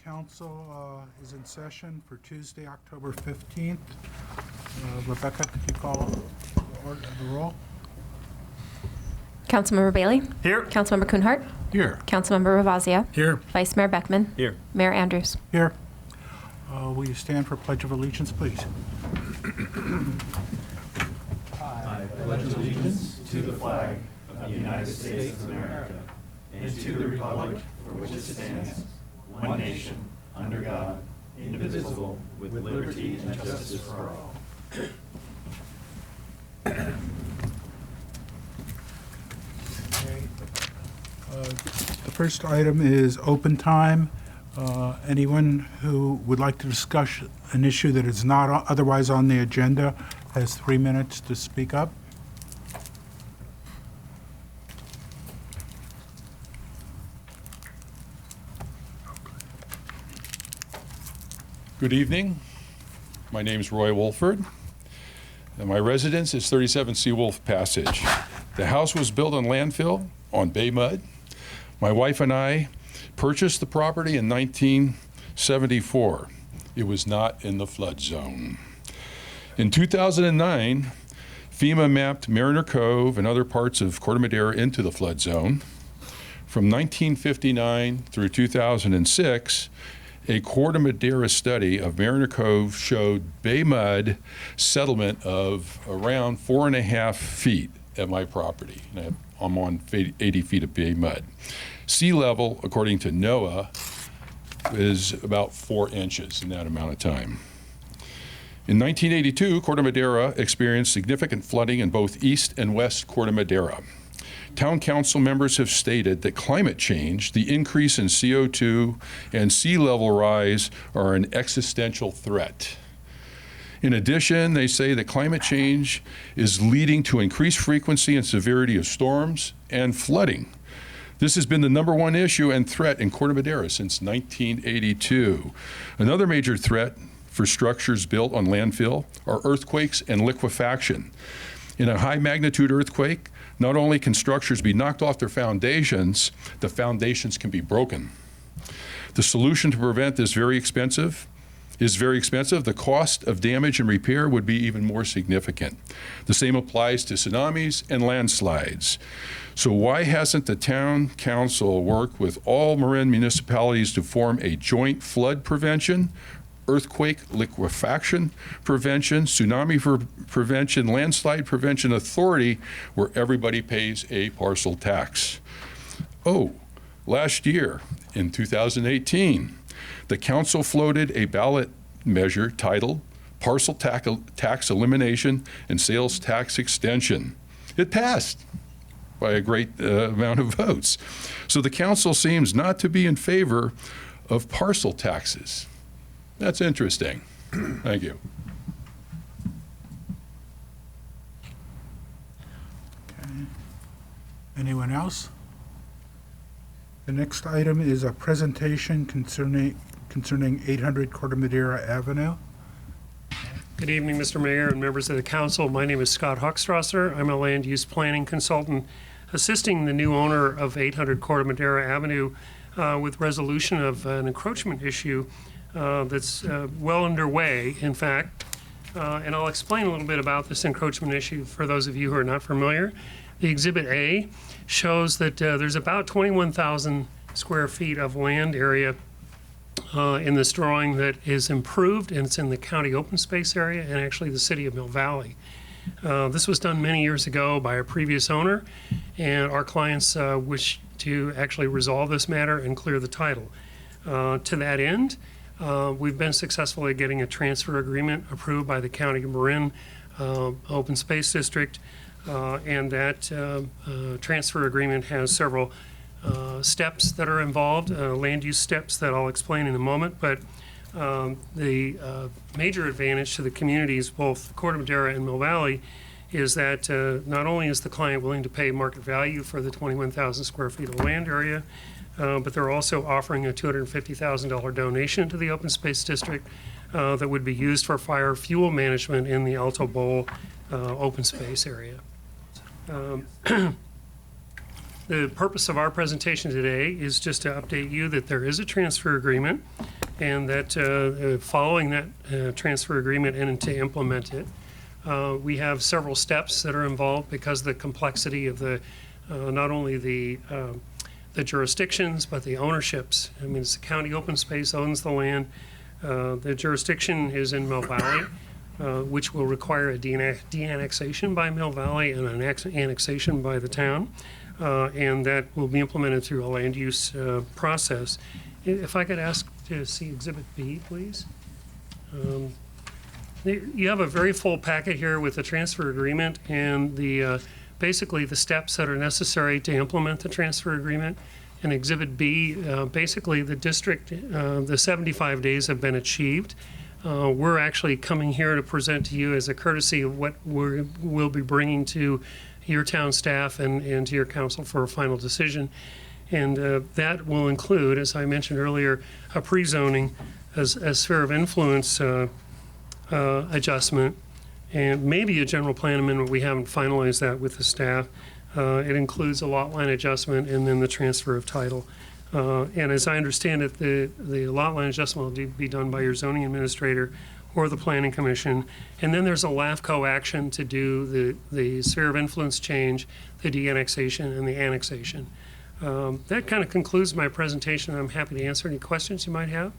Council is in session for Tuesday, October 15th. Rebecca, could you call the roll? Councilmember Bailey? Here. Councilmember Kuhnhart? Here. Councilmember Ravazio? Here. Vice Mayor Beckman? Here. Mayor Andrews? Here. Will you stand for Pledge of Allegiance, please? I pledge allegiance to the flag of the United States of America and to the republic for which it stands, one nation, under God, indivisible, with liberty and justice for all. Okay. The first item is open time. Anyone who would like to discuss an issue that is not otherwise on the agenda has 3 minutes to speak up. Good evening. My name is Roy Wolford, and my residence is 37 Seawolf Passage. The house was built on landfill on bay mud. My wife and I purchased the property in 1974. It was not in the flood zone. In 2009, FEMA mapped Mariner Cove and other parts of Corte Madera into the flood zone. From 1959 through 2006, a Corte Madera study of Mariner Cove showed bay mud settlement of around 4.5 feet at my property. And I'm on 80 feet of bay mud. Sea level, according to NOAA, is about 4 inches in that amount of time. In 1982, Corte Madera experienced significant flooding in both east and west Corte Madera. Town council members have stated that climate change, the increase in CO2, and sea level rise are an existential threat. In addition, they say that climate change is leading to increased frequency and severity of storms and flooding. This has been the #1 issue and threat in Corte Madera since 1982. Another major threat for structures built on landfill are earthquakes and liquefaction. In a high magnitude earthquake, not only can structures be knocked off their foundations, the foundations can be broken. The solution to prevent this is very expensive. The cost of damage and repair would be even more significant. The same applies to tsunamis and landslides. So why hasn't the town council worked with all Marin municipalities to form a joint flood prevention, earthquake liquefaction prevention, tsunami prevention, landslide prevention authority where everybody pays a parcel tax? Oh, last year in 2018, the council floated a ballot measure titled Parcel Tax Elimination and Sales Tax Extension. It passed by a great amount of votes. So the council seems not to be in favor of parcel taxes. That's interesting. Thank you. Okay. Anyone else? The next item is a presentation concerning 800 Corte Madera Avenue. Good evening, Mr. Mayor and members of the council. My name is Scott Hochstrasser. I'm a land use planning consultant assisting the new owner of 800 Corte Madera Avenue with resolution of an encroachment issue that's well underway, in fact. And I'll explain a little bit about this encroachment issue for those of you who are not familiar. The Exhibit A shows that there's about 21,000 square feet of land area in this drawing that is improved, and it's in the county open space area and actually the city of Mill Valley. This was done many years ago by a previous owner, and our clients wish to actually resolve this matter and clear the title. To that end, we've been successful at getting a transfer agreement approved by the County of Marin Open Space District, and that transfer agreement has several steps that are involved, land use steps that I'll explain in a moment, but the major advantage to the communities, both Corte Madera and Mill Valley, is that not only is the client willing to pay market value for the 21,000 square feet of land area, but they're also offering a $250,000 donation to the open space district that would be used for fire fuel management in the Alto Bowl open space area. The purpose of our presentation today is just to update you that there is a transfer agreement and that following that transfer agreement and to implement it, we have several steps that are involved because of the complexity of the not only the jurisdictions but the ownerships. I mean, it's the county open space owns the land. The jurisdiction is in Mill Valley, which will require a de-annexation by Mill Valley and an annexation by the town. And that will be implemented through a land use process. If I could ask to see Exhibit B, please. You have a very full packet here with the transfer agreement and the basically the steps that are necessary to implement the transfer agreement. In Exhibit B, basically the district, the 75 days have been achieved. We're actually coming here to present to you as a courtesy of what we'll be bringing to your town staff and to your council for a final decision. And that will include, as I mentioned earlier, a pre-zoning as sphere of influence adjustment, and maybe a general plan amendment. We haven't finalized that with the staff. It includes a lot line adjustment and then the transfer of title. And as I understand it, the lot line adjustment will be done by your zoning administrator or the planning commission. And then there's a LAFCO action to do the sphere of influence change, the de-annexation and the annexation. That kind of concludes my presentation. I'm happy to answer any questions you might have.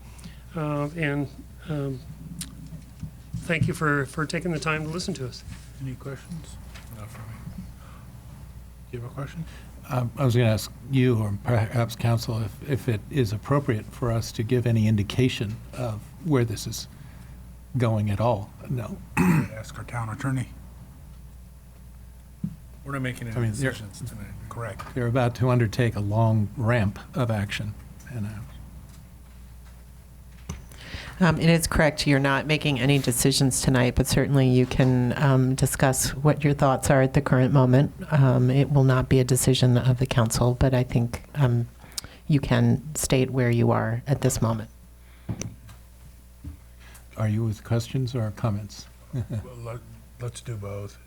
Thank you for taking the time to listen to us. Any questions? Not for me. Do you have a question? I was going to ask you, or perhaps council, if it is appropriate for us to give any indication of where this is going at all. No. Ask our town attorney. We're not making any I mean, decisions tonight. Correct. They're about to undertake a long ramp of action. And It is correct. You're not making any decisions tonight, but certainly you can discuss what your thoughts are at the current moment. It will not be a decision of the council, but I think you can state where you are at this moment. are you with questions or comments? Well, let's do both.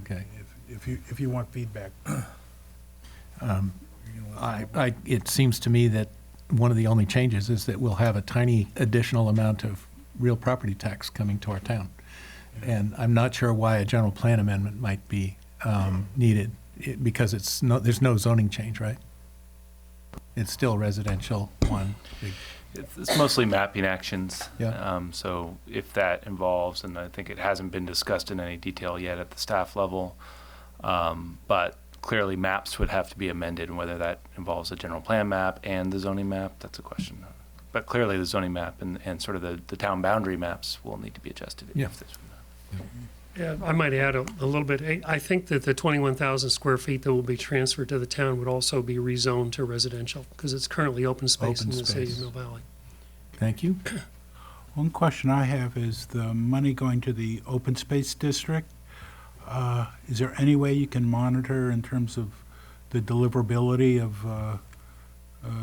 Okay. If you want feedback. It seems to me that one of the only changes is that we'll have a tiny additional amount of real property tax coming to our town. And I'm not sure why a general plan amendment might be needed, because there's no zoning change, right? It's still residential one. It's mostly mapping actions. Yeah. So if that involves, and I think it hasn't been discussed in any detail yet at the staff level, but clearly maps would have to be amended, and whether that involves a general plan map and the zoning map, that's a question. But clearly the zoning map and sort of the town boundary maps will need to be adjusted. Yeah. Yeah, I might add a little bit. I think that the 21,000 square feet that will be transferred to the town would also be rezoned to residential, because it's currently open space in the city of Mill Valley. Thank you. One question I have is the money going to the open space district. Is there any way you can monitor in terms of the deliverability of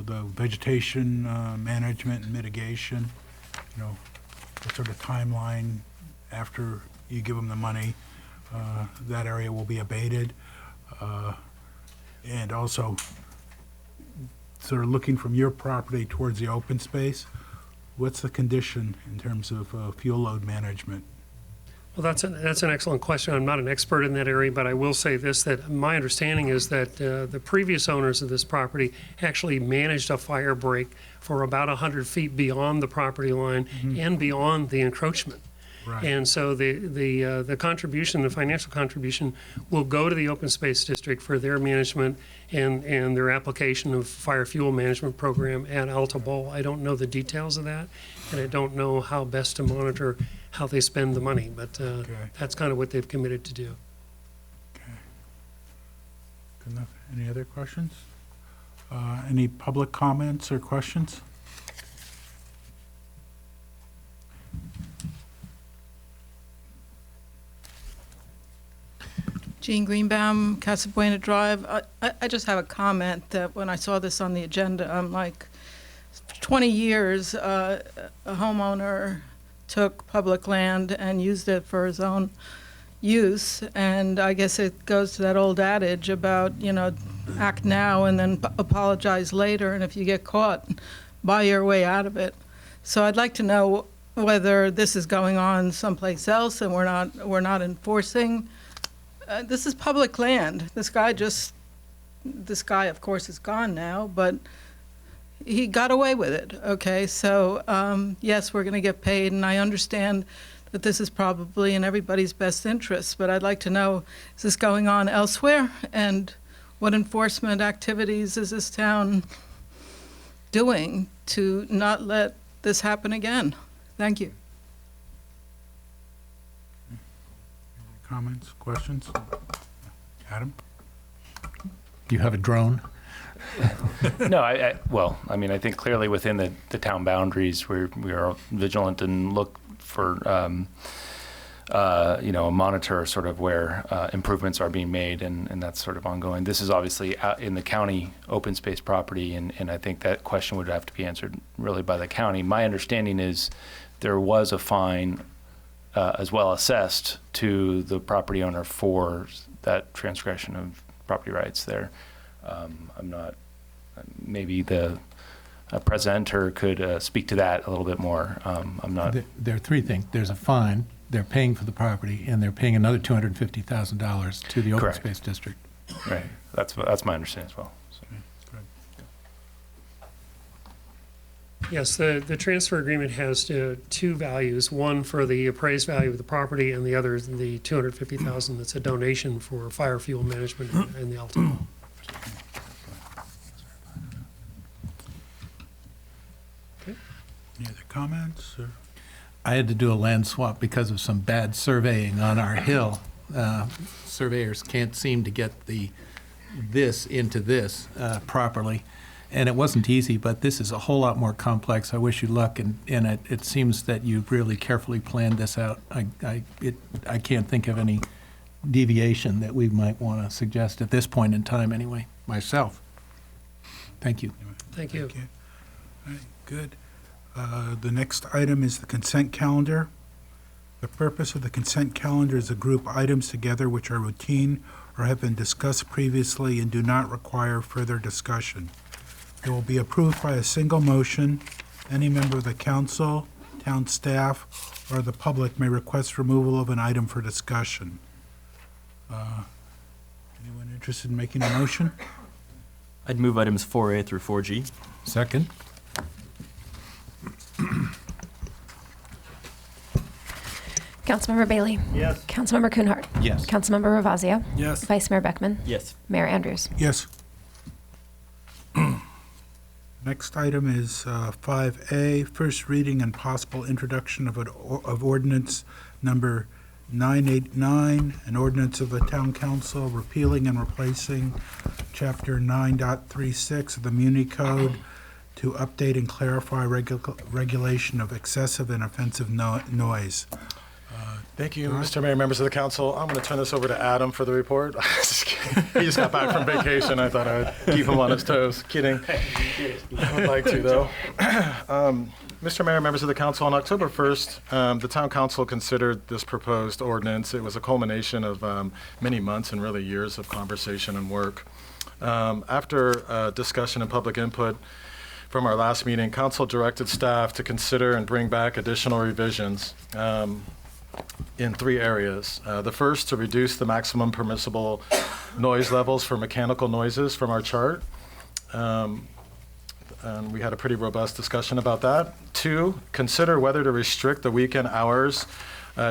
the vegetation management and mitigation? You know, what sort of timeline after you give them the money, that area will be abated? And also, sort of looking from your property towards the open space, what's the condition in terms of fuel load management? Well, that's an excellent question. I'm not an expert in that area, but I will say this, that my understanding is that the previous owners of this property actually managed a fire break for about 100 feet beyond the property line and beyond the encroachment. Right. And so the contribution, the financial contribution, will go to the open space district for their management and their application of fire fuel management program at Alta Bowl. I don't know the details of that, and I don't know how best to monitor how they spend the money, but that's kind of what they've committed to do. Okay. Good enough. Any other questions? Any public comments or questions? Jean Greenbaum, Casa Buena Drive. I just have a comment that when I saw this on the agenda, I'm like, 20 years, a homeowner took public land and used it for his own use, and I guess it goes to that old adage about, act now and then apologize later, and if you get caught, buy your way out of it. So I'd like to know whether this is going on someplace else and we're not enforcing. This is public land. This guy, of course, is gone now, but he got away with it. Okay, so yes, we're going to get paid, and I understand that this is probably in everybody's best interest, but I'd like to know, is this going on elsewhere? And what enforcement activities is this town doing to not let this happen again? Thank you. Comments, questions? Adam? You have a drone? No, I think clearly within the town boundaries, we are vigilant and look for, monitor sort of where improvements are being made, and that's sort of ongoing. This is obviously out in the county open space property, and I think that question would have to be answered really by the county. My understanding is there was a fine as well assessed to the property owner for that transgression of property rights there. I'm not, maybe the presenter could speak to that a little bit more. I'm not. There are three things. There's a fine, they're paying for the property, and they're paying another $250,000 to the open Correct. space district. Right. That's my understanding as well. So. Yes, the transfer agreement has two values, one for the appraised value of the property and the other is the $250,000 that's a donation for fire fuel management and the Alto. Okay. Any other comments? Or? I had to do a land swap because of some bad surveying on our hill. Surveyors can't seem to get this into this properly. And it wasn't easy, but this is a whole lot more complex. I wish you luck, and it seems that you've really carefully planned this out. I can't think of any deviation that we might want to suggest at this point in time anyway, myself. Thank you. Thank you. All right, good. The next item is the consent calendar. The purpose of the consent calendar is to group items together which are routine or have been discussed previously and do not require further discussion. It will be approved by a single motion. Any member of the council, town staff, or the public may request removal of an item for discussion. Anyone interested in making a motion? I'd move items 4A through 4G. Second? Councilmember Bailey? Yes. Councilmember Kuhnhart? Yes. Councilmember Ravazio? Yes. Vice Mayor Beckman? Yes. Mayor Andrews? Yes. Next item is 5A, first reading and possible introduction of ordinance number 989, an ordinance of the Town Council repealing and replacing Chapter 9.36 of the Muni Code to update and clarify regulation of excessive and offensive noise. Thank you, Mr. Mayor, members of the council. I'm going to turn this over to Adam for the report. He just got back from vacation. I thought I would keep him on his toes. Kidding. I would like to, though. Mr. Mayor, members of the council, on October 1st, the town council considered this proposed ordinance. It was a culmination of many months and really years of conversation and work. After discussion and public input from our last meeting, council directed staff to consider and bring back additional revisions in three areas. The first, to reduce the maximum permissible noise levels for mechanical noises from our chart. And we had a pretty robust discussion about that. Two, consider whether to restrict the weekend hours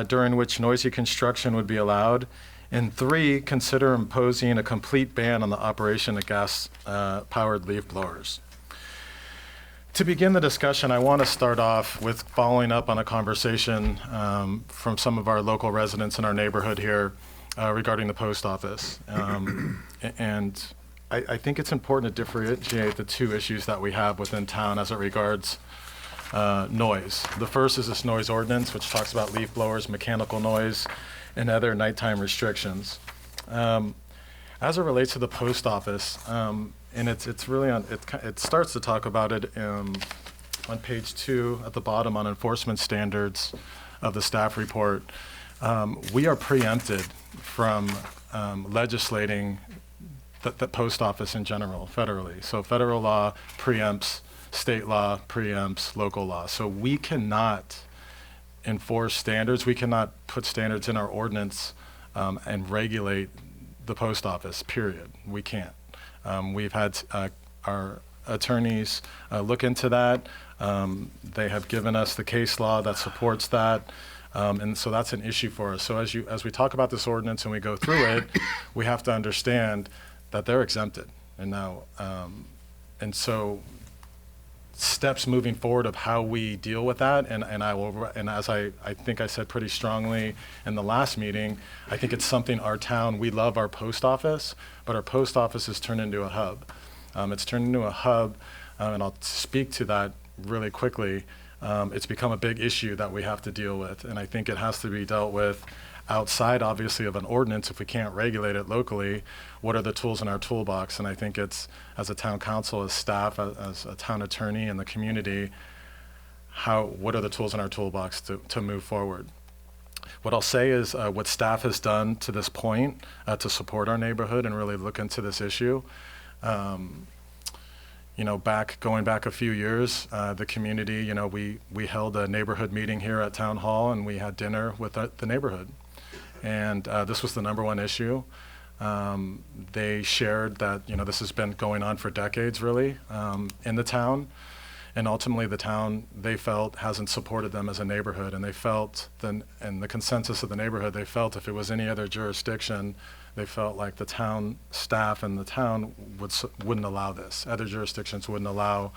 during which noisy construction would be allowed. And three, consider imposing a complete ban on the operation of gas-powered leaf blowers. To begin the discussion, I want to start off with following up on a conversation from some of our local residents in our neighborhood here regarding the post office. And I think it's important to differentiate the two issues that we have within town as it regards noise. The first is this noise ordinance, which talks about leaf blowers, mechanical noise, and other nighttime restrictions. As it relates to the post office, and it's really on, it starts to talk about it on page 2 at the bottom on enforcement standards of the staff report. We are preempted from legislating the post office in general, federally. So federal law preempts, state law preempts local law. So we cannot enforce standards. We cannot put standards in our ordinance and regulate the post office, period. We can't. We've had our attorneys look into that. They have given us the case law that supports that. And so that's an issue for us. So as we talk about this ordinance and we go through it, we have to understand that they're exempted. And now, and so steps moving forward of how we deal with that, and as I think I said pretty strongly in the last meeting, I think it's something our town, we love our post office, but our post office has turned into a hub. It's turned into a hub, and I'll speak to that really quickly. It's become a big issue that we have to deal with, and I think it has to be dealt with outside, obviously, of an ordinance. If we can't regulate it locally, what are the tools in our toolbox? And I think it's, as a town council, as staff, as a town attorney in the community, what are the tools in our toolbox to move forward? What I'll say is what staff has done to this point to support our neighborhood and really look into this issue. Going back a few years, the community, we held a neighborhood meeting here at Town Hall, and we had dinner with the neighborhood. And this was the number one issue. They shared that, this has been going on for decades, really, in the town. And ultimately, the town, they felt, hasn't supported them as a neighborhood. And they felt, and the consensus of the neighborhood, they felt if it was any other jurisdiction, they felt like the town staff and the town wouldn't allow this. Other jurisdictions wouldn't allow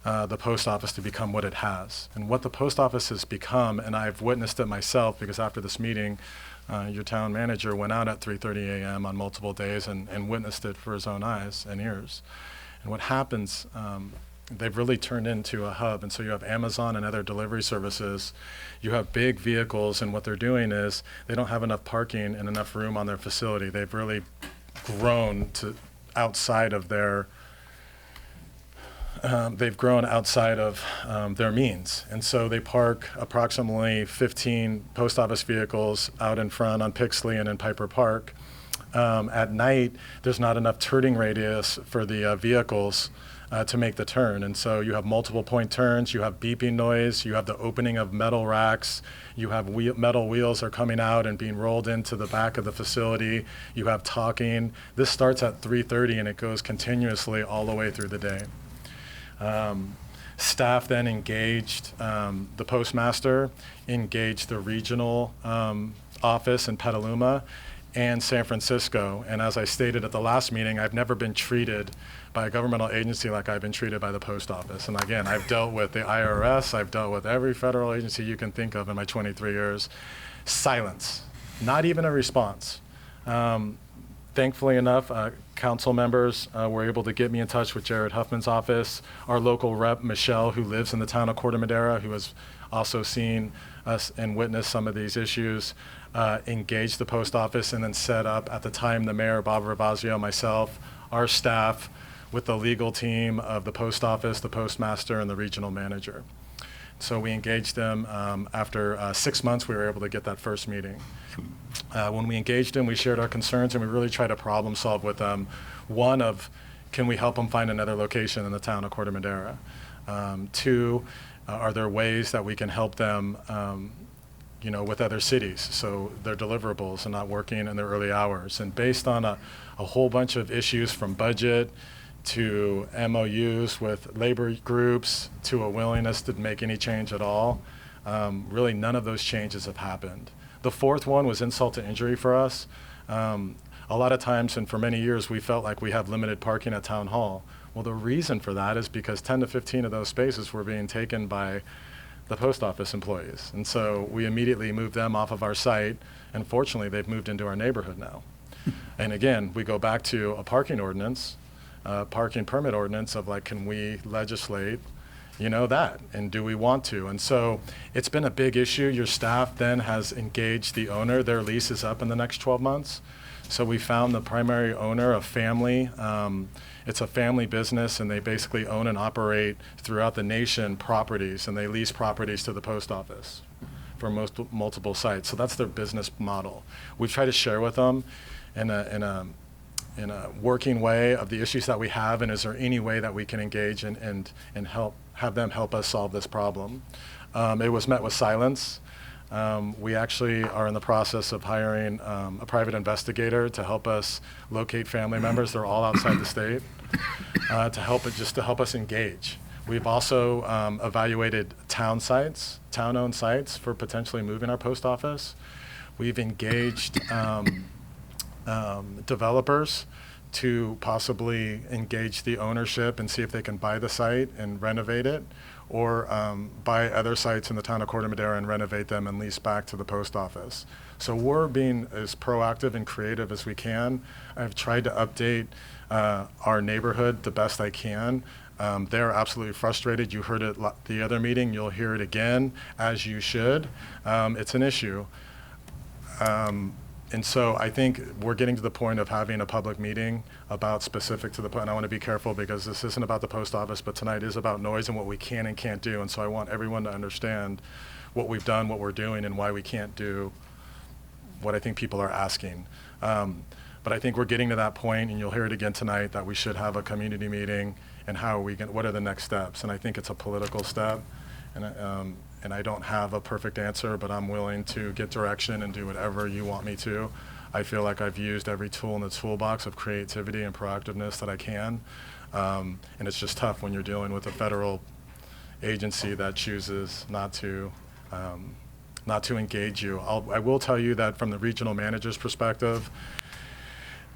the post office to become what it has. And what the post office has become, and I've witnessed it myself, because after this meeting, your town manager went out at 3:30 a.m. on multiple days and witnessed it for his own eyes and ears. And what happens, they've really turned into a hub. And so you have Amazon and other delivery services. You have big vehicles, and what they're doing is they don't have enough parking and enough room on their facility. They've really grown to outside of their their means. And so they park approximately 15 post office vehicles out in front on Pixley and in Piper Park. At night, there's not enough turning radius for the vehicles to make the turn. And so you have multiple point turns, you have beeping noise, you have the opening of metal racks, you have metal wheels are coming out and being rolled into the back of the facility, you have talking. This starts at 3:30 and it goes continuously all the way through the day. Staff then engaged the postmaster, engaged the regional office in Petaluma and San Francisco. And as I stated at the last meeting, I've never been treated by a governmental agency like I've been treated by the post office. And again, I've dealt with the IRS, I've dealt with every federal agency you can think of in my 23 years. Silence, not even a response. Thankfully enough, council members were able to get me in touch with Jared Huffman's office. Our local rep, Michelle, who lives in the town of Corte Madera, who has also seen us and witnessed some of these issues, engaged the post office and then set up, at the time, the mayor, Bob Ravazio, myself, our staff, with the legal team of the post office, the postmaster, and the regional manager. So we engaged them. After 6 months, we were able to get that first meeting. When we engaged them, we shared our concerns, and we really tried to problem solve with them. One of, can we help them find another location in the town of Corte Madera? Two, are there ways that we can help them with other cities, so their deliverables and not working in their early hours? And based on a whole bunch of issues, from budget to MOUs with labor groups to a willingness to make any change at all, really none of those changes have happened. The fourth one was insult to injury for us. A lot of times, and for many years, we felt like we have limited parking at Town Hall. Well, the reason for that is because 10 to 15 of those spaces were being taken by the post office employees. And so we immediately moved them off of our site, and fortunately, they've moved into our neighborhood now. And again, we go back to a parking ordinance, parking permit ordinance of like, can we legislate that, and do we want to? And so it's been a big issue. Your staff then has engaged the owner. Their lease is up in the next 12 months. So we found the primary owner, a family. It's a family business, and they basically own and operate throughout the nation properties, and they lease properties to the post office for multiple sites. So that's their business model. We try to share with them in a working way of the issues that we have, and is there any way that we can engage and have them help us solve this problem. It was met with silence. We actually are in the process of hiring a private investigator to help us locate family members. They're all outside the state, to help us engage. We've also evaluated town-owned sites for potentially moving our post office. We've engaged developers to possibly engage the ownership and see if they can buy the site and renovate it, or buy other sites in the town of Corte Madera and renovate them and lease back to the post office. So we're being as proactive and creative as we can. I've tried to update our neighborhood the best I can. They're absolutely frustrated. You heard it the other meeting. You'll hear it again, as you should. It's an issue. And so I think we're getting to the point of having a public meeting about specific to and I want to be careful because this isn't about the post office, but tonight is about noise and what we can and can't do. And so I want everyone to understand what we've done, what we're doing, and why we can't do what I think people are asking. But I think we're getting to that point, and you'll hear it again tonight, that we should have a community meeting and what are the next steps? And I think it's a political step. And I don't have a perfect answer, but I'm willing to get direction and do whatever you want me to. I feel like I've used every tool in the toolbox of creativity and proactiveness that I can. And it's just tough when you're dealing with a federal agency that chooses not to engage you. I will tell you that from the regional manager's perspective,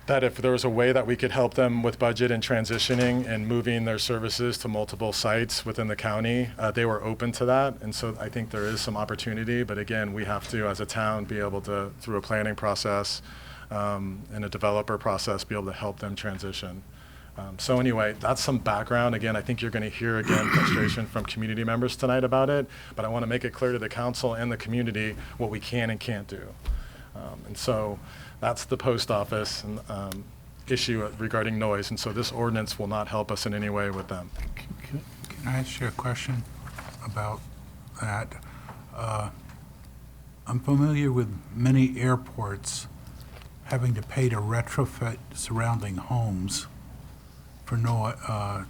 that if there was a way that we could help them with budget and transitioning and moving their services to multiple sites within the county, they were open to that. And so I think there is some opportunity, but again, we have to, as a town, be able to, through a planning process and a developer process, be able to help them transition. So anyway, that's some background. Again, I think you're going to hear again frustration from community members tonight about it, but I want to make it clear to the council and the community what we can and can't do. And so that's the post office and, issue regarding noise, and so this ordinance will not help us in any way with them. Can I ask you a question about that? I'm familiar with many airports having to pay to retrofit surrounding homes for to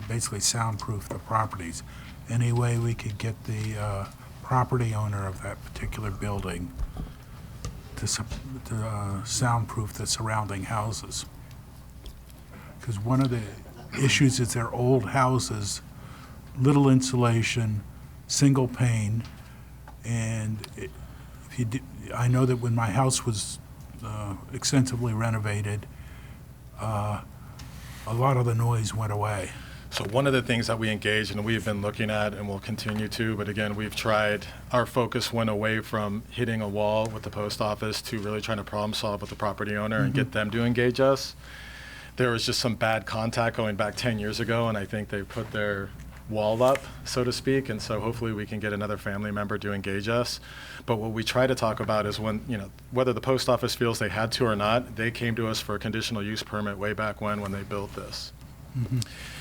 basically soundproof the properties. Any way we could get the property owner of that particular building to soundproof the surrounding houses? Because one of the issues is they're old houses, little insulation, single pane, and I know that when my house was extensively renovated, a lot of the noise went away. So one of the things that we engaged and we've been looking at and will continue to, but again, we've tried, our focus went away from hitting a wall with the post office to really trying to problem solve with the property owner and get them to engage us. There was just some bad contact going back 10 years ago, and I think they put their wall up, so to speak, and so hopefully we can get another family member to engage us. But what we try to talk about is when, whether the post office feels they had to or not, they came to us for a conditional use permit way back when they built this.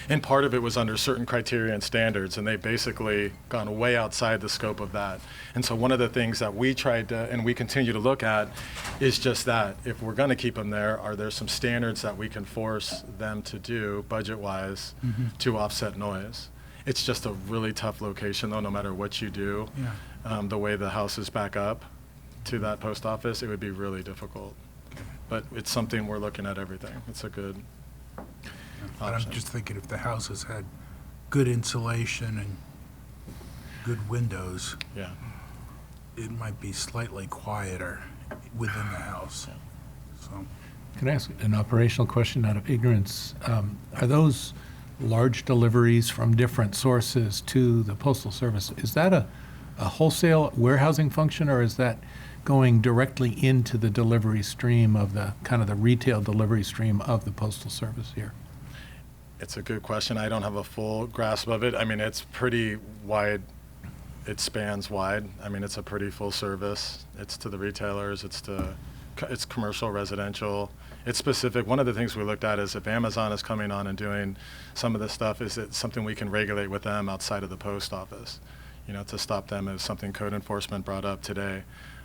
And part of it was under certain criteria and standards, and they've basically gone way outside the scope of that. And so one of the things that we tried to, and we continue to look at, is just that. If we're going to keep them there, are there some standards that we can force them to do, budget-wise, to offset noise? It's just a really tough location, though, no matter what you do. Yeah. The way the houses back up to that post office, it would be really difficult. But it's something we're looking at everything. It's a good But option. I'm just thinking if the houses had good insulation and good windows, Yeah. it might be slightly quieter within the house. So, Can I ask an operational question out of ignorance? Are those large deliveries from different sources to the Postal Service, is that a wholesale warehousing function, or is that going directly into the delivery stream of the kind of the retail delivery stream of the Postal Service here? It's a good question. I don't have a full grasp of it. I mean, it's pretty wide. It spans wide. I mean, it's a pretty full service. It's to the retailers. It's commercial, residential. It's specific. One of the things we looked at is if Amazon is coming on and doing some of this stuff, is it something we can regulate with them outside of the post office? to stop them is something code enforcement brought up today.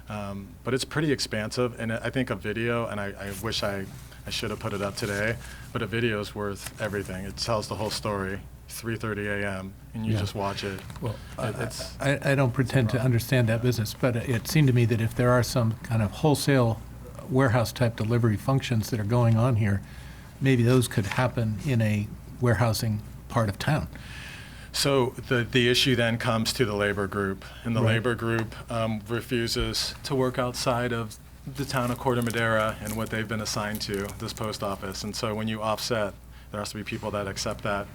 But it's pretty expansive, and I think a video, and I wish I should have put it up today, but a video is worth everything. It tells the whole story, 3:30 a.m., and you Yeah. just watch it. Well, It's I don't pretend to understand that business, but it seemed to me that if there are some kind of wholesale warehouse-type delivery functions that are going on here, maybe those could happen in a warehousing part of town. So the issue then comes to the labor group, and the Right. labor group refuses to work outside of the town of Corte Madera and what they've been assigned to, this post office. And so when you offset, there has to be people that accept that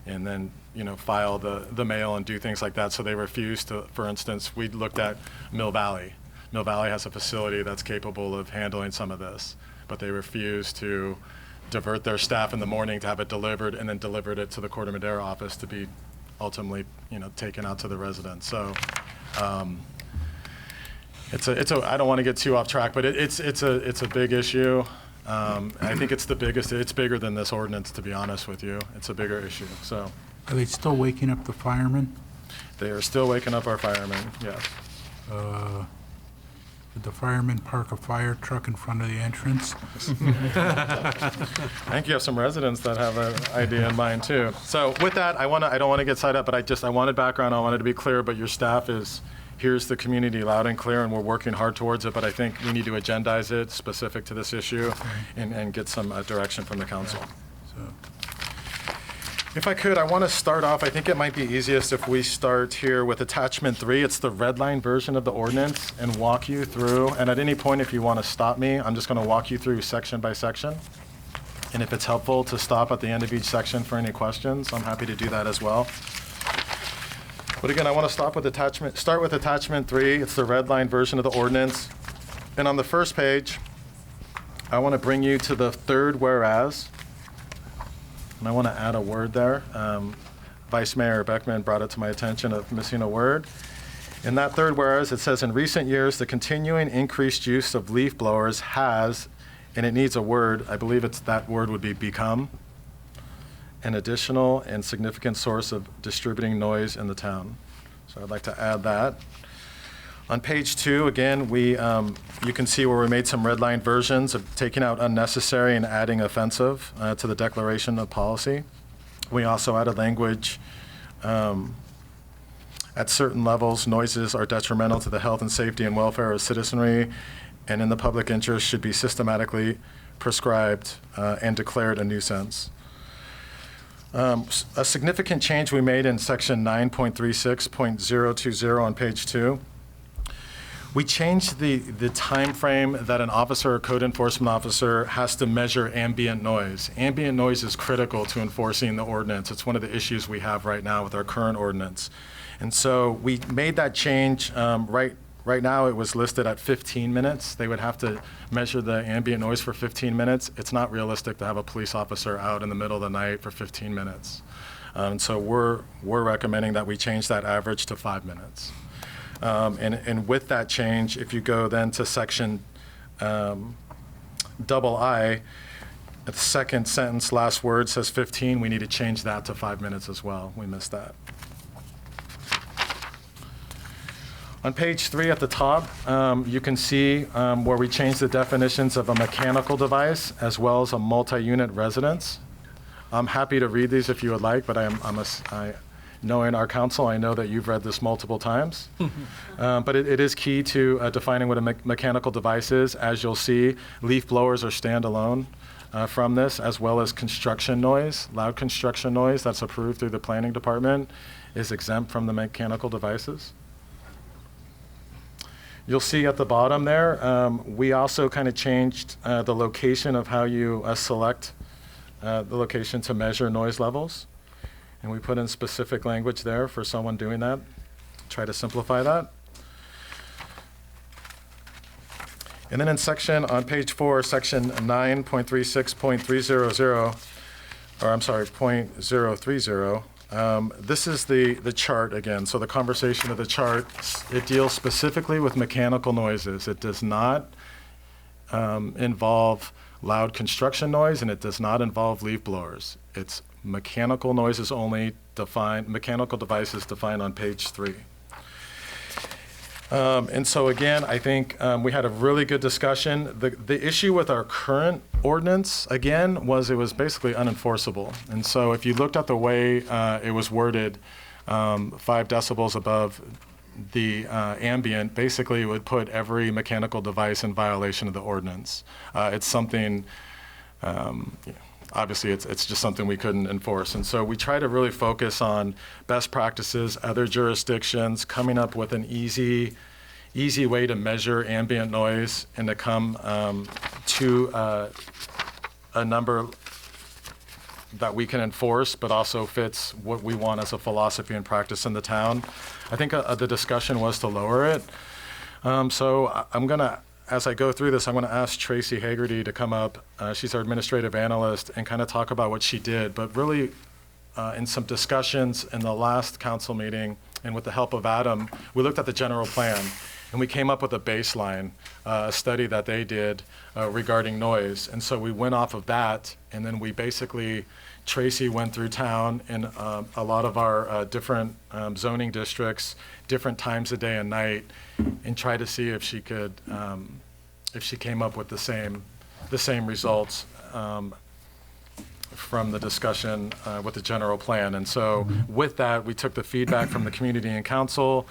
and then, file the mail and do things like that. So they refuse to, for instance, we looked at Mill Valley. Mill Valley has a facility that's capable of handling some of this, but they refuse to divert their staff in the morning to have it delivered and then delivered it to the Corte Madera office to be ultimately, taken out to the residents. So, I don't want to get too off track, but it's a big issue. I think it's the biggest. It's bigger than this ordinance, to be honest with you. It's a bigger issue. So, Are they still waking up the firemen? they are still waking up our firemen. Yes. Did the firemen park a fire truck in front of the entrance? I think you have some residents that have an idea in mind too. So with that, I don't want to get side up, but I wanted background. I wanted to be clear, but your staff here's the community loud and clear, and we're working hard towards it, but I think we need to agendize it specific to this issue and get some direction from the council. So, If I could, I want to start off, I think it might be easiest if we start here with attachment 3. It's the red line version of the ordinance, and walk you through, and at any point if you want to stop me, I'm just going to walk you through section by section. And if it's helpful to stop at the end of each section for any questions, I'm happy to do that as well. But again, I want to start with attachment 3. It's the red line version of the ordinance. And on the first page, I want to bring you to the third whereas. And I want to add a word there. Vice Mayor Beckman brought it to my attention of missing a word. In that third whereas, it says, in recent years, the continuing increased use of leaf blowers has, and it needs a word, I believe that word would be become, an additional and significant source of distributing noise in the town. So I'd like to add that. On page 2, again, you can see where we made some red line versions of taking out unnecessary and adding offensive to the declaration of policy. We also added language, at certain levels, noises are detrimental to the health and safety and welfare of citizenry and in the public interest should be systematically prescribed and declared a nuisance. A significant change we made in section 9.36.020 on page 2. We changed the time frame that an officer or code enforcement officer has to measure ambient noise. Ambient noise is critical to enforcing the ordinance. It's one of the issues we have right now with our current ordinance. And so we made that change. Right now it was listed at 15 minutes. They would have to measure the ambient noise for 15 minutes. It's not realistic to have a police officer out in the middle of the night for 15 minutes. And so we're recommending that we change that average to 5 minutes. And with that change, if you go then to section double I, the second sentence, last word says 15. We need to change that to 5 minutes as well. We missed that. On page 3 at the top, you can see where we changed the definitions of a mechanical device as well as a multi-unit residence. I'm happy to read these if you would like, but knowing our council, I know that you've read this multiple times. But it is key to defining what a mechanical device is. As you'll see, leaf blowers are standalone from this, as well as construction noise. Loud construction noise that's approved through the planning department is exempt from the mechanical devices. You'll see at the bottom there, we also kind of changed the location of how you select the location to measure noise levels. And we put in specific language there for someone doing that. Try to simplify that. And then on page 4, section 9.36.300, or I'm sorry, .030, this is the chart again. So the conversation of the chart, it deals specifically with mechanical noises. It does not involve loud construction noise, and it does not involve leaf blowers. It's mechanical noises only defined, mechanical devices defined on page 3. And so again, I think we had a really good discussion. The issue with our current ordinance, again, was it was basically unenforceable. And so if you looked at the way it was worded, 5 decibels above the ambient, basically it would put every mechanical device in violation of the ordinance. It's something, obviously it's just something we couldn't enforce. And so we try to really focus on best practices, other jurisdictions, coming up with an easy way to measure ambient noise and to come to a number that we can enforce, but also fits what we want as a philosophy and practice in the town. I think the discussion was to lower it. So I'm gonna, as I go through this, I'm gonna ask Tracy Hagerty to come up. She's our administrative analyst, and kind of talk about what she did. But really, in some discussions in the last council meeting, and with the help of Adam, we looked at the general plan, and we came up with a baseline, a study that they did regarding noise. And so we went off of that, and then we basically, Tracy went through town in a lot of our different zoning districts, different times of day and night, and tried to see if she could, if she came up with the same results from the discussion with the general plan. And so with that, we took the feedback from the community and council,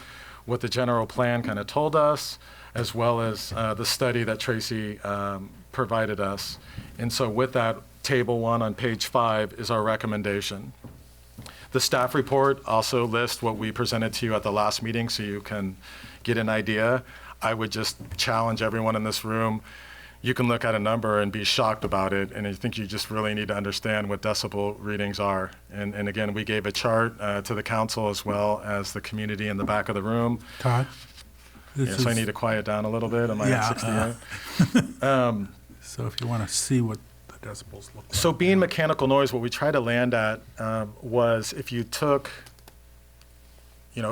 what the general plan kind of told us, as well as the study that Tracy provided us. And so with that, table 1 on page 5 is our recommendation. The staff report also lists what we presented to you at the last meeting, so you can get an idea. I would just challenge everyone in this room. You can look at a number and be shocked about it, and I think you just really need to understand what decibel readings are. And again, we gave a chart to the council as well as the community in the back of the room. Todd? Yes, I need to quiet down a little bit. Am I at 68? So if you want to see what the decibels look like. So being mechanical noise, what we try to land at was if you took,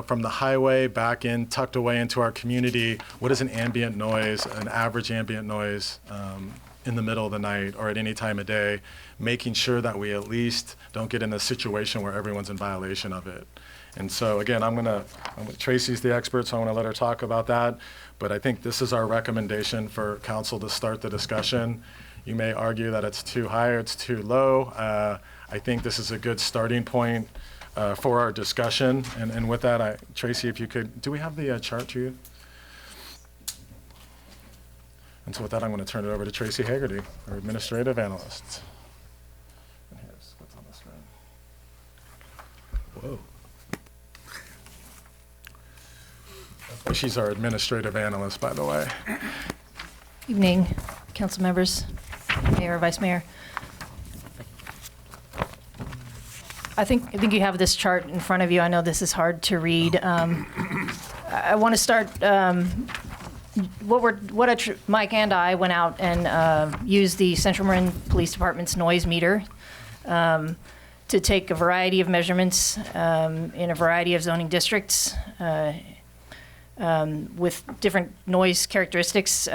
from the highway back in, tucked away into our community, what is an ambient noise, an average ambient noise in the middle of the night or at any time of day, making sure that we at least don't get in a situation where everyone's in violation of it. And so again, Tracy's the expert, so I want to let her talk about that. But I think this is our recommendation for council to start the discussion. You may argue that it's too high or it's too low. I think this is a good starting point for our discussion. And with that, Tracy, if you could, do we have the chart to you? And so with that, I'm going to turn it over to Tracy Hagerty, our administrative analyst. And here's what's on the screen. Whoa. She's our administrative analyst, by the way. Evening, council members, mayor, vice mayor. I think you have this chart in front of you. I know this is hard to read. I want to start. Mike and I went out and used the Central Marin Police Department's noise meter to take a variety of measurements in a variety of zoning districts with different noise characteristics: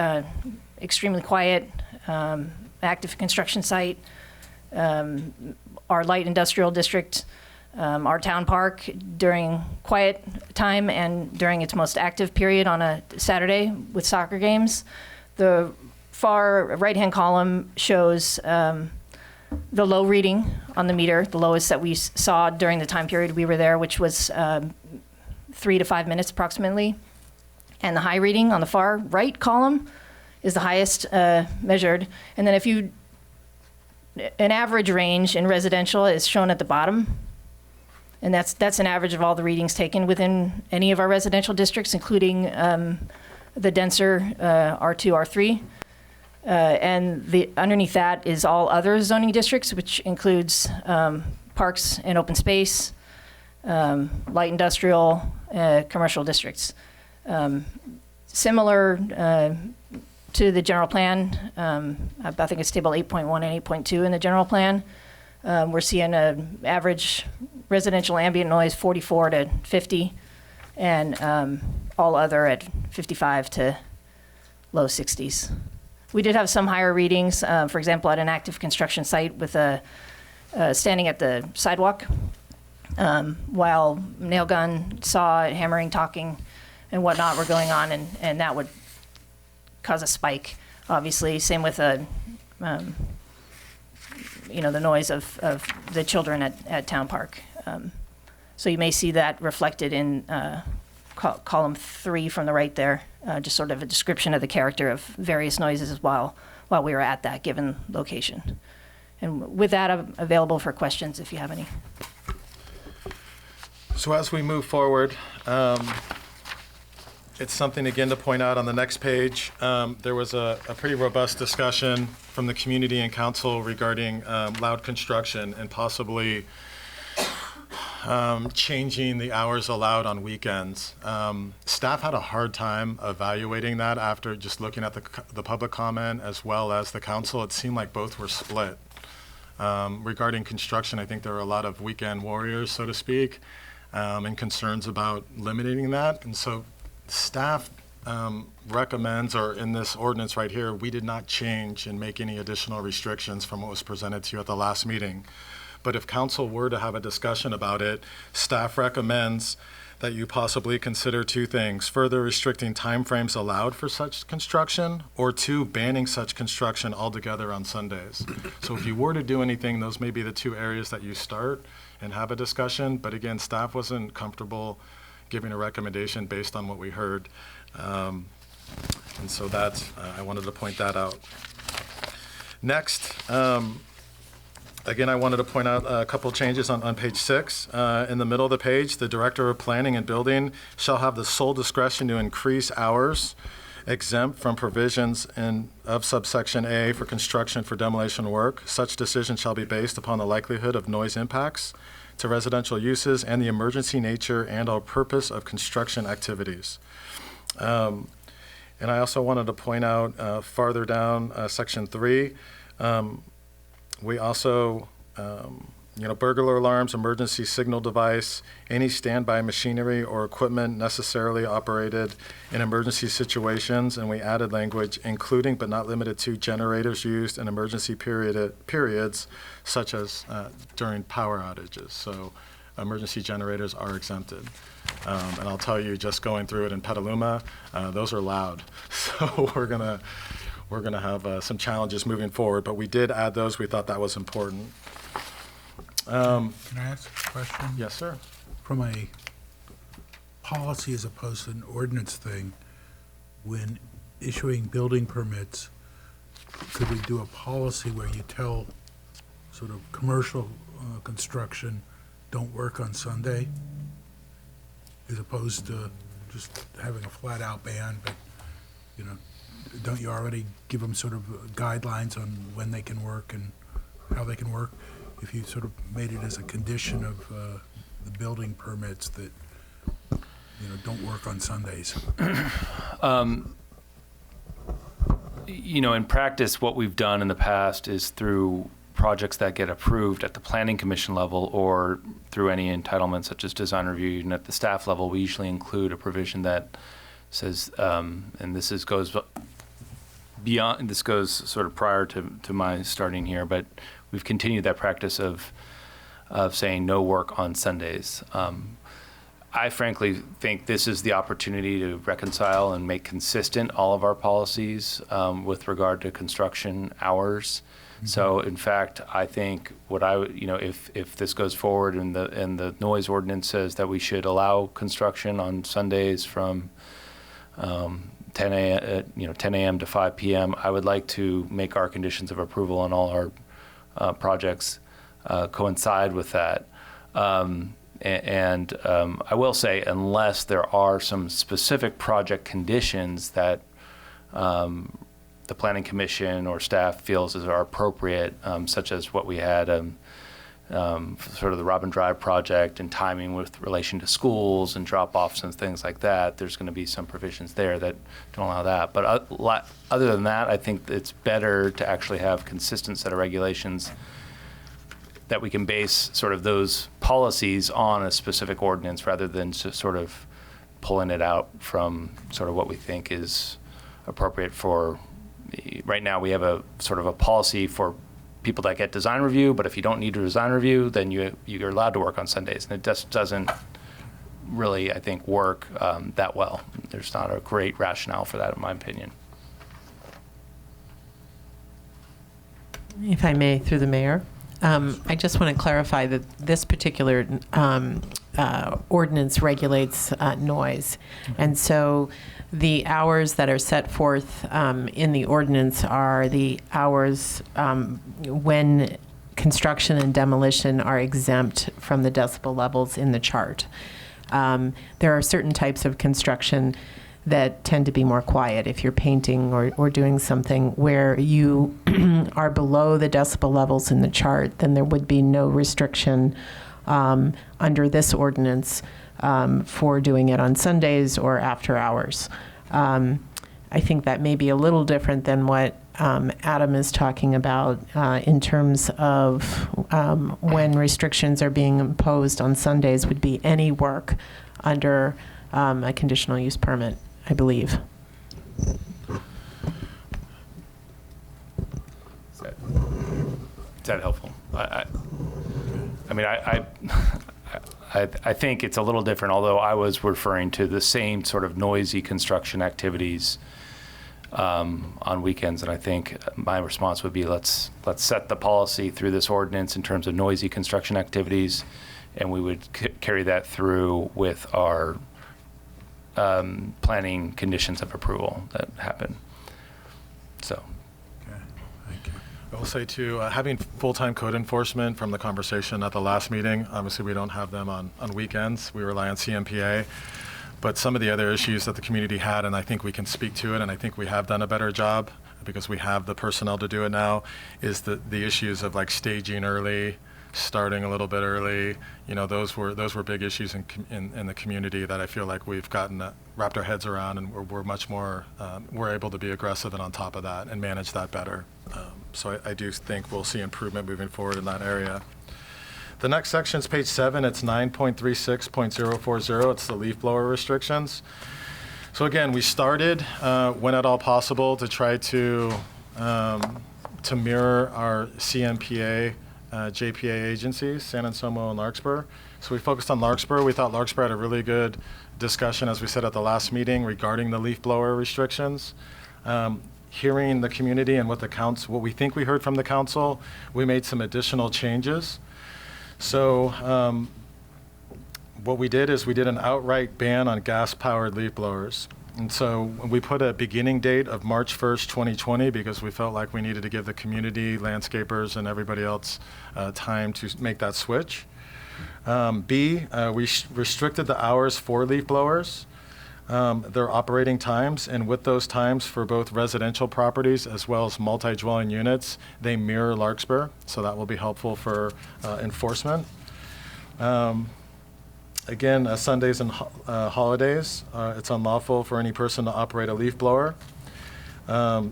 extremely quiet, active construction site. Our light industrial district, our town park during quiet time and during its most active period on a Saturday with soccer games. The far right-hand column shows the low reading on the meter, the lowest that we saw during the time period we were there, which was 3 to 5 minutes approximately. And the high reading on the far right column is the highest measured. And then an average range in residential is shown at the bottom. And that's an average of all the readings taken within any of our residential districts, including the denser R2, R3. And underneath that is all other zoning districts, which includes parks and open space, light industrial, commercial districts. Similar to the general plan, I think it's table 8.1 and 8.2 in the general plan. We're seeing an average residential ambient noise 44 to 50, and all other at 55 to low 60s. We did have some higher readings, for example, at an active construction site with standing at the sidewalk while nail gun, saw, hammering, talking, and whatnot were going on, and that would cause a spike, obviously. Same with the noise of the children at Town Park. So you may see that reflected in column 3 from the right there, just sort of a description of the character of various noises while we were at that given location. And with that, I'm available for questions if you have any. So as we move forward, it's something again to point out on the next page. There was a pretty robust discussion from the community and council regarding loud construction and possibly changing the hours allowed on weekends. Staff had a hard time evaluating that after just looking at the public comment as well as the council. It seemed like both were split. Regarding construction, I think there are a lot of weekend warriors, so to speak, and concerns about limiting that. And so staff recommends, or in this ordinance right here, we did not change and make any additional restrictions from what was presented to you at the last meeting. But if council were to have a discussion about it, staff recommends that you possibly consider 2 things: further restricting timeframes allowed for such construction, or 2, banning such construction altogether on Sundays. So if you were to do anything, those may be the 2 areas that you start and have a discussion. But again, staff wasn't comfortable giving a recommendation based on what we heard. And so that's, I wanted to point that out. Next, again, I wanted to point out a couple changes on page 6. In the middle of the page, the Director of Planning and Building shall have the sole discretion to increase hours exempt from provisions of subsection A for construction for demolition work. Such decision shall be based upon the likelihood of noise impacts to residential uses and the emergency nature and/or purpose of construction activities. And I also wanted to point out farther down section 3, we also, burglar alarms, emergency signal device, any standby machinery or equipment necessarily operated in emergency situations, and we added language including but not limited to generators used in emergency periods, such as during power outages. So emergency generators are exempted. And I'll tell you, just going through it in Petaluma, those are loud. So we're gonna have some challenges moving forward, but we did add those. We thought that was important. Can I ask a question? Yes, sir. From a policy as opposed to an ordinance thing, when issuing building permits, could we do a policy where you tell sort of commercial construction, don't work on Sunday, as opposed to just having a flat-out ban, but, don't you already give them sort of guidelines on when they can work and how they can work? If you sort of made it as a condition of the building permits that, don't work on Sundays. In practice, what we've done in the past is through projects that get approved at the Planning Commission level or through any entitlement such as design review, and at the staff level, we usually include a provision that says, and goes beyond, this goes sort of prior to my starting here, but we've continued that practice of saying no work on Sundays. I frankly think this is the opportunity to reconcile and make consistent all of our policies with regard to construction hours. Mm-hmm. So in fact, I think if this goes forward and the noise ordinance says that we should allow construction on Sundays from 10 a.m. to 5 p.m., I would like to make our conditions of approval on all our projects coincide with that. I will say, unless there are some specific project conditions that the Planning Commission or staff feels are appropriate, such as what we had, sort of the Robin Drive project and timing with relation to schools and drop-offs and things like that, there's going to be some provisions there that don't allow that. But other than that, I think it's better to actually have consistent set of regulations that we can base sort of those policies on a specific ordinance rather than just sort of pulling it out from sort of what we think is appropriate for. Right now we have a sort of a policy for people that get design review, but if you don't need a design review, then you're allowed to work on Sundays, and it just doesn't really, I think, work that well. There's not a great rationale for that, in my opinion. If I may, through the mayor, I just want to clarify that this particular ordinance regulates noise. And so the hours that are set forth in the ordinance are the hours when construction and demolition are exempt from the decibel levels in the chart. There are certain types of construction that tend to be more quiet. If you're painting or doing something where you are below the decibel levels in the chart, then there would be no restriction under this ordinance for doing it on Sundays or after hours. I think that may be a little different than what Adam is talking about in terms of when restrictions are being imposed on Sundays would be any work under a conditional use permit, I believe. Is that helpful? I mean, I think it's a little different, although I was referring to the same sort of noisy construction activities on weekends. And I think my response would be let's set the policy through this ordinance in terms of noisy construction activities, and we would carry that through with our planning conditions of approval that happen. So. I will say too, having full-time code enforcement from the conversation at the last meeting, obviously we don't have them on weekends. We rely on CMPA. But some of the other issues that the community had, and I think we can speak to it, and I think we have done a better job because we have the personnel to do it now, is the issues of like staging early, starting a little bit early. You know, those were big issues in the community that I feel like we've wrapped our heads around, and we're much more, we're able to be aggressive and on top of that and manage that better. So I do think we'll see improvement moving forward in that area. The next section is page 7. It's 9.36.040. It's the leaf blower restrictions. So again, we started, when at all possible, to try to mirror our CMPA, JPA agencies, San Anselmo and Larkspur. So we focused on Larkspur. We thought Larkspur had a really good discussion, as we said at the last meeting, regarding the leaf blower restrictions. Hearing the community and what we think we heard from the council, we made some additional changes. So what we did is we did an outright ban on gas-powered leaf blowers. And so we put a beginning date of March 1st, 2020, because we felt like we needed to give the community, landscapers, and everybody else time to make that switch. B, we restricted the hours for leaf blowers, their operating times, and with those times for both residential properties as well as multi-dwelling units, they mirror Larkspur, so that will be helpful for enforcement. Again, Sundays and holidays, it's unlawful for any person to operate a leaf blower.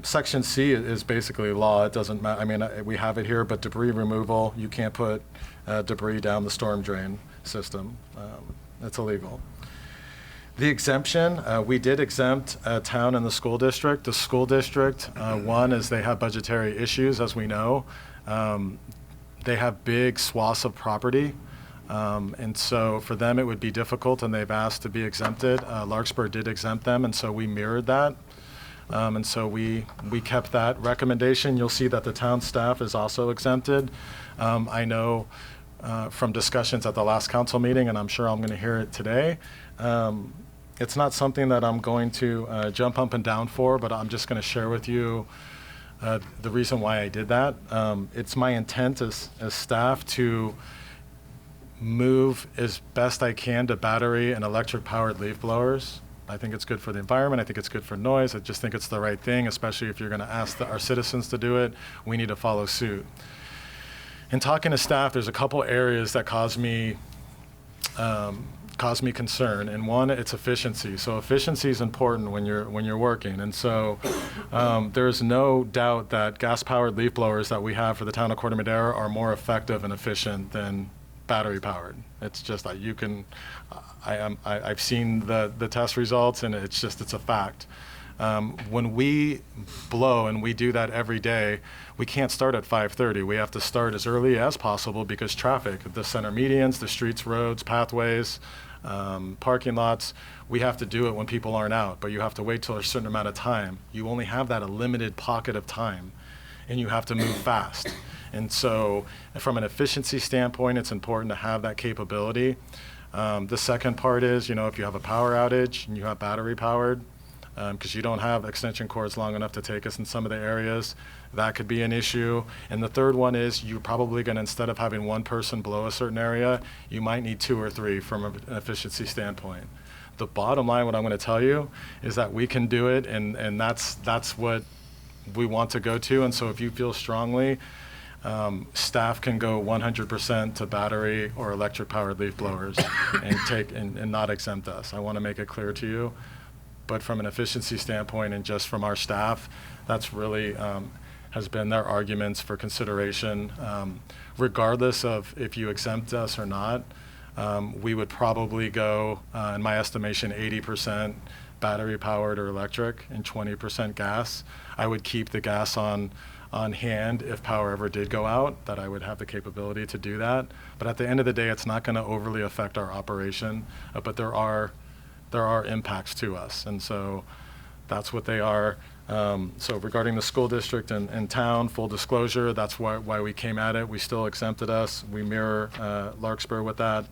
Section C is basically law. It doesn't matter. I mean, we have it here, but debris removal, you can't put debris down the storm drain system. It's illegal. The exemption, we did exempt town and the school district. The school district, one is they have budgetary issues, as we know. They have big swaths of property. And so for them, it would be difficult, and they've asked to be exempted. Larkspur did exempt them, and so we mirrored that. And so we kept that recommendation. You'll see that the town staff is also exempted. I know from discussions at the last council meeting, and I'm sure I'm going to hear it today, it's not something that I'm going to jump up and down for, but I'm just going to share with you the reason why I did that. It's my intent as staff to move as best I can to battery and electric powered leaf blowers. I think it's good for the environment. I think it's good for noise. I just think it's the right thing, especially if you're going to ask our citizens to do it. We need to follow suit. In talking to staff, there's a couple areas that cause me concern, and one, it's efficiency. So efficiency is important when you're working, and so there's no doubt that gas-powered leaf blowers that we have for the town of Corte Madera are more effective and efficient than battery-powered. It's just that you can. I've seen the test results, and it's a fact. When we blow, and we do that every day, we can't start at 5:30. We have to start as early as possible because traffic, the center medians, the streets, roads, pathways, parking lots, we have to do it when people aren't out, but you have to wait till a certain amount of time. You only have that a limited pocket of time, and you have to move fast. And so from an efficiency standpoint, it's important to have that capability. The second part is, if you have a power outage and you have battery powered, because you don't have extension cords long enough to take us in some of the areas, that could be an issue. And the third one is you're probably going to, instead of having one person blow a certain area, you might need 2 or 3 from an efficiency standpoint. The bottom line, what I'm going to tell you, is that we can do it, and that's what we want to go to. And so if you feel strongly, staff can go 100% to battery or electric powered leaf blowers and not exempt us. I want to make it clear to you. But from an efficiency standpoint and just from our staff, that's really has been their arguments for consideration. Regardless of if you exempt us or not, we would probably go, in my estimation, 80% battery powered or electric and 20% gas. I would keep the gas on hand if power ever did go out, that I would have the capability to do that. But at the end of the day, it's not going to overly affect our operation, but there are impacts to us, and so that's what they are. So regarding the school district and town, full disclosure, that's why we came at it. We still exempted us. We mirror Larkspur with that.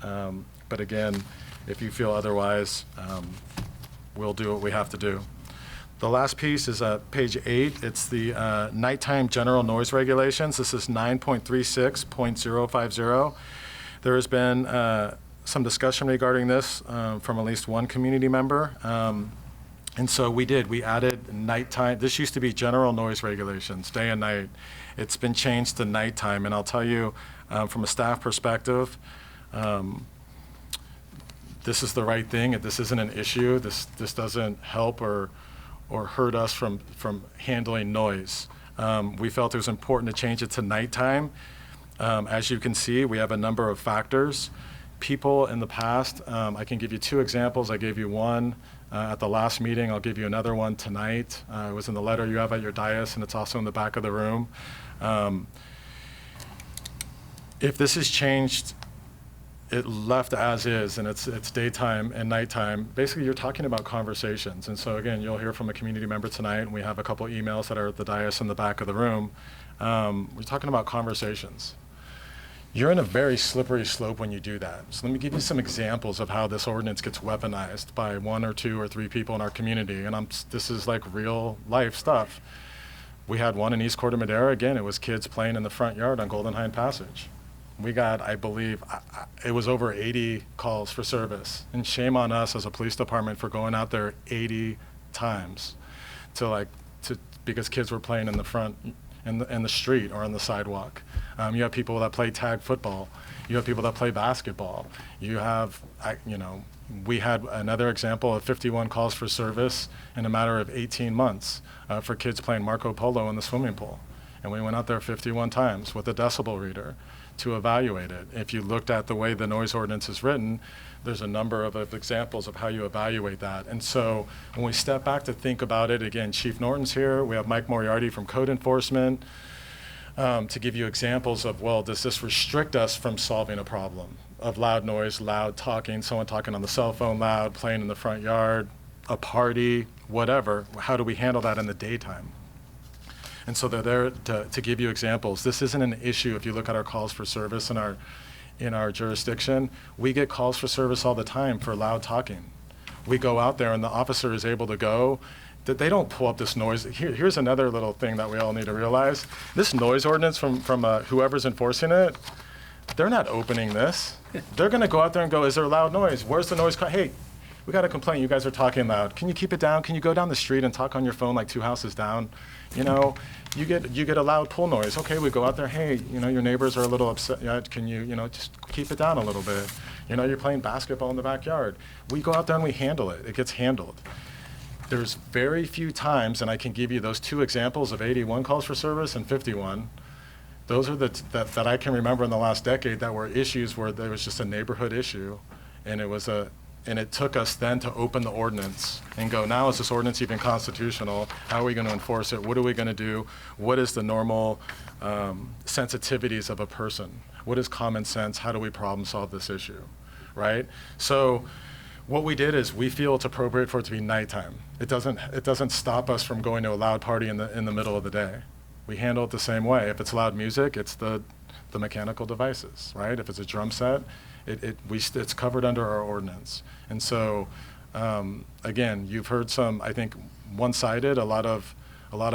But again, if you feel otherwise, we'll do what we have to do. The last piece is page 8. It's the nighttime general noise regulations. This is 9.36.050. There has been some discussion regarding this from at least one community member. And so we added nighttime. This used to be general noise regulations, day and night. It's been changed to nighttime. And I'll tell you, from a staff perspective, this is the right thing. This isn't an issue. This doesn't help or hurt us from handling noise. We felt it was important to change it to nighttime. As you can see, we have a number of factors. People in the past, I can give you 2 examples. I gave you one at the last meeting. I'll give you another one tonight. It was in the letter you have at your dais, and it's also in the back of the room. If this is changed, it left as is, and it's daytime and nighttime, basically you're talking about conversations. And so again, you'll hear from a community member tonight, and we have a couple emails that are at the dais in the back of the room. We're talking about conversations. You're in a very slippery slope when you do that. So let me give you some examples of how this ordinance gets weaponized by 1 or 2 or 3 people in our community. And this is like real life stuff. We had one in East Corte Madera. Again, it was kids playing in the front yard on Golden Hind Passage. We got, I believe, it was over 80 calls for service. And shame on us as a police department for going out there 80 times because kids were playing in the front, in the street or on the sidewalk. You have people that play tag football. You have people that play basketball. You have, we had another example of 51 calls for service in a matter of 18 months for kids playing Marco Polo in the swimming pool. And we went out there 51 times with a decibel reader to evaluate it. If you looked at the way the noise ordinance is written, there's a number of examples of how you evaluate that. And so when we step back to think about it, again, Chief Norton's here. We have Mike Moriarty from Code Enforcement to give you examples of, well, does this restrict us from solving a problem of loud noise, loud talking, someone talking on the cell phone loud, playing in the front yard, a party, whatever? How do we handle that in the daytime? And so they're there to give you examples. This isn't an issue if you look at our calls for service in our jurisdiction. We get calls for service all the time for loud talking. We go out there and the officer is able to go. That they don't pull up this noise. Here's another little thing that we all need to realize. This noise ordinance from whoever's enforcing it, they're not opening this. They're going to go out there and go, is there loud noise? Where's the noise? Hey, we got a complaint. You guys are talking loud. Can you keep it down? Can you go down the street and talk on your phone like 2 houses down? You get a loud pool noise. Okay, we go out there. Hey, your neighbors are a little upset. Yeah, can you, just keep it down a little bit? You're playing basketball in the backyard. We go out there and we handle it. It gets handled. There's very few times, and I can give you those 2 examples of 81 calls for service and 51. Those are that I can remember in the last decade that were issues where there was just a neighborhood issue, and it took us then to open the ordinance and go, now is this ordinance even constitutional? How are we going to enforce it? What are we going to do? What is the normal sensitivities of a person? What is common sense? How do we problem solve this issue? right? So what we did is we feel it's appropriate for it to be nighttime. It doesn't stop us from going to a loud party in the middle of the day. We handle it the same way. If it's loud music, it's the mechanical devices, right? If it's a drum set, it's covered under our ordinance. And so, again, you've heard some, I think, one-sided, a lot of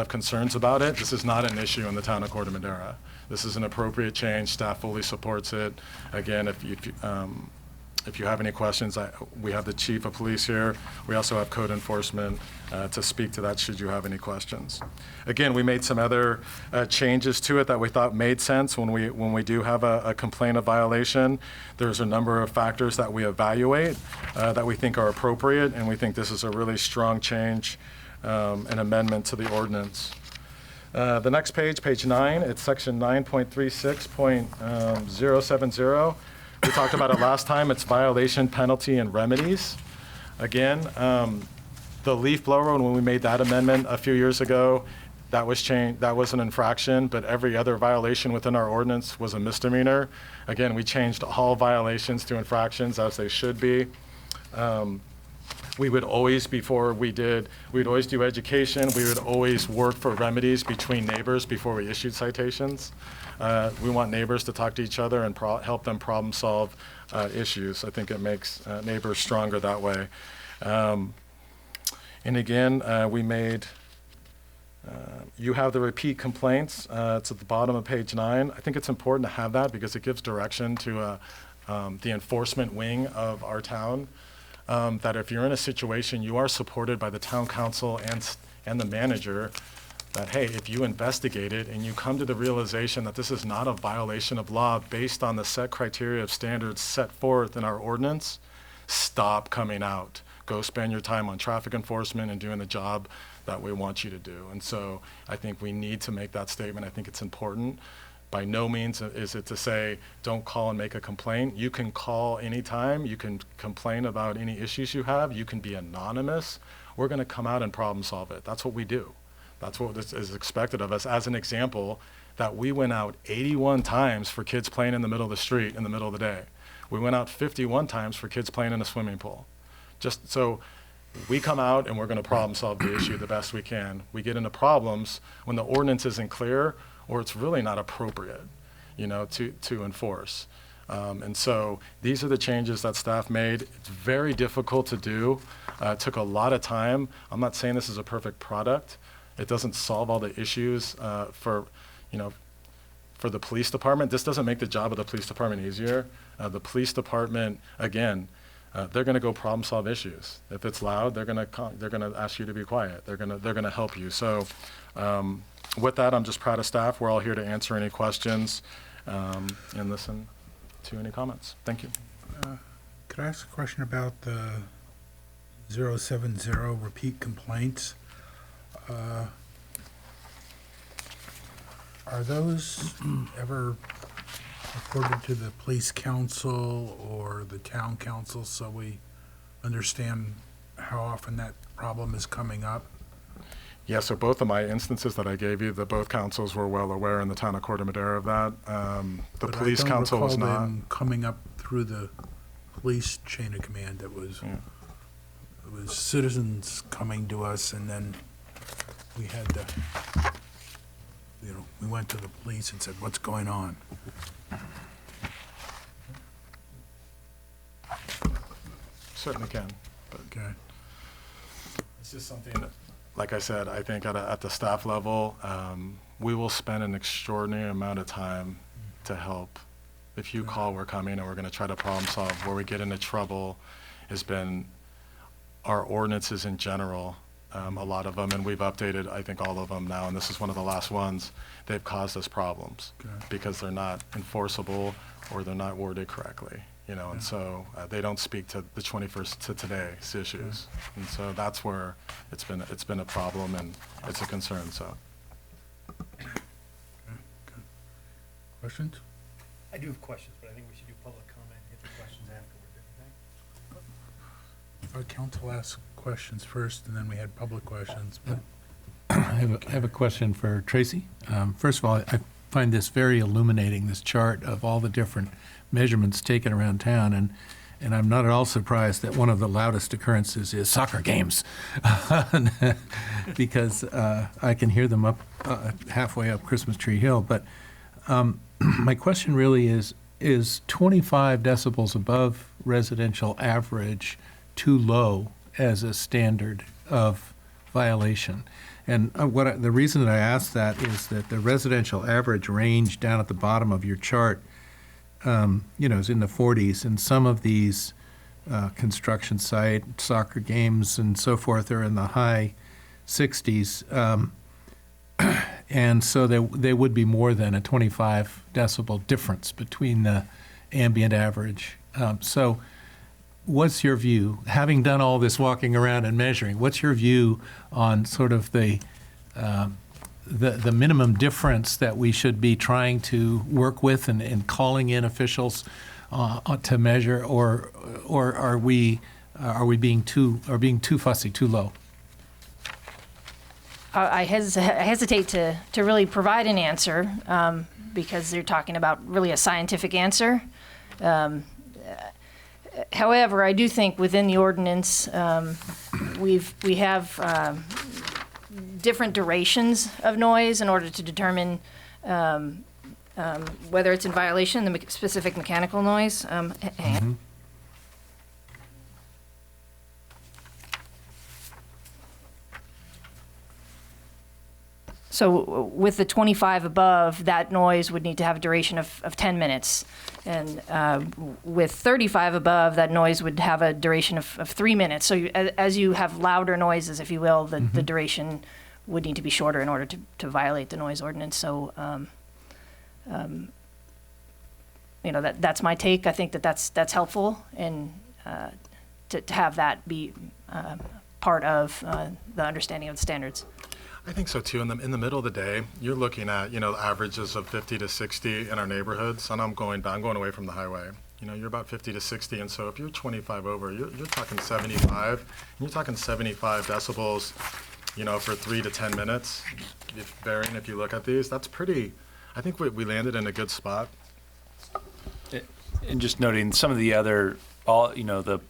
concerns about it. This is not an issue in the town of Corte Madera. This is an appropriate change. Staff fully supports it. Again, if you have any questions, we have the chief of police here. We also have code enforcement to speak to that should you have any questions. Again, we made some other changes to it that we thought made sense when we do have a complaint of violation. There's a number of factors that we evaluate that we think are appropriate, and we think this is a really strong change, an amendment to the ordinance. The next page, page 9, it's section 9.36.070. We talked about it last time. It's violation, penalty, and remedies. Again, the leaf blower, when we made that amendment a few years ago, that was changed. That was an infraction, but every other violation within our ordinance was a misdemeanor. Again, we changed all violations to infractions as they should be. We would always, we'd always do education. We would always work for remedies between neighbors before we issued citations. We want neighbors to talk to each other and help them problem solve issues. I think it makes neighbors stronger that way. And again, we made, you have the repeat complaints. It's at the bottom of page 9. I think it's important to have that because it gives direction to the enforcement wing of our town. That if you're in a situation, you are supported by the town council and the manager, that, hey, if you investigate it and you come to the realization that this is not a violation of law based on the set criteria of standards set forth in our ordinance, stop coming out. Go spend your time on traffic enforcement and doing the job that we want you to do. And so I think we need to make that statement. I think it's important. By no means is it to say, don't call and make a complaint. You can call anytime. You can complain about any issues you have. You can be anonymous. We're going to come out and problem solve it. That's what we do. That's what is expected of us. As an example, that we went out 81 times for kids playing in the middle of the street in the middle of the day. We went out 51 times for kids playing in a swimming pool. Just so we come out and we're going to problem solve the issue the best we can. We get into problems when the ordinance isn't clear or it's really not appropriate, to enforce. And so these are the changes that staff made. It's very difficult to do. It took a lot of time. I'm not saying this is a perfect product. It doesn't solve all the issues for the police department. This doesn't make the job of the police department easier. The police department, again, they're going to go problem solve issues. If it's loud, they're going to ask you to be quiet. They're going to help you. So with that, I'm just proud of staff. We're all here to answer any questions and listen to any comments. Thank you. Could I ask a question about the 070 repeat complaints? Are those ever reported to the police council or the town council so we understand how often that problem is coming up? Yeah, so both of my instances that I gave you, both councils were well aware in the town of Corte Madera of that. The police council was not. I don't recall them coming up through the police chain of command. It was citizens coming to us, and then we had to, we went to the police and said, what's going on? Certainly can. But Okay. it's just something that, like I said, I think at the staff level, we will spend an extraordinary amount of time to help. If you call, we're coming, and we're going to try to problem solve. Where we get into trouble has been our ordinances in general, a lot of them, and we've updated, I think, all of them now, and this is one of the last ones. They've caused us problems because they're not enforceable or they're not worded correctly. And so they don't speak to the 21st to today's issues, and so that's where it's been a problem and it's a concern. So, Questions? I do have questions, but I think we should do public comment and hit the questions afterward. Council asked questions first, and then we had public questions. But I have a question for Tracy. First of all, I find this very illuminating, this chart of all the different measurements taken around town, And I'm not at all surprised that one of the loudest occurrences is soccer games, because I can hear them up halfway up Christmas Tree Hill. But my question really is 25 decibels above residential average too low as a standard of violation? And the reason that I ask that is that the residential average range down at the bottom of your chart, is in the 40s, and some of these construction site, soccer games and so forth are in the high 60s. And so there would be more than a 25 decibel difference between the ambient average. So what's your view, having done all this walking around and measuring, what's your view on sort of the minimum difference that we should be trying to work with and calling in officials to measure, or are we being too fussy, too low? I hesitate to really provide an answer because you're talking about really a scientific answer. However, I do think within the ordinance, we have different durations of noise in order to determine whether it's in violation, the specific mechanical noise. So with the 25 above, that noise would need to have a duration of 10 minutes. And with 35 above, that noise would have a duration of 3 minutes. So as you have louder noises, if you will, the duration would need to be shorter in order to violate the noise ordinance. So, that's my take. I think that's helpful, and to have that be part of the understanding of the standards. I think so too. In the middle of the day, you're looking at averages of 50 to 60 in our neighborhoods, and I'm going away from the highway. You're about 50 to 60, and so if you're 25 over, you're talking 75. And you're talking 75 decibels, for 3 to 10 minutes. If you look at these, that's pretty. I think we landed in a good spot. And just noting some of the other, the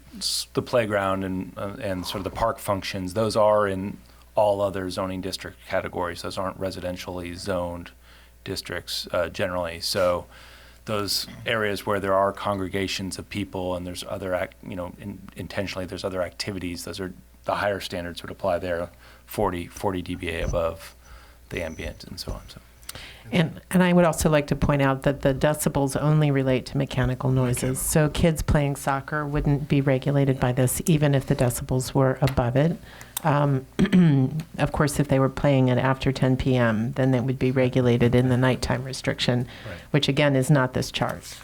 playground and sort of the park functions, those are in all other zoning district categories. Those aren't residentially zoned districts generally. So those areas where there are congregations of people and there's other, intentionally there's other activities, those are the higher standards would apply there, 40 dBA above the ambient and so on. So. And I would also like to point out that the decibels only relate to mechanical noises. So kids playing soccer wouldn't be regulated by this, even if the decibels were above it. Of course, if they were playing it after 10 p.m., then it would be regulated in the nighttime restriction, which again is not this chart.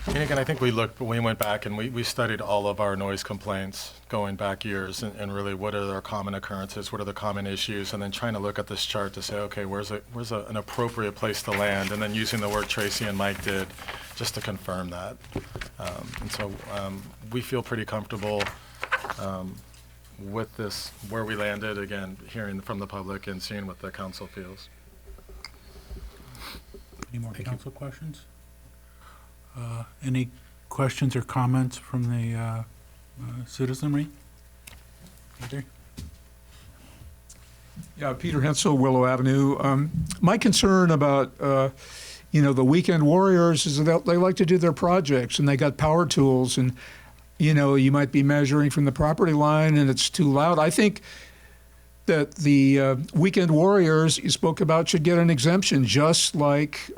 And again, I think we went back and we studied all of our noise complaints going back years and really what are their common occurrences, what are the common issues, and then trying to look at this chart to say, okay, where's an appropriate place to land, and then using the work Tracy and Mike did just to confirm that. And so we feel pretty comfortable with this, where we landed, again, hearing from the public and seeing what the council feels. Any more council questions? Any questions or comments from the citizenry? Peter? Yeah, Peter Hensel, Willow Avenue. My concern about, the weekend warriors is that they like to do their projects and they got power tools and, you might be measuring from the property line and it's too loud. I think that the weekend warriors you spoke about should get an exemption just like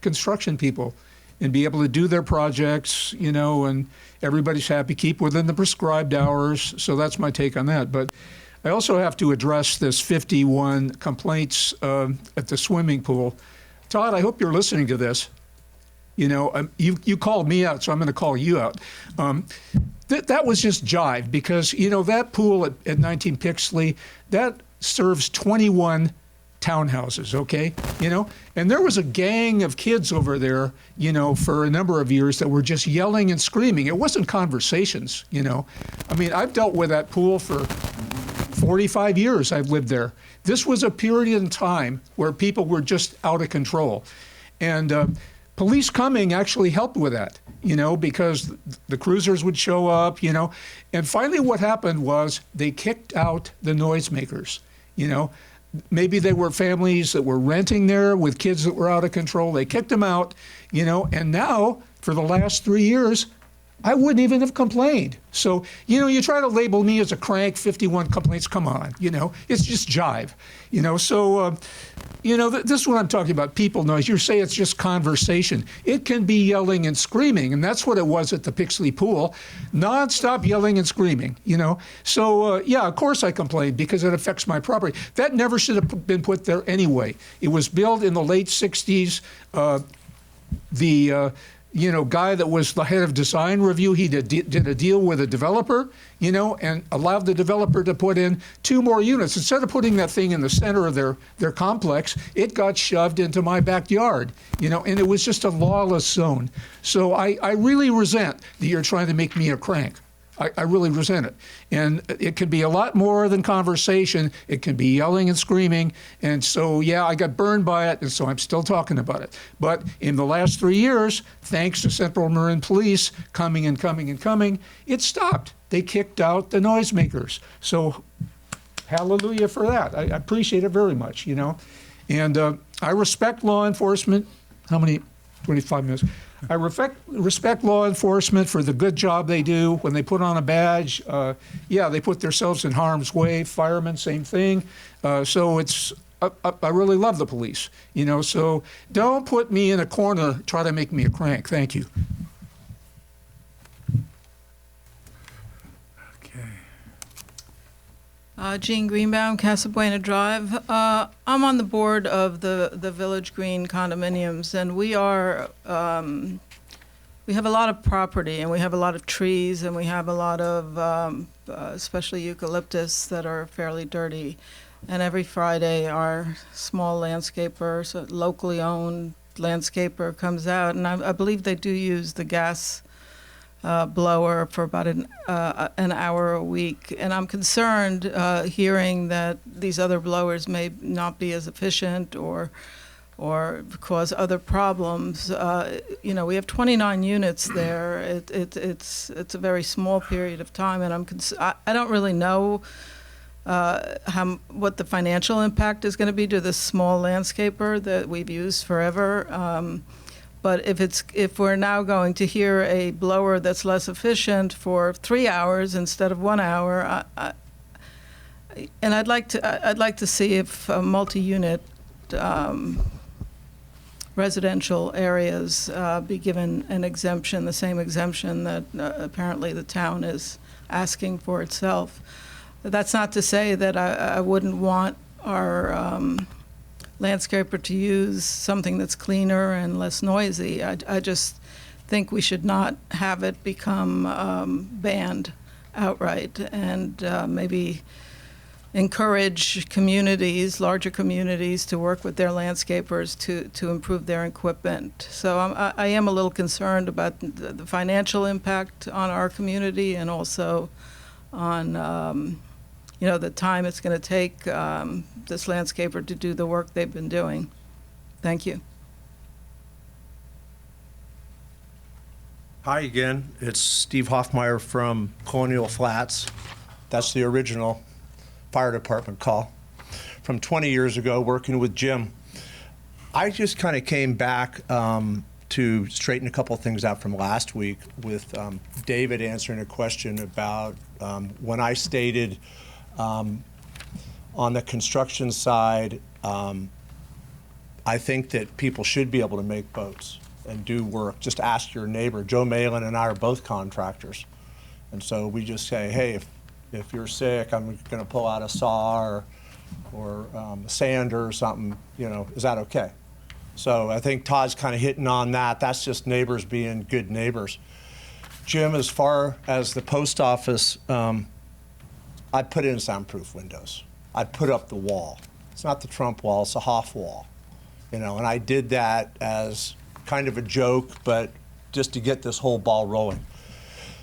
construction people, and be able to do their projects, and everybody's happy, keep within the prescribed hours. So that's my take on that. But I also have to address this 51 complaints at the swimming pool. Todd, I hope you're listening to this. You called me out, so I'm going to call you out. That was just jive because, that pool at 19 Pixley, that serves 21 townhouses, okay? And there was a gang of kids over there, for a number of years that were just yelling and screaming. It wasn't conversations, I've dealt with that pool for 45 years I've lived there. This was a period in time where people were just out of control. And police coming actually helped with that, because the cruisers would show up, And finally what happened was they kicked out the noisemakers, Maybe they were families that were renting there with kids that were out of control. They kicked them out, and now for the last 3 years, I wouldn't even have complained. So, you try to label me as a crank, 51 complaints, come on, it's just jive, So, this is what I'm talking about, people noise. You say it's just conversation. It can be yelling and screaming, and that's what it was at the Pixley Pool. Nonstop yelling and screaming, So, yeah, of course I complained because it affects my property. That never should have been put there anyway. It was built in the late 60s. Guy that was the head of design review, he did a deal with a developer, and allowed the developer to put in 2 more units. Instead of putting that thing in the center of their complex, it got shoved into my backyard, and it was just a lawless zone. So I really resent that you're trying to make me a crank. I really resent it. And it can be a lot more than conversation. It can be yelling and screaming. And so, yeah, I got burned by it, and so I'm still talking about it. But in the last 3 years, thanks to Central Marin Police coming, it stopped. They kicked out the noisemakers. So hallelujah for that. I appreciate it very much, And I respect law enforcement. How many? 25 minutes. I respect law enforcement for the good job they do when they put on a badge. They put themselves in harm's way. Firemen, same thing. So I really love the police, So don't put me in a corner, try to make me a crank. Thank you. Jean Greenbaum, Casa Buena Drive. I'm on the board of the Village Green condominiums, and we have a lot of property, and we have a lot of trees, and we have a lot of, especially eucalyptus, that are fairly dirty. And every Friday, our small landscaper, so locally owned landscaper, comes out, and I believe they do use the gas blower for about an hour a week. And I'm concerned hearing that these other blowers may not be as efficient or cause other problems. We have 29 units there. It's a very small period of time, and I don't really know what the financial impact is going to be to this small landscaper that we've used forever. But if we're now going to hear a blower that's less efficient for 3 hours instead of 1 hour, and I'd like to see if multi-unit residential areas be given an exemption, the same exemption that apparently the town is asking for itself. That's not to say that I wouldn't want our landscaper to use something that's cleaner and less noisy. I just think we should not have it become banned outright, and maybe encourage communities, larger communities, to work with their landscapers to improve their equipment. So I am a little concerned about the financial impact on our community, and also on the time it's going to take this landscaper to do the work they've been doing. Thank you. Hi again. It's Steve Hoffmeyer from Colonial Flats. That's the original fire department call from 20 years ago, working with Jim. I just kind of came back to straighten a couple things out from last week with David answering a question about when I stated on the construction side, I think that people should be able to make boats and do work. Just ask your neighbor. Joe Malin and I are both contractors. And so we just say, hey, if you're sick, I'm going to pull out a saw or a sander or something, is that okay? So I think Todd's kind of hitting on that. That's just neighbors being good neighbors. Jim, as far as the post office, I'd put in soundproof windows. I'd put up the wall. It's not the Trump wall, it's a Hoff wall. And I did that as kind of a joke, but just to get this whole ball rolling.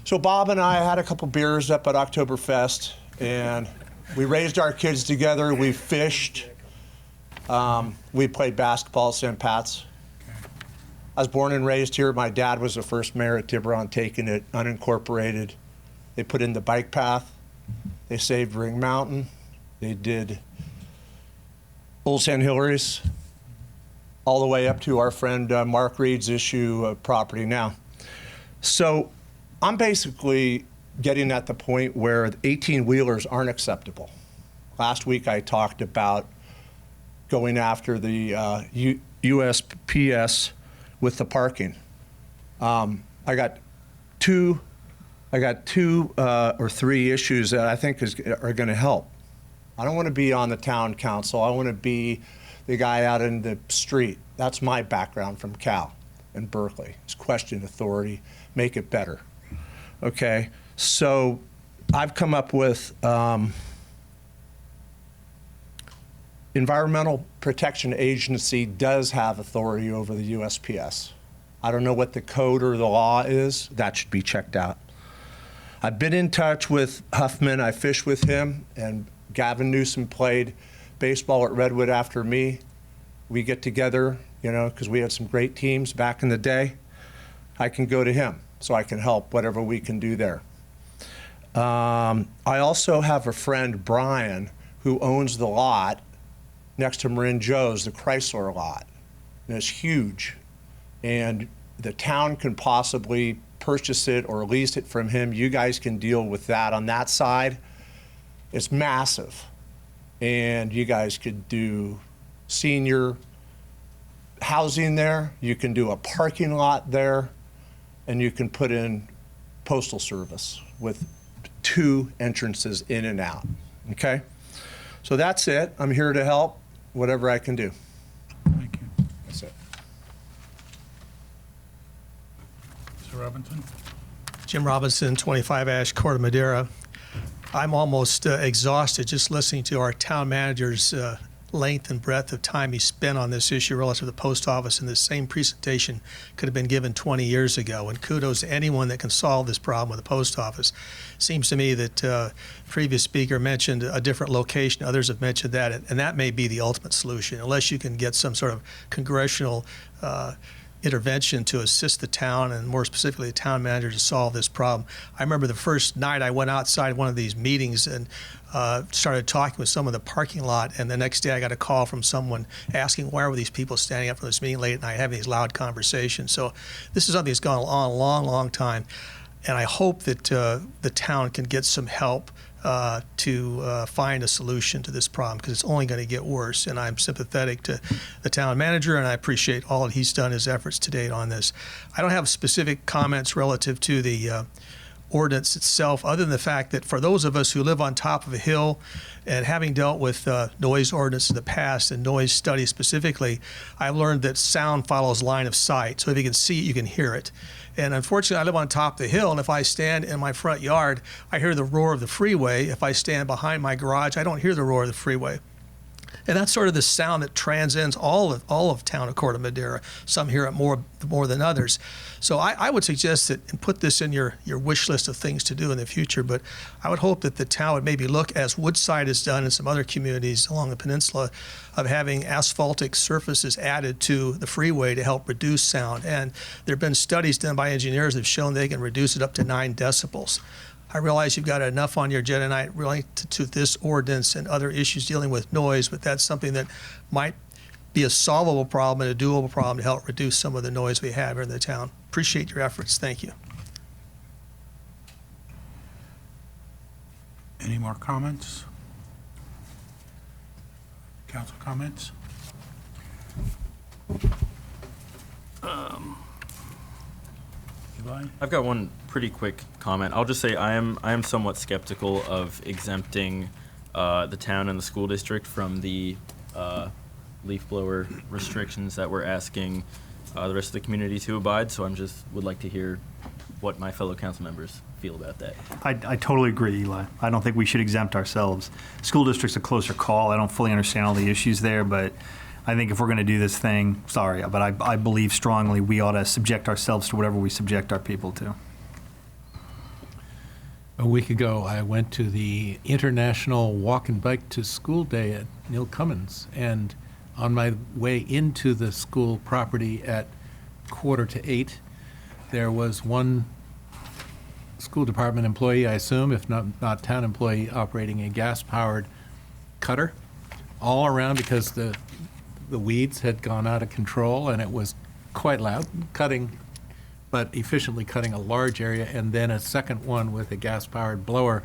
So Bob and I had a couple beers up at Oktoberfest, and we raised our kids together. We fished. We played basketball at St. Pat's. I was born and raised here. My dad was the first mayor at Tiburon, taking it unincorporated. They put in the bike path. They saved Ring Mountain. They did Old San Hilary's, all the way up to our friend Mark Reed's issue of property now. So I'm basically getting at the point where 18-wheelers aren't acceptable. Last week I talked about going after the USPS with the parking. I got two or three issues that I think are going to help. I don't want to be on the town council. I want to be the guy out in the street. That's my background from Cal and Berkeley. It's question authority, make it better. Okay, so I've come up with Environmental Protection Agency does have authority over the USPS. I don't know what the code or the law is. That should be checked out. I've been in touch with Huffman. I fished with him, and Gavin Newsom played baseball at Redwood after me. We get together, you know, because we had some great teams back in the day. I can go to him, so I can help whatever we can do there. I also have a friend, Brian, who owns the lot next to Marin Joe's, the Chrysler lot. And it's huge. And the town can possibly purchase it or lease it from him. You guys can deal with that on that side. It's massive. And you guys could do senior housing there. You can do a parking lot there. And you can put in postal service with 2 entrances in and out. Okay? So that's it. I'm here to help, whatever I can do. Thank you. That's it. Mr. Robinson? Jim Robinson, 25 Ash, Corte Madera. I'm almost exhausted just listening to our town manager's length and breadth of time he spent on this issue relative to the post office, and the same presentation could have been given 20 years ago. And kudos to anyone that can solve this problem with the post office. Seems to me that previous speaker mentioned a different location. Others have mentioned that, and that may be the ultimate solution, unless you can get some sort of congressional intervention to assist the town, and more specifically the town manager, to solve this problem. I remember the first night I went outside one of these meetings and started talking with someone in the parking lot, and the next day I got a call from someone asking why were these people standing up for this meeting late at night having these loud conversations. So this is something that's gone on a long, long time, and I hope that the town can get some help to find a solution to this problem, because it's only going to get worse. And I'm sympathetic to the town manager, and I appreciate all that he's done, his efforts to date on this. I don't have specific comments relative to the ordinance itself, other than the fact that for those of us who live on top of a hill, and having dealt with noise ordinance in the past and noise studies specifically, I've learned that sound follows line of sight. So if you can see it, you can hear it. And unfortunately, I live on top of the hill, and if I stand in my front yard, I hear the roar of the freeway. If I stand behind my garage, I don't hear the roar of the freeway. And that's sort of the sound that transcends all of town of Corte Madera. Some hear it more than others. So I would suggest that, and put this in your wish list of things to do in the future, but I would hope that the town would maybe look, as Woodside has done in some other communities along the peninsula, of having asphaltic surfaces added to the freeway to help reduce sound. And there have been studies done by engineers that have shown they can reduce it up to 9 decibels. I realize you've got enough on your agenda tonight related to this ordinance and other issues dealing with noise, but that's something that might be a solvable problem and a doable problem to help reduce some of the noise we have here in the town. Appreciate your efforts. Thank you. Any more comments? Council comments? Eli? I've got one pretty quick comment. I'll just say I am somewhat skeptical of exempting the town and the school district from the leaf blower restrictions that we're asking the rest of the community to abide. So would like to hear what my fellow council members feel about that. I totally agree, Eli. I don't think we should exempt ourselves. School district's a closer call. I don't fully understand all the issues there, but I think if we're going to do this thing, sorry, but I believe strongly we ought to subject ourselves to whatever we subject our people to. A week ago, I went to the International Walk and Bike to School Day at Neil Cummins, and on my way into the school property at 7:45. There was one school department employee, I assume, if not town employee, operating a gas-powered cutter all around because the weeds had gone out of control, and it was quite loud, but efficiently cutting a large area, and then a second one with a gas-powered blower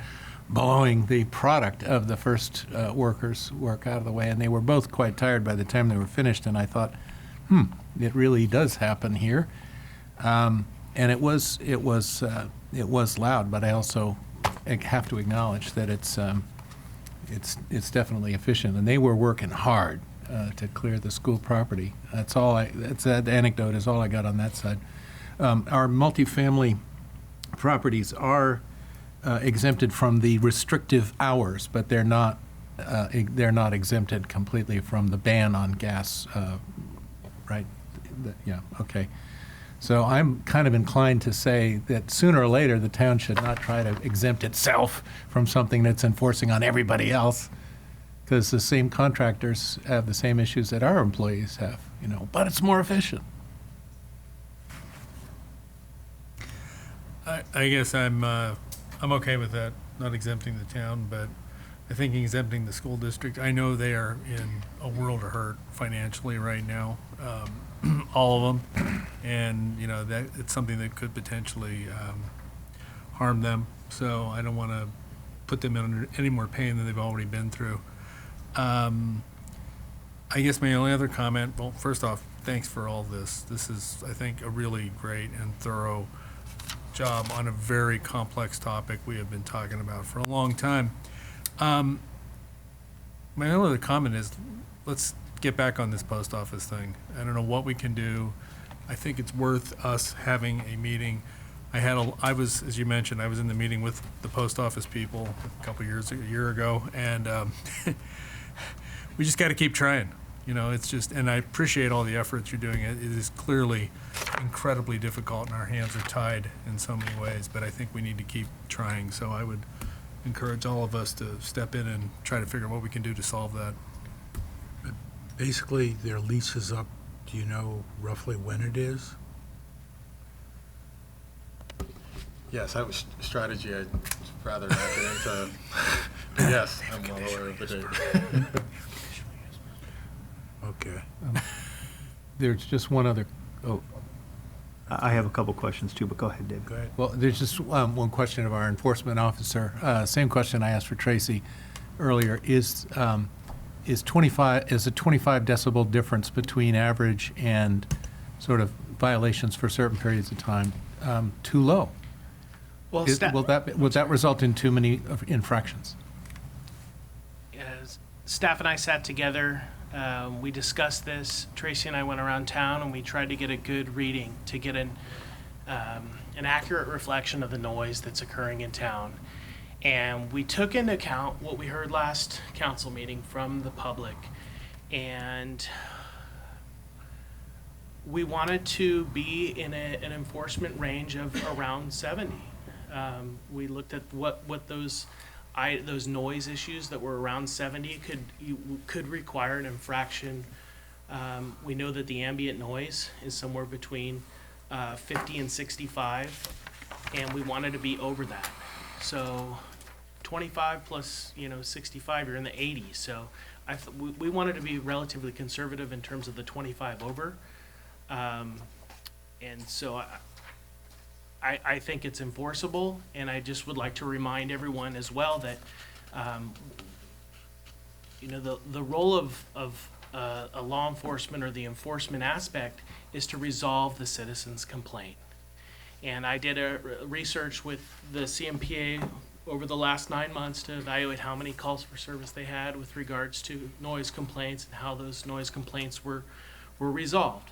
blowing the product of the first workers' work out of the way. And they were both quite tired by the time they were finished, and I thought, it really does happen here. And it was loud, but I also have to acknowledge that it's definitely efficient, and they were working hard to clear the school property. That anecdote is all I got on that side. Our multifamily properties are exempted from the restrictive hours, but they're not exempted completely from the ban on gas, right? Yeah, okay. So I'm kind of inclined to say that sooner or later, the town should not try to exempt itself from something that's enforcing on everybody else, because the same contractors have the same issues that our employees have, but it's more efficient. I guess I'm okay with that, not exempting the town, but I think exempting the school district. I know they are in a world of hurt financially right now, all of them, and that it's something that could potentially harm them. So I don't want to put them under any more pain than they've already been through. I guess my only other comment. Well, first off, thanks for all this. This is, I think, a really great and thorough job on a very complex topic we have been talking about for a long time. My only other comment is, let's get back on this post office thing. I don't know what we can do. I think it's worth us having a meeting. I was, as you mentioned, I was in the meeting with the post office people a year ago, and we just got to keep trying. It's just, and I appreciate all the efforts you're doing. It is clearly incredibly difficult, and our hands are tied in so many ways, but I think we need to keep trying. So I would encourage all of us to step in and try to figure out what we can do to solve that. Basically, their lease is up. Do you know roughly when it is? Yes, that was strategy. I'd rather not get into. Yes, I'm well aware of the date. Okay. There's just one other. I have a couple questions too, but go ahead, David. Go ahead. Well, there's just one question of our enforcement officer. Same question I asked for Tracy earlier. Is a 25 decibel difference between average and sort of violations for certain periods of time too low? Well, Would that result in too many infractions? Staff and I sat together. We discussed this. Tracy and I went around town and we tried to get a good reading to get an accurate reflection of the noise that's occurring in town. And we took into account what we heard last council meeting from the public. And we wanted to be in an enforcement range of around 70. We looked at what those noise issues that were around 70 could require an infraction. We know that the ambient noise is somewhere between 50 and 65, and we wanted to be over that. So 25 plus 65, you're in the 80s. So we wanted to be relatively conservative in terms of the 25 over, and so I think it's enforceable, and I just would like to remind everyone as well that, the role of a law enforcement or the enforcement aspect is to resolve the citizen's complaint. And I did a research with the CMPA over the last 9 months to evaluate how many calls for service they had with regards to noise complaints and how those noise complaints were resolved.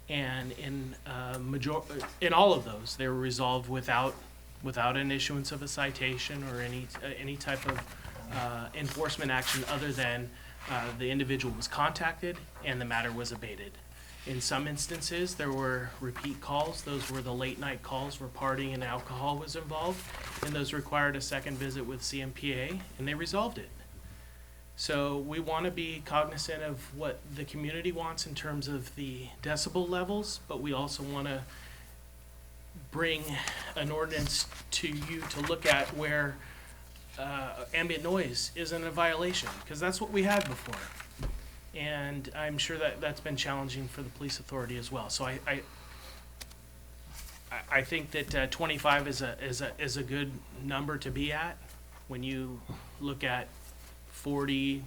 And in all of those, they were resolved without an issuance of a citation or any type of enforcement action other than the individual was contacted and the matter was abated. In some instances, there were repeat calls. Those were the late night calls where partying and alcohol was involved, and those required a second visit with CMPA, and they resolved it. So we want to be cognizant of what the community wants in terms of the decibel levels, but we also want to bring an ordinance to you to look at where ambient noise isn't a violation, because that's what we had before. And I'm sure that that's been challenging for the police authority as well. So I think that 25 is a good number to be at when you look at 40,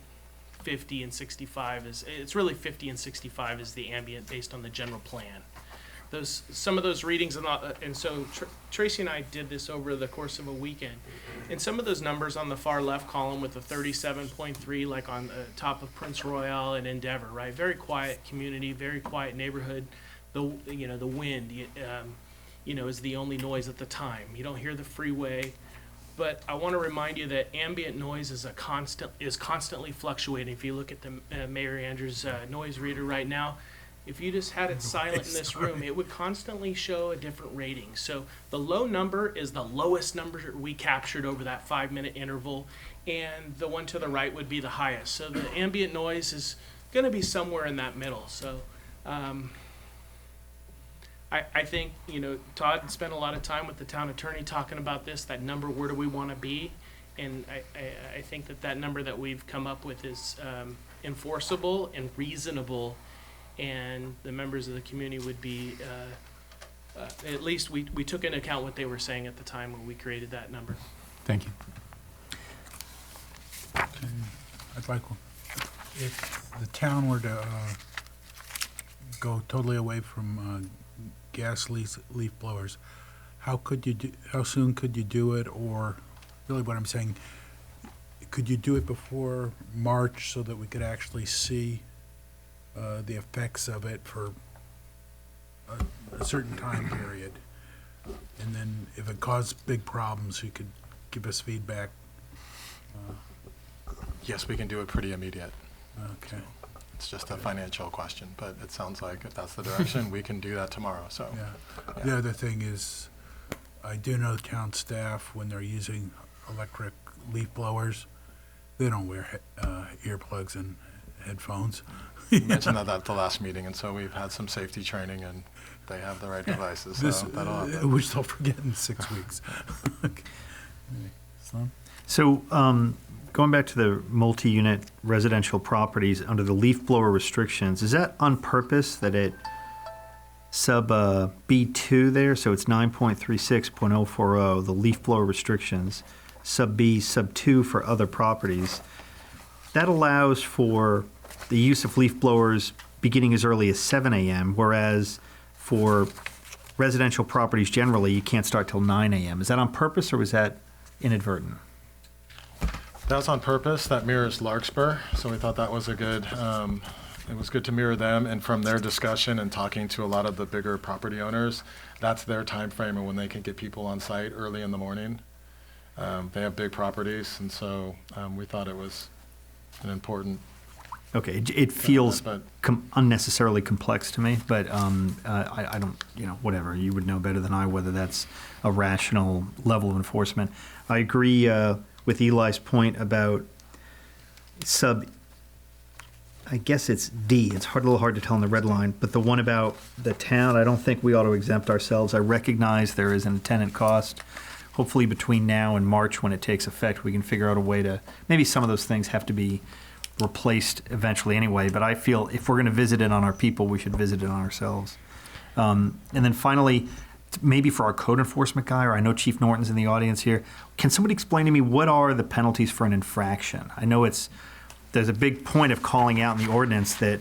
50, and 65 it's really 50 and 65 is the ambient based on the general plan. Some of those readings, and so Tracy and I did this over the course of a weekend, and some of those numbers on the far left column with the 37.3, like on the top of Prince Royal and Endeavor, right? Very quiet community, very quiet neighborhood. The wind, is the only noise at the time. You don't hear the freeway. But I want to remind you that ambient noise is constantly fluctuating. If you look at the Mayor Andrews noise reader right now, if you just had it silent in this room, it would constantly show a different rating. So the low number is the lowest number we captured over that 5-minute interval, and the one to the right would be the highest. So the ambient noise is going to be somewhere in that middle. So I think, Todd spent a lot of time with the town attorney talking about this, that number, where do we want to be? And I think that number that we've come up with is enforceable and reasonable, and the members of the community would be, at least we took into account what they were saying at the time when we created that number. Thank you. I'd like, if the town were to go totally away from gas leaf blowers, how soon could you do it? Or really what I'm saying, could you do it before March so that we could actually see the effects of it for a certain time period? And then if it caused big problems, you could give us feedback. Yes, we can do it pretty immediate. Okay. It's just a financial question, but it sounds like if that's the direction, we can do that tomorrow, so. Yeah. The other thing is, I do know town staff, when they're using electric leaf blowers, they don't wear earplugs and headphones. You mentioned that at the last meeting, and so we've had some safety training, and they have the right devices, so that'll happen. Which they'll forget in 6 weeks. Okay. So, going back to the multi-unit residential properties under the leaf blower restrictions, is that on purpose that it sub B2 there? So it's 9.36.040, the leaf blower restrictions, sub B, sub 2 for other properties. That allows for the use of leaf blowers beginning as early as 7 a.m., whereas for residential properties generally, you can't start till 9 a.m. Is that on purpose, or was that inadvertent? That was on purpose. That mirrors Larkspur, so we thought that was a good, it was good to mirror them. And from their discussion and talking to a lot of the bigger property owners, that's their time frame and when they can get people on site early in the morning. They have big properties, and so we thought it was an important. Okay, it feels unnecessarily complex to me, but I don't, whatever. You would know better than I whether that's a rational level of enforcement. I agree with Eli's point about I guess it's D. It's a little hard to tell in the red line, but the one about the town, I don't think we ought to exempt ourselves. I recognize there is an attendant cost. Hopefully between now and March, when it takes effect, we can figure out a way to, maybe some of those things have to be replaced eventually anyway, but I feel if we're going to visit it on our people, we should visit it on ourselves. And then finally, maybe for our code enforcement guy, or I know Chief Norton's in the audience here, can somebody explain to me what are the penalties for an infraction? I know there's a big point of calling out in the ordinance that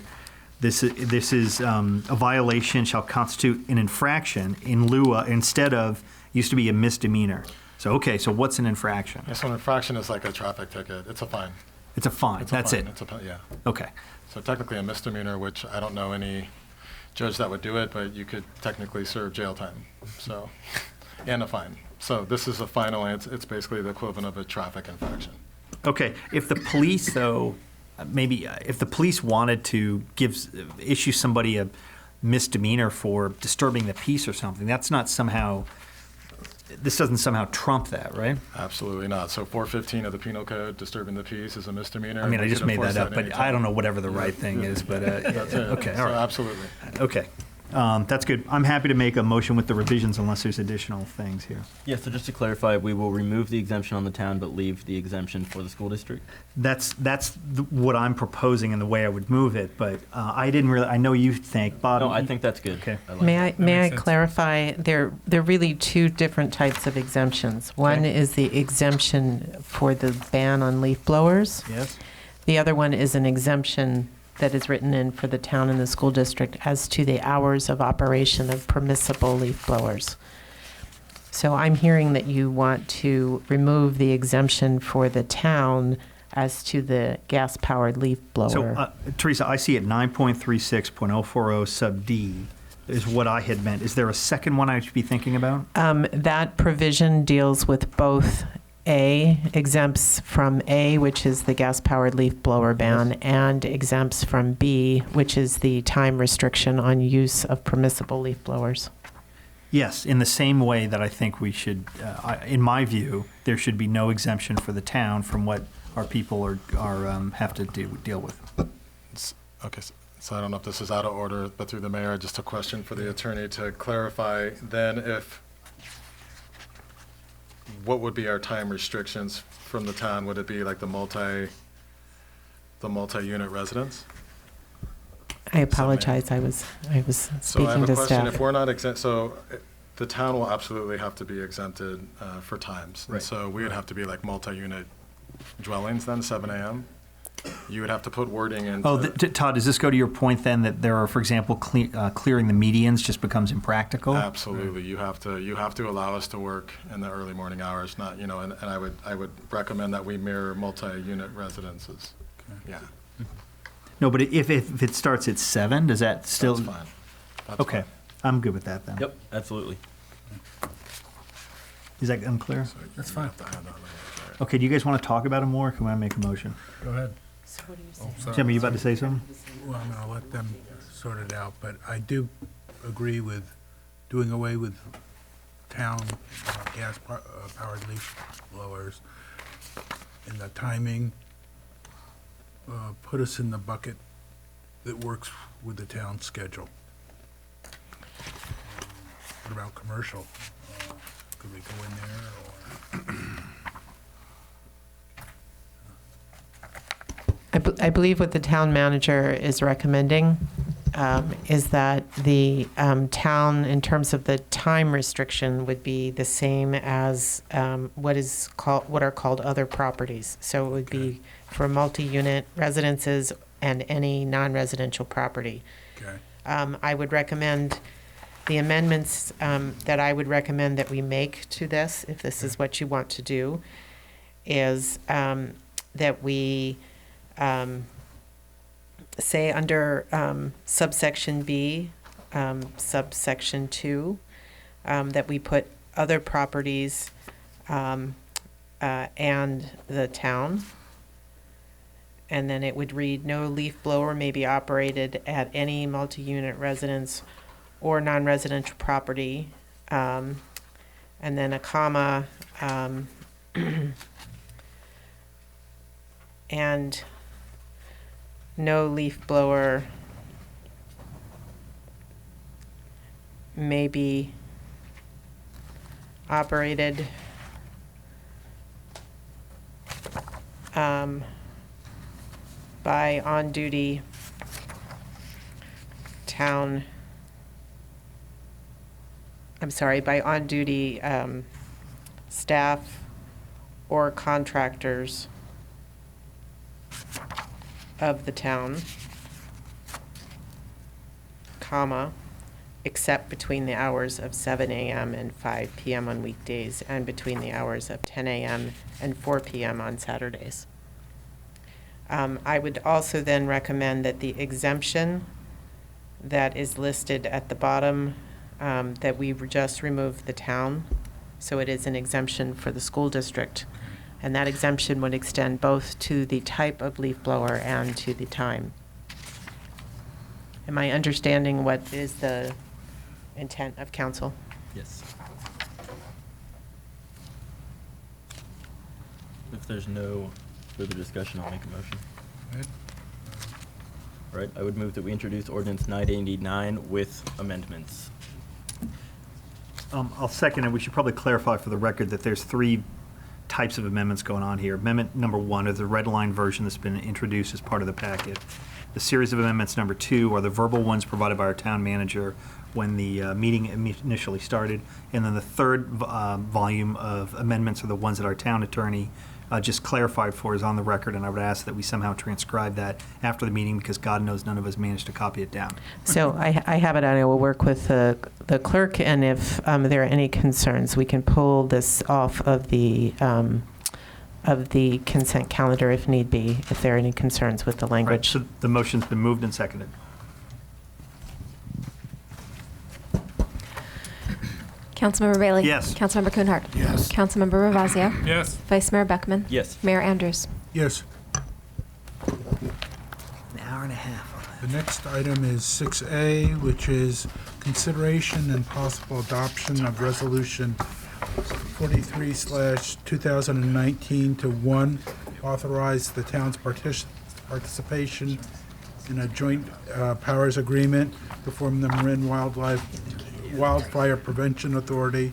this is a violation shall constitute an infraction in lieu of, instead of, used to be a misdemeanor. So what's an infraction? Yeah, so an infraction is like a traffic ticket. It's a fine. It's a fine. That's it. Yeah. Okay. So technically a misdemeanor, which I don't know any judge that would do it, but you could technically serve jail time. So, and a fine. So this is a final. It's basically the equivalent of a traffic infraction. Okay. If the police, though, if the police wanted to issue somebody a misdemeanor for disturbing the peace or something, that's not somehow this doesn't somehow trump that, right? Absolutely not. So 415 of the Penal Code, disturbing the peace, is a misdemeanor. I mean, I We just can made enforce that up, at any but I time. don't know whatever the right thing is, but, That's it. okay, all So right. absolutely. Okay. That's good. I'm happy to make a motion with the revisions unless there's additional things here. Yeah, so just to clarify, we will remove the exemption on the town, but leave the exemption for the school district? That's what I'm proposing and the way I would move it, but I didn't really, I know you think, Bob. No, I think that's good. Okay. I like May it. I makes sense. clarify? There are really two different types of exemptions. One is the exemption for the ban on leaf blowers. Yes? The other one is an exemption that is written in for the town and the school district as to the hours of operation of permissible leaf blowers. So I'm hearing that you want to remove the exemption for the town as to the gas-powered leaf blower. So, Teresa, I see it 9.36.040 sub D is what I had meant. Is there a second one I should be thinking about? That provision deals with both A, exempts from A, which is the gas-powered leaf blower ban, and exempts from B, which is the time restriction on use of permissible leaf blowers. Yes, in the same way that I think we should, in my view, there should be no exemption for the town from what our people have to deal with. Okay, so I don't know if this is out of order, but through the mayor, just a question for the attorney to clarify then what would be our time restrictions from the town? Would it be like the multi-unit residence? I apologize, I was So I speaking have a to question. staff. If we're not exempt, so the town will absolutely have to be exempted for times. And Right. so we would have to be like multi-unit dwellings then, 7 a.m.? You would have to put wording into. Oh, Todd, does this go to your point then that there are, for example, clearing the medians just becomes impractical? Absolutely. You have to allow us to work in the early morning hours, not, and I would recommend that we mirror multi-unit residences. Yeah, No, but if it starts at 7, does that still? that's fine. That's Okay, fine. I'm good with that then. Yep, absolutely. Is that unclear? So That's you fine. have to have that language, right? Okay, do you guys want to talk about it more, or can I make a motion? Go ahead. Jim, are you about to say something? Well, I'm going to let them sort it out, but I do agree with doing away with town gas-powered leaf blowers. And the timing, put us in the bucket that works with the town schedule. What about commercial? Could we go in there, or? I believe what the town manager is recommending is that the town, in terms of the time restriction, would be the same as what are called other properties. So it would be for multi-unit residences and any non-residential property. Okay. I would recommend the amendments that I would recommend that we make to this, if this is what you want to do, is that we say under subsection B, subsection 2, that we put other properties and the town. And then it would read, no leaf blower may be operated at any multi-unit residence or non-residential property. And then a comma, and no leaf blower may be operated by on-duty town, by on-duty staff or contractors of the town, comma, except between the hours of 7 a.m. and 5 p.m. on weekdays and between the hours of 10 a.m. and 4 p.m. on Saturdays. I would also then recommend that the exemption that is listed at the bottom, that we just remove the town, so it is an exemption for the school district. And that exemption would extend both to the type of leaf blower and to the time. Am I understanding what is the intent of council? Yes. If there's no further discussion, I'll make a motion. All right, I would move that we introduce ordinance 989 with amendments. I'll second it. We should probably clarify for the record that there's three types of amendments going on here. Amendment number 1 is the red line version that's been introduced as part of the packet. The series of amendments number 2 are the verbal ones provided by our town manager when the meeting initially started. And then the third volume of amendments are the ones that our town attorney just clarified for is on the record, and I would ask that we somehow transcribe that after the meeting because God knows none of us managed to copy it down. So I have it, and I will work with the clerk, and if there are any concerns, we can pull this off of the consent calendar if need be, if there are any concerns with the language. Right, so the motion's been moved and seconded. Councilmember Bailey? Yes. Councilmember Kuhnhart? Yes. Councilmember Ravazio? Yes. Vice Mayor Beckman? Yes. Mayor Andrews? Yes. An hour and a half. The next item is 6A, which is consideration and possible adoption of Resolution 43/2019 to 1, authorize the town's participation in a joint powers agreement to form the Marin Wildfire Prevention Authority,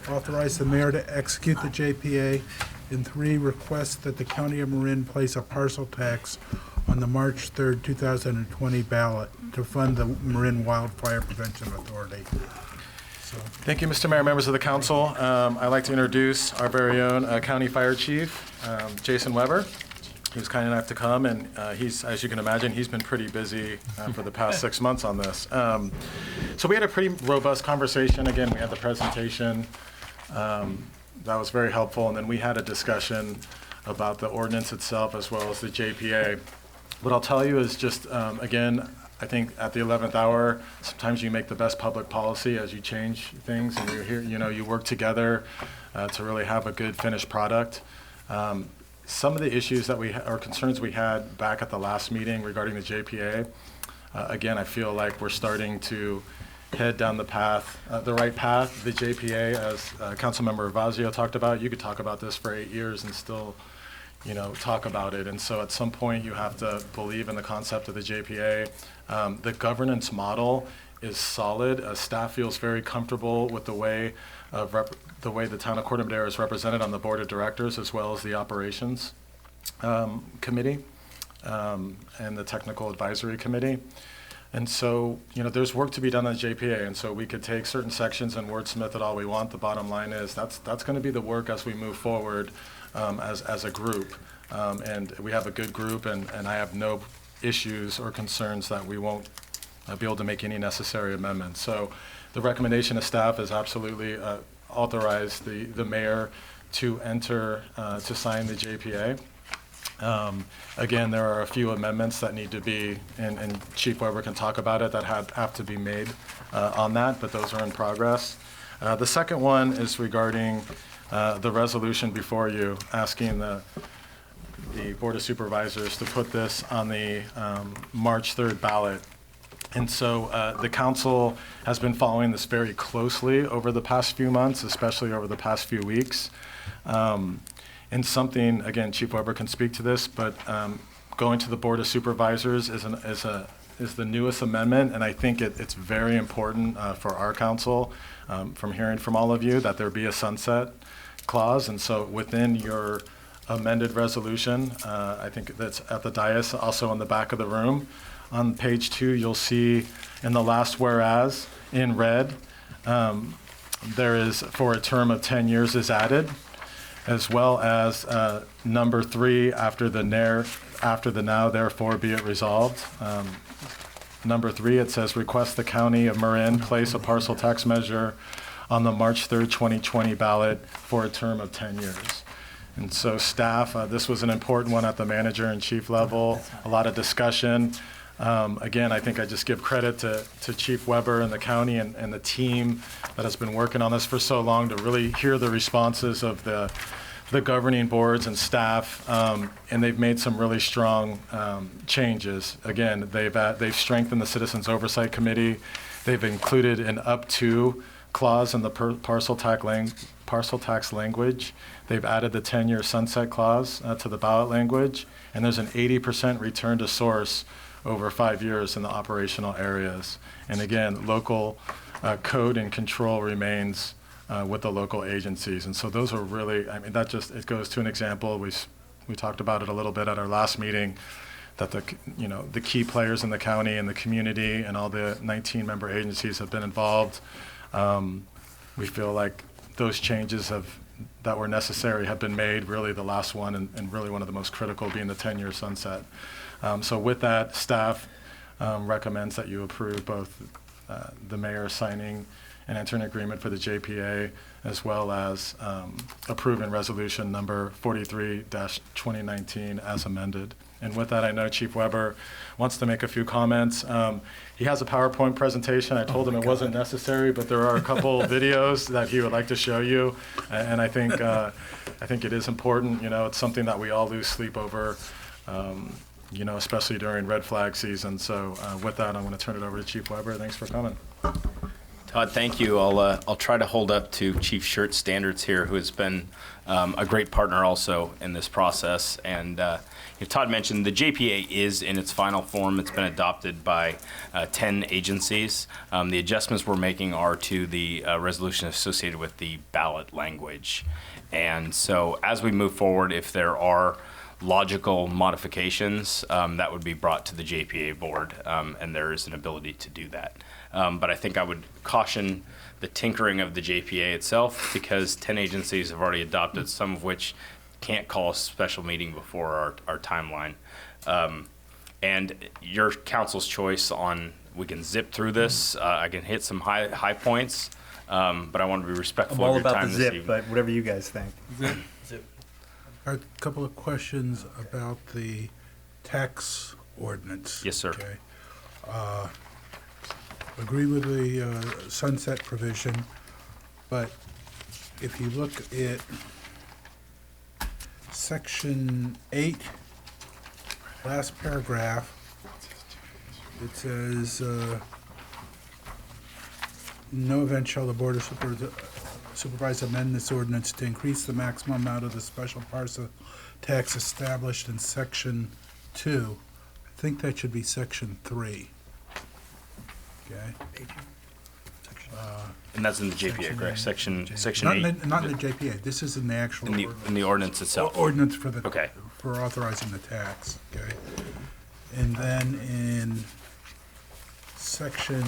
authorize the mayor to execute the JPA, and 3, request that the County of Marin place a parcel tax on the March 3rd, 2020 ballot to fund the Marin Wildfire Prevention Authority. Thank you, Mr. Mayor, members of the council. I'd like to introduce our very own County Fire Chief, Jason Weber. He was kind enough to come, and he's, as you can imagine, he's been pretty busy for the past 6 months on this. So we had a pretty robust conversation. Again, we had the presentation. That was very helpful, and then we had a discussion about the ordinance itself as well as the JPA. What I'll tell you is just, again, I think at the 11th hour, sometimes you make the best public policy as you change things, and you're here, you work together to really have a good finished product. Some of the issues that or concerns we had back at the last meeting regarding the JPA, again, I feel like we're starting to head down the path, the right path. The JPA, as Councilmember Ravazio talked about, you could talk about this for 8 years and still, talk about it. And so at some point, you have to believe in the concept of the JPA. The governance model is solid. Staff feels very comfortable with the way the town of Corte Madera is represented on the board of directors as well as the operations committee and the technical advisory committee. And so, there's work to be done on the JPA, and so we could take certain sections and wordsmith it all we want. The bottom line is that's going to be the work as we move forward as a group. And we have a good group, and I have no issues or concerns that we won't be able to make any necessary amendments. So the recommendation of staff is absolutely authorize the mayor to enter, to sign the JPA. Again, there are a few amendments that need to be, and Chief Weber can talk about it, that have to be made on that, but those are in progress. The second one is regarding the resolution before you, asking the Board of Supervisors to put this on the March 3rd ballot. And so the council has been following this very closely over the past few months, especially over the past few weeks. And something, again, Chief Weber can speak to this, but going to the Board of Supervisors is the newest amendment, and I think it's very important for our council, from hearing from all of you, that there be a sunset clause. And so within your amended resolution, I think that's at the dais, also on the back of the room, on page 2, you'll see in the last whereas in red, there is for a term of 10 years is added, as well as number 3 after the now, therefore be it resolved. Number 3, it says request the County of Marin place a parcel tax measure on the March 3rd, 2020 ballot for a term of 10 years. And so staff, this was an important one at the manager and chief level, a lot of discussion. Again, I think I just give credit to Chief Weber and the county and the team that has been working on this for so long to really hear the responses of the governing boards and staff, and they've made some really strong changes. Again, they've strengthened the Citizens Oversight Committee. They've included an up to clause in the parcel parcel tax language. They've added the 10-year sunset clause to the ballot language, and there's an 80% return to source over 5 years in the operational areas. And again, local code and control remains with the local agencies. And so those are really, I mean, it goes to an example. We talked about it a little bit at our last meeting, that the key players in the county and the community and all the 19 member agencies have been involved. We feel like those changes that were necessary have been made, really the last one and really one of the most critical being the 10-year sunset. So with that, staff recommends that you approve both the mayor signing and enter an agreement for the JPA, as well as approving resolution number 43-2019 as amended. And with that, I know Chief Weber wants to make a few comments. He has a PowerPoint presentation. I told him it wasn't necessary, but there are a couple videos that he would like to show you. And I think it is important. You know, it's something that we all lose sleep over, you know, especially during red flag season. So with that, I'm going to turn it over to Chief Weber. Thanks for coming. Todd, thank you. I'll try to hold up to Chief Shirt's standards here, who has been a great partner also in this process. And Todd mentioned the JPA is in its final form. It's been adopted by 10 agencies. The adjustments we're making are to the resolution associated with the ballot language. And so as we move forward, if there are logical modifications, that would be brought to the JPA board, and there is an ability to do that. But I think I would caution the tinkering of the JPA itself, because 10 agencies have already adopted, some of which can't call a special meeting before our timeline. And your council's choice on, we can zip through this, I can hit some high points, but I want to be respectful of your time this evening. But whatever you guys think. Zip. A couple of questions about the tax ordinance. Yes, sir. Okay. Agree with the sunset provision, but if you look at Section 8, last paragraph, it says, no event shall the Board of Supervisors amend this ordinance to increase the maximum amount of the special parcel tax established in Section 2. I think that should be Section 3. Okay. And that's in the JPA, correct? Section 8? Not in the JPA. This is in the actual in the ordinance itself. Ordinance for the okay. For authorizing the tax. Okay. And then in Section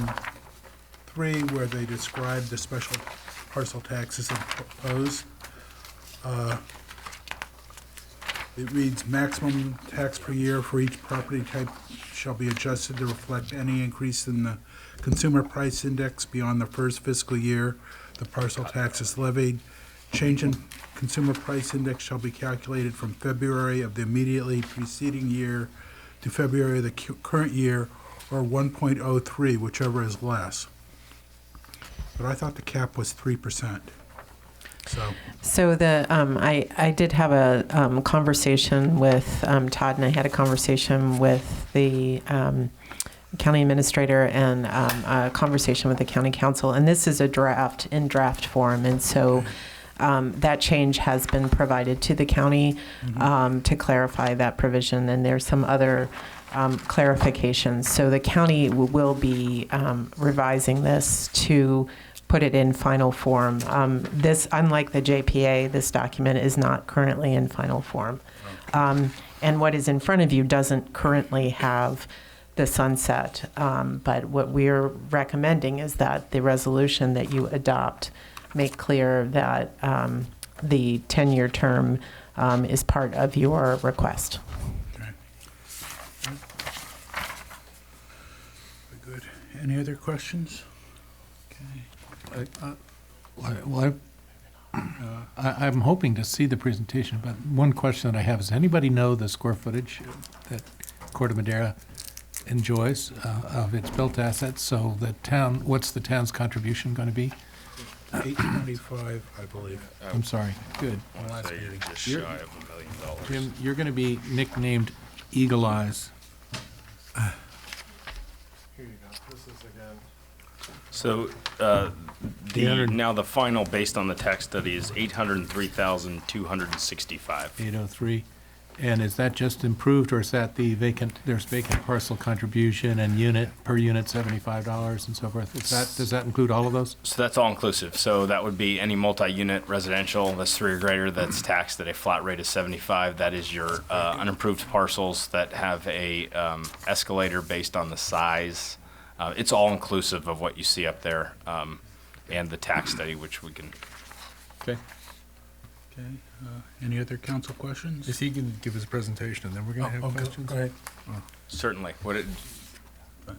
3, where they describe the special parcel taxes imposed, it reads, maximum tax per year for each property type shall be adjusted to reflect any increase in the consumer price index beyond the first fiscal year the parcel tax is levied. Change in consumer price index shall be calculated from February of the immediately preceding year to February of the current year, or 1.03, whichever is less. But I thought the cap was 3%. So the I did have a conversation with Todd, and I had a conversation with the county administrator and a conversation with the county council, and this is a draft in draft form, and so that change has been provided to the county to clarify that provision, and there's some other clarifications. So the county will be revising this to put it in final form. This, unlike the JPA, this document is not currently in final form. And what is in front of you doesn't currently have the sunset. But what we're recommending is that the resolution that you adopt make clear that the 10-year term is part of your request. Okay. Very good. Any other questions? I'm hoping to see the presentation, but one question that I have is, anybody know the square footage that Corte Madera enjoys of its built assets? So the town, what's the town's contribution going to be? 825, I believe. I'm sorry. Good. So you're just shy of $1 million. Jim, you're going to be nicknamed Eagle Eyes. Here you go. This is again. So now the final, based on the tax study, is 803,265. 803. And is that just improved, or is that the there's vacant parcel contribution and per unit $75 and so forth? Does that include all of those? So that's all inclusive. So that would be any multi-unit residential that's 3 or greater that's taxed at a flat rate of 75. That is your unimproved parcels that have a escalator based on the size. It's all inclusive of what you see up there, and the tax study, which we can. Okay. Okay. Any other council questions? Is he going to give his presentation, and then we're going to have questions? Go ahead. Certainly.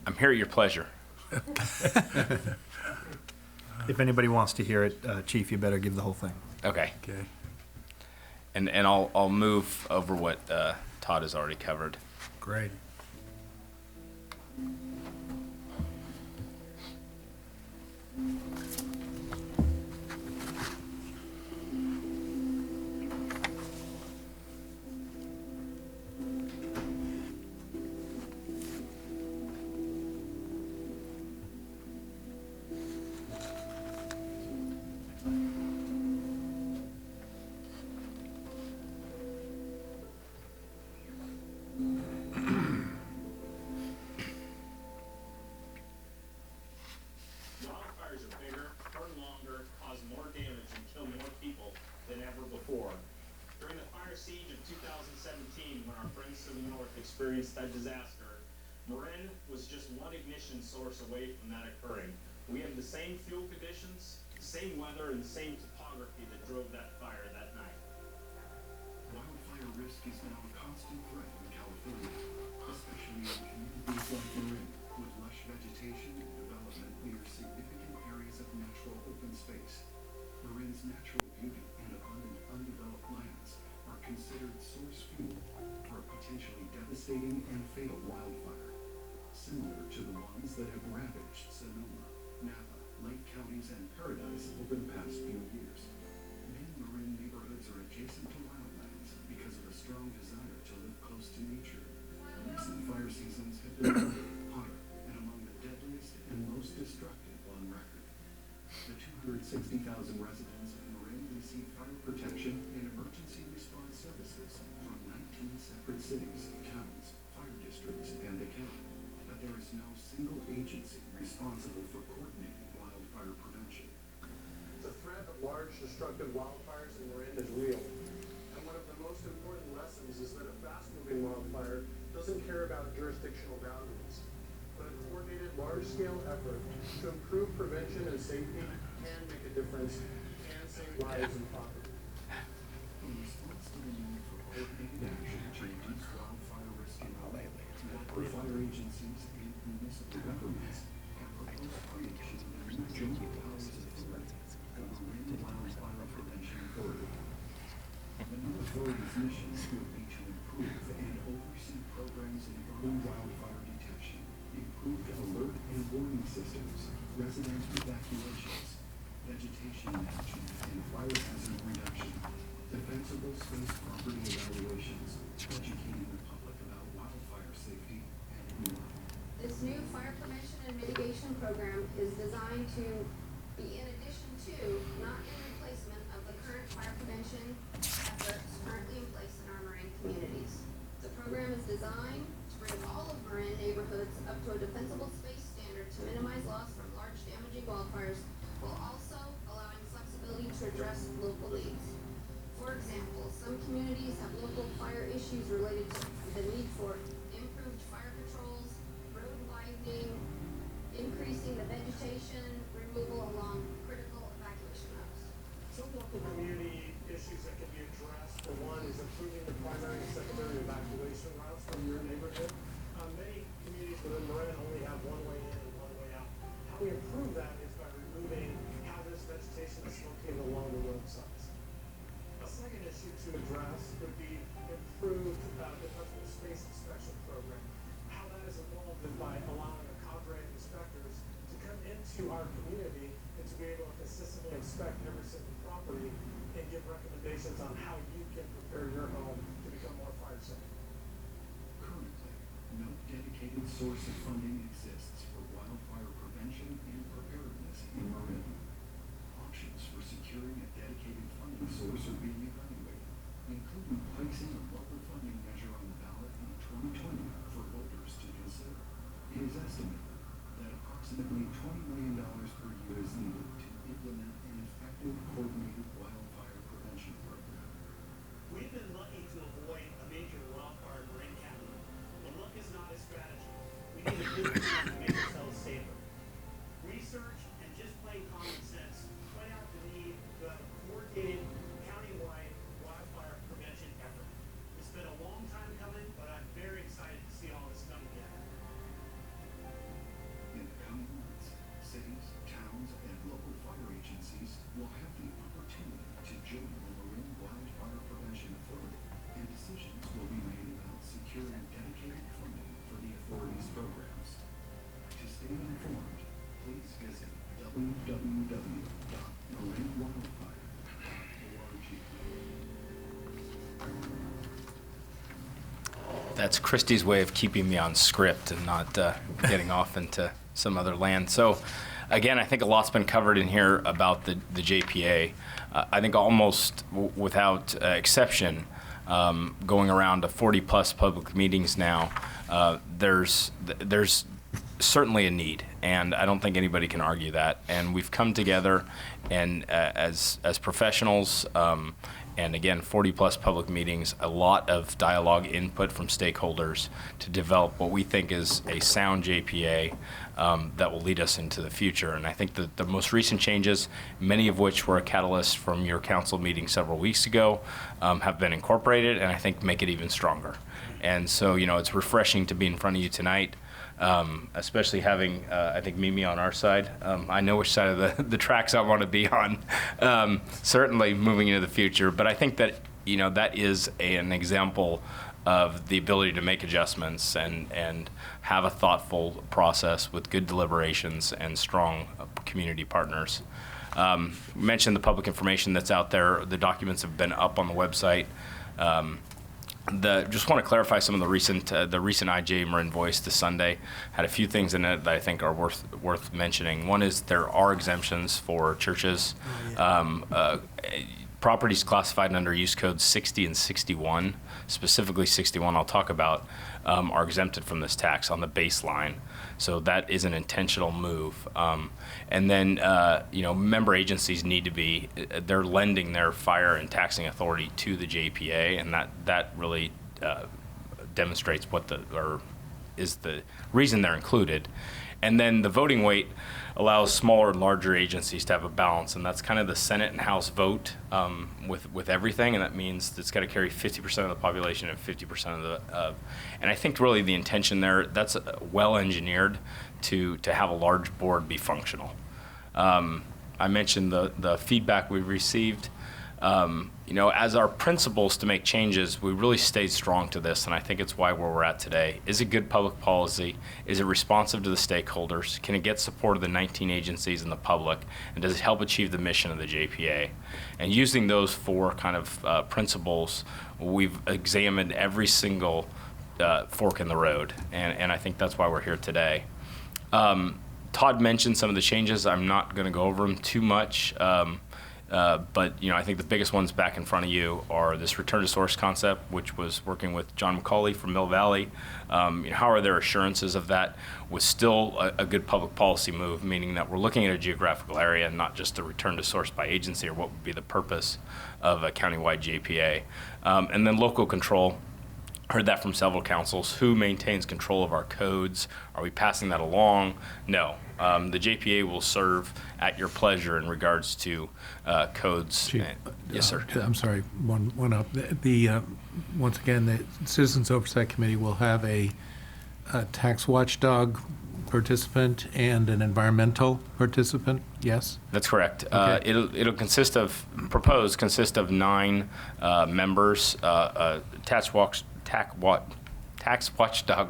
I'm here at your pleasure. If anybody wants to hear it, Chief, you better give the whole thing. Okay. Okay. And I'll move over what Todd has already covered. Great. Wildfires are bigger, burn longer, cause more damage, and kill more people than ever before. During the fire siege of 2017, when our friends to the north experienced that disaster, Marin was just one ignition source away from that occurring. We have the same fuel conditions, the same weather, and the same topography that drove that fire that night. Wildfire risk is now a constant threat in California, especially in communities like Marin, with lush vegetation and development near significant areas of natural open space. Marin's natural beauty and abundant undeveloped lands are considered source fuel for a potentially devastating and fatal wildfire, similar to the ones that have ravaged Sonoma, Napa, Lake counties, and Paradise over the past few years. Many Marin neighborhoods are adjacent to wildlands because of a strong desire to live close to nature. Recent fire seasons have been longer, hotter, and among the deadliest and most destructive on record. The 260,000 residents of Marin receive fire protection and emergency response services from 19 separate cities, towns, fire districts, and a county. But there is no single agency responsible for coordinating wildfire prevention. The threat of large destructive wildfires in Marin is real. And one of the most important lessons is that a fast-moving wildfire doesn't care about jurisdictional boundaries. But a coordinated large-scale effort to improve prevention and safety can make a difference and save lives and property. In response to the need for coordinated action to reduce wildfire risk in Marin, local fire agencies and municipal governments have proposed creation of a new joint powers authority, the Marin Wildfire Prevention Authority. The new authority's mission will be to improve and oversee programs in urban wildfire detection, improved alert and warning systems, resident evacuations, vegetation management and fire hazard reduction, defensible space property evaluations, educating the public about wildfire safety, and more. This new fire prevention and mitigation program is designed to be in addition to, not in replacement of the current fire prevention efforts currently in place in our Marin communities. The program is designed to bring all of Marin neighborhoods up to a defensible space standard to minimize loss from large damaging wildfires, while also allowing flexibility to address local needs. For example, some communities have local fire issues related to the need for improved fire patrols, road widening, increasing the vegetation removal along critical evacuation routes. Some local community issues that can be addressed, for one, is improving the primary and secondary evacuation routes from your neighborhood. Many communities within Marin only have one way in and one way out. How we improve that is by removing hazardous vegetation that's located along the roadsides. A second issue to address would be improved defensible space inspection program. How that is involved is by allowing a cadre of inspectors to come into our community and to be able to consistently inspect every single property and give recommendations on how you can prepare your home to become more fire safe. Currently, no dedicated source of funding exists for wildfire prevention and That's Christie's way of keeping me on script and not getting off into some other land. So, again, I think a lot's been covered in here about the JPA. I think almost without exception, going around to 40-plus public meetings now, there's certainly a need, and I don't think anybody can argue that. And we've come together, and as professionals. And again, 40-plus public meetings, a lot of dialogue input from stakeholders to develop what we think is a sound JPA that will lead us into the future. And I think that the most recent changes, many of which were a catalyst from your council meeting several weeks ago, have been incorporated, and I think make it even stronger. And so, it's refreshing to be in front of you tonight. Especially having, I think, Mimi on our side. I know which side of the tracks I want to be on, certainly moving into the future. But I think that, that is an example of the ability to make adjustments and have a thoughtful process with good deliberations and strong community partners. Mentioned the public information that's out there. The documents have been up on the website. Just want to clarify some of the recent IJ Marin Voice this Sunday had a few things in it that I think are worth mentioning. One is there are exemptions for churches. Properties classified under use codes 60 and 61, specifically 61 I'll talk about, are exempted from this tax on the baseline. So that is an intentional move. And then, member agencies need to be, they're lending their fire and taxing authority to the JPA, and that really demonstrates is the reason they're included. And then the voting weight allows smaller and larger agencies to have a balance, and that's kind of the Senate and House vote with everything, and that means it's got to carry 50% of the population and 50% of and I think really the intention there, that's well engineered to have a large board be functional. I mentioned the feedback we've received. As our principles to make changes, we really stayed strong to this, and I think it's why where we're at today. Is it good public policy? Is it responsive to the stakeholders? Can it get support of the 19 agencies and the public? And does it help achieve the mission of the JPA? And using those four kind of principles, we've examined every single fork in the road, and I think that's why we're here today. Todd mentioned some of the changes. I'm not going to go over them too much. But I think the biggest ones back in front of you are this return to source concept, which was working with John McCauley from Mill Valley. How are there assurances of that with still a good public policy move, meaning that we're looking at a geographical area and not just a return to source by agency or what would be the purpose of a countywide JPA. And then local control. Heard that from several councils. Who maintains control of our codes? Are we passing that along? No. The JPA will serve at your pleasure in regards to codes. Chief, Yes, sir. I'm sorry, one up. Once again, the Citizens Oversight Committee will have a tax watchdog participant and an environmental participant, yes? That's correct. Okay. It'll consist of 9 members, tax watchdog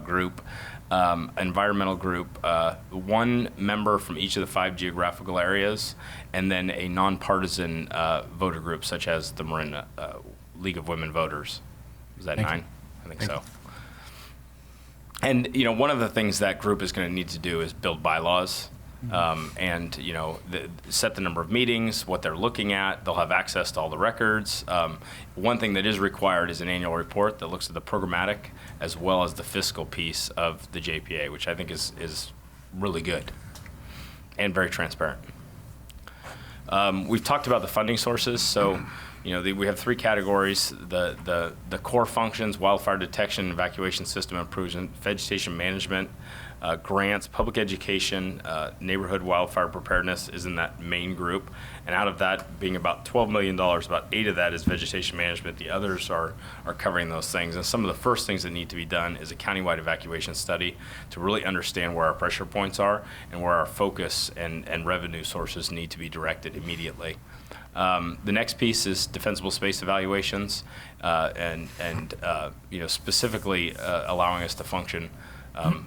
group, environmental group, 1 member from each of the 5 geographical areas, and then a nonpartisan voter group such as the Marin League of Women Voters. Is that Thank 9? you. I think Thank so. And one of the things that group is going to need to do is build bylaws. And set the number of meetings, what they're looking at. They'll have access to all the records. One thing that is required is an annual report that looks at the programmatic as well as the fiscal piece of the JPA, which I think is really good and very transparent. We've talked about the funding sources. So, we have 3 categories: the core functions, wildfire detection, evacuation system improvement, vegetation management. Grants, public education, neighborhood wildfire preparedness is in that main group. And out of that being about $12 million, about 8 of that is vegetation management. The others are covering those things. And some of the first things that need to be done is a countywide evacuation study to really understand where our pressure points are and where our focus and revenue sources need to be directed immediately. The next piece is defensible space evaluations and specifically allowing us to function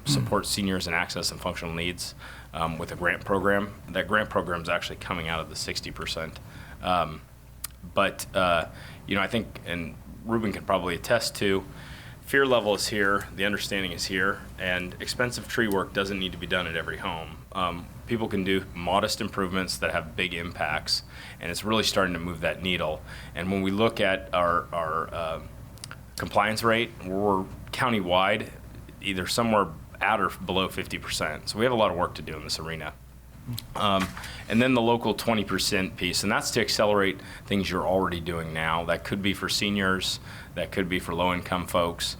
support seniors and access and functional needs with a grant program. That grant program is actually coming out of the 60%. I think, and Ruben can probably attest to, fear level is here, the understanding is here, and expensive tree work doesn't need to be done at every home. People can do modest improvements that have big impacts, and it's really starting to move that needle. And when we look at our compliance rate, we're countywide, either somewhere at or below 50%. So we have a lot of work to do in this arena. And then the local 20% piece, and that's to accelerate things you're already doing now. That could be for seniors, that could be for low-income folks.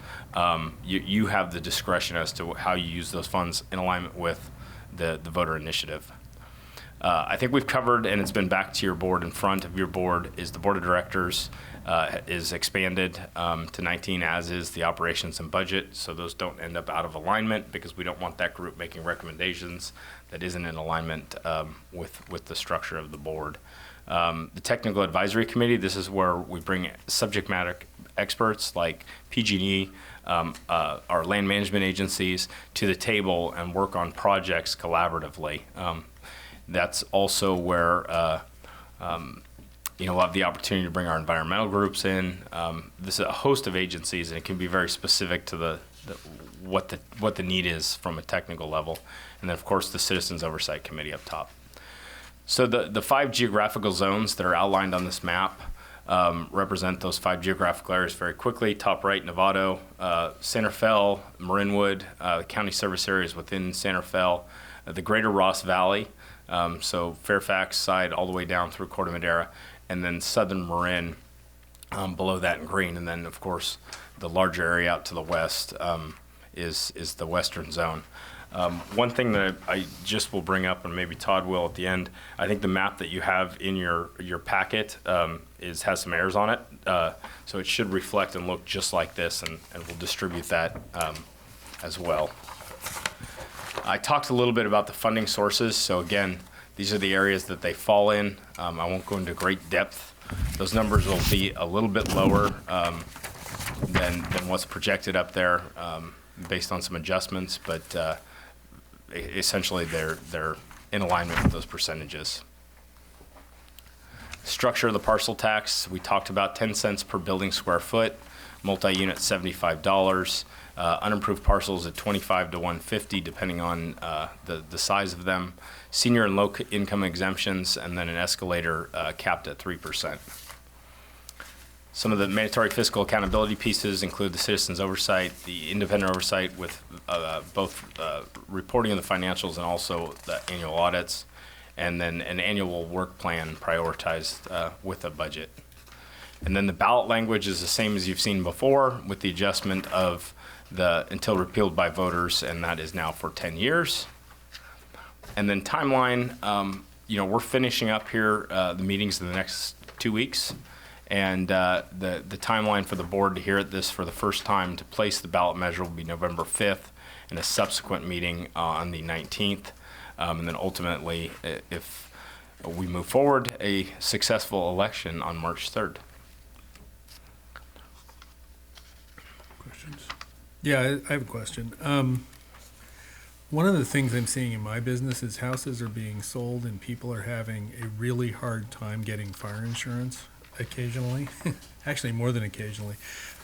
You have the discretion as to how you use those funds in alignment with the voter initiative. I think we've covered, and it's been back to your board, in front of your board, is the board of directors is expanded to 19, as is the operations and budget, so those don't end up out of alignment, because we don't want that group making recommendations that isn't in alignment with the structure of the board. The technical advisory committee, this is where we bring subject matter experts like PG&E, our land management agencies, to the table and work on projects collaboratively. That's also where we'll have the opportunity to bring our environmental groups in. This is a host of agencies, and it can be very specific to what the need is from a technical level. And then, of course, the Citizens Oversight Committee up top. So the 5 geographical zones that are outlined on this map represent those 5 geographical areas very quickly. Top right, Novato, Santa Fe, Marinwood, the county service areas within Santa Fe, the greater Ross Valley, so Fairfax side all the way down through Corte Madera, and then southern Marin below that in green. And then, of course, the larger area out to the west is the western zone. One thing that I just will bring up, and maybe Todd will at the end, I think the map that you have in your packet has some errors on it. So it should reflect and look just like this, and we'll distribute that as well. I talked a little bit about the funding sources. So again, these are the areas that they fall in. I won't go into great depth. Those numbers will be a little bit lower than what's projected up there based on some adjustments, but essentially they're in alignment with those percentages. Structure of the parcel tax, we talked about 10 cents per building square foot, multi-unit $75, unimproved parcels at 25 to 150 depending on the size of them, senior and low income exemptions, and then an escalator capped at 3%. Some of the mandatory fiscal accountability pieces include the citizens oversight, the independent oversight with both reporting of the financials and also the annual audits, and then an annual work plan prioritized with a budget. And then the ballot language is the same as you've seen before, with the adjustment of the until repealed by voters, and that is now for 10 years. And then timeline, we're finishing up here the meetings in the next 2 weeks. And the timeline for the board to hear this for the first time to place the ballot measure will be November 5th, and a subsequent meeting on the 19th. And then ultimately, if we move forward, a successful election on March 3rd. Questions? Yeah, I have a question. One of the things I'm seeing in my business is houses are being sold and people are having a really hard time getting fire insurance. Occasionally, actually more than occasionally.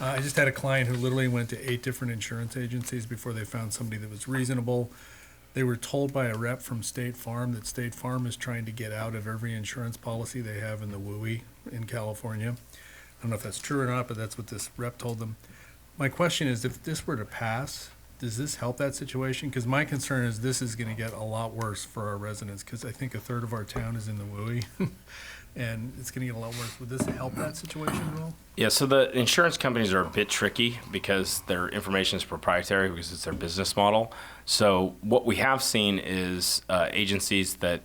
I just had a client who literally went to 8 different insurance agencies before they found somebody that was reasonable. They were told by a rep from State Farm that State Farm is trying to get out of every insurance policy they have in the WUI in California. I don't know if that's true or not, but that's what this rep told them. My question is, if this were to pass, does this help that situation? Because my concern is this is going to get a lot worse for our residents, because I think 1/3 of our town is in the WUI. And it's going to get a lot worse. Would this help that situation at all? Yeah, so the insurance companies are a bit tricky because their information is proprietary because it's their business model. So what we have seen is agencies that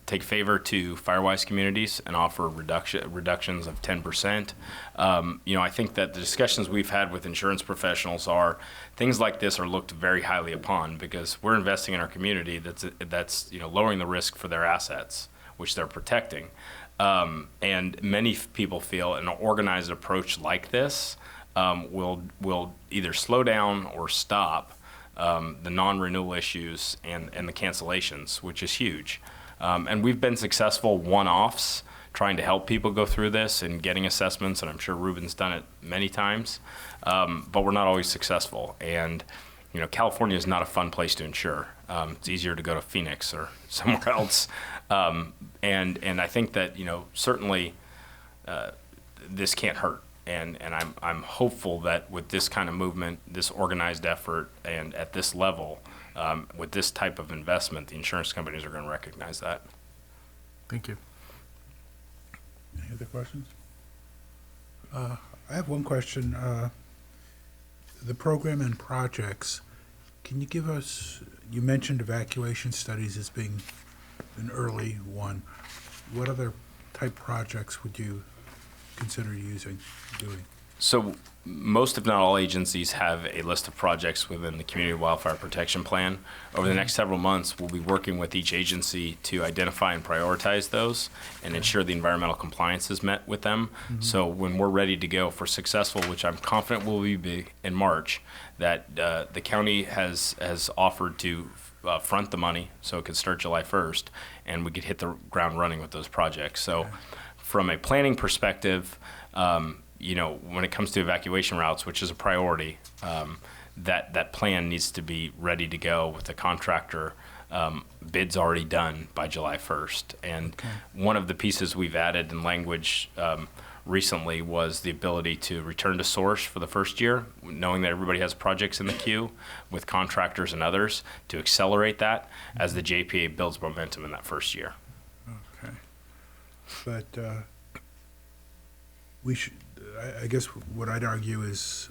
take favor to Firewise communities and offer reductions of 10%. I think that the discussions we've had with insurance professionals are things like this are looked very highly upon because we're investing in our community that's lowering the risk for their assets, which they're protecting. And many people feel an organized approach like this will either slow down or stop the non-renewal issues and the cancellations, which is huge. And we've been successful one-offs trying to help people go through this and getting assessments, and I'm sure Ruben's done it many times, but we're not always successful. And you know, California is not a fun place to insure. It's easier to go to Phoenix or somewhere else. And I think that, you know, certainly this can't hurt. And I'm hopeful that with this kind of movement, this organized effort, and at this level, with this type of investment, the insurance companies are going to recognize that. Thank you. Any other questions? I have one question. The program and projects, can you give us, you mentioned evacuation studies as being an early one. What other type projects would you consider doing? So most, if not all, agencies have a list of projects within the Community Wildfire Protection Plan. Over the next several months, we'll be working with each agency to identify and prioritize those and ensure the environmental compliance is met with them. So when we're ready to go, if we're successful, which I'm confident will be in March, that the county has offered to front the money so it could start July 1st, and we could hit the ground running with those projects. So from a planning perspective, you know, when it comes to evacuation routes, which is a priority, that plan needs to be ready to go with the contractor bids already done by July 1st. And one of the pieces we've added in language recently was the ability to return to source for the first year, knowing that everybody has projects in the queue with contractors and others, to accelerate that as the JPA builds momentum in that first year. Okay. But we should, I guess what I'd argue is,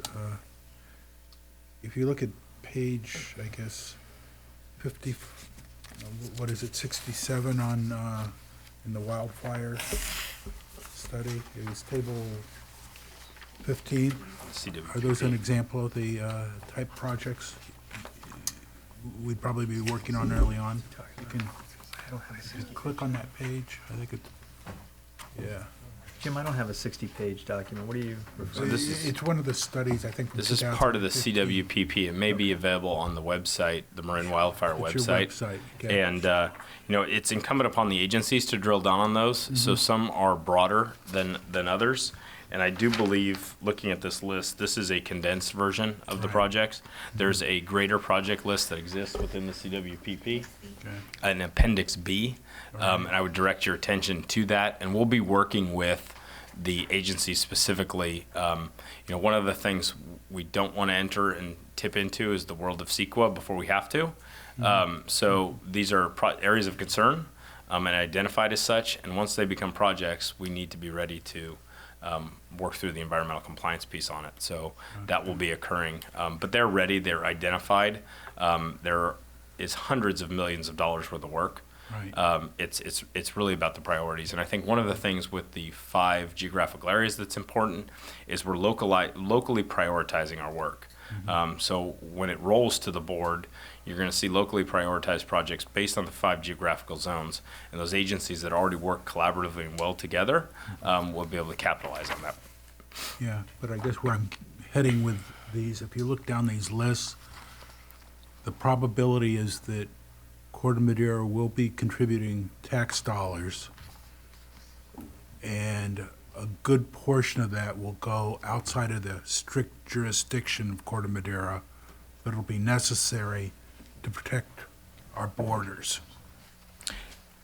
if you look at page, I guess, 50, what is it, 67 on, in the wildfire study, it was table 15. Are those an example of the type projects we'd probably be working on early on? You can click on that page, I think it, yeah. Jim, I don't have a 60-page document. What are you referring to? It's one of the studies, I think, from This is part of the 2015. CWPP. It may be available on the website, the Marin Wildfire It's your website. website, okay. And, you know, it's incumbent upon the agencies to drill down on those. So some are broader than others. And I do believe, looking at this list, this is a condensed version of the projects. There's a greater project list that exists within the CWPP, an Appendix B, and I would direct your attention to that. And we'll be working with the agency specifically. You know, one of the things we don't want to enter and tip into is the world of CEQA before we have to. So these are areas of concern and identified as such. And once they become projects, we need to be ready to work through the environmental compliance piece on it. So that will be occurring. But they're ready, they're identified. There is hundreds of millions of dollars worth of work. Right. It's really about the priorities. And I think one of the things with the 5 geographical areas that's important is we're locally prioritizing our work. So when it rolls to the board, you're going to see locally prioritized projects based on the 5 geographical zones. And those agencies that already work collaboratively and well together will be able to capitalize on that. Yeah, but I guess where I'm heading with these, if you look down these lists, the probability is that Corte Madera will be contributing tax dollars, and a good portion of that will go outside of the strict jurisdiction of Corte Madera, but it'll be necessary to protect our borders.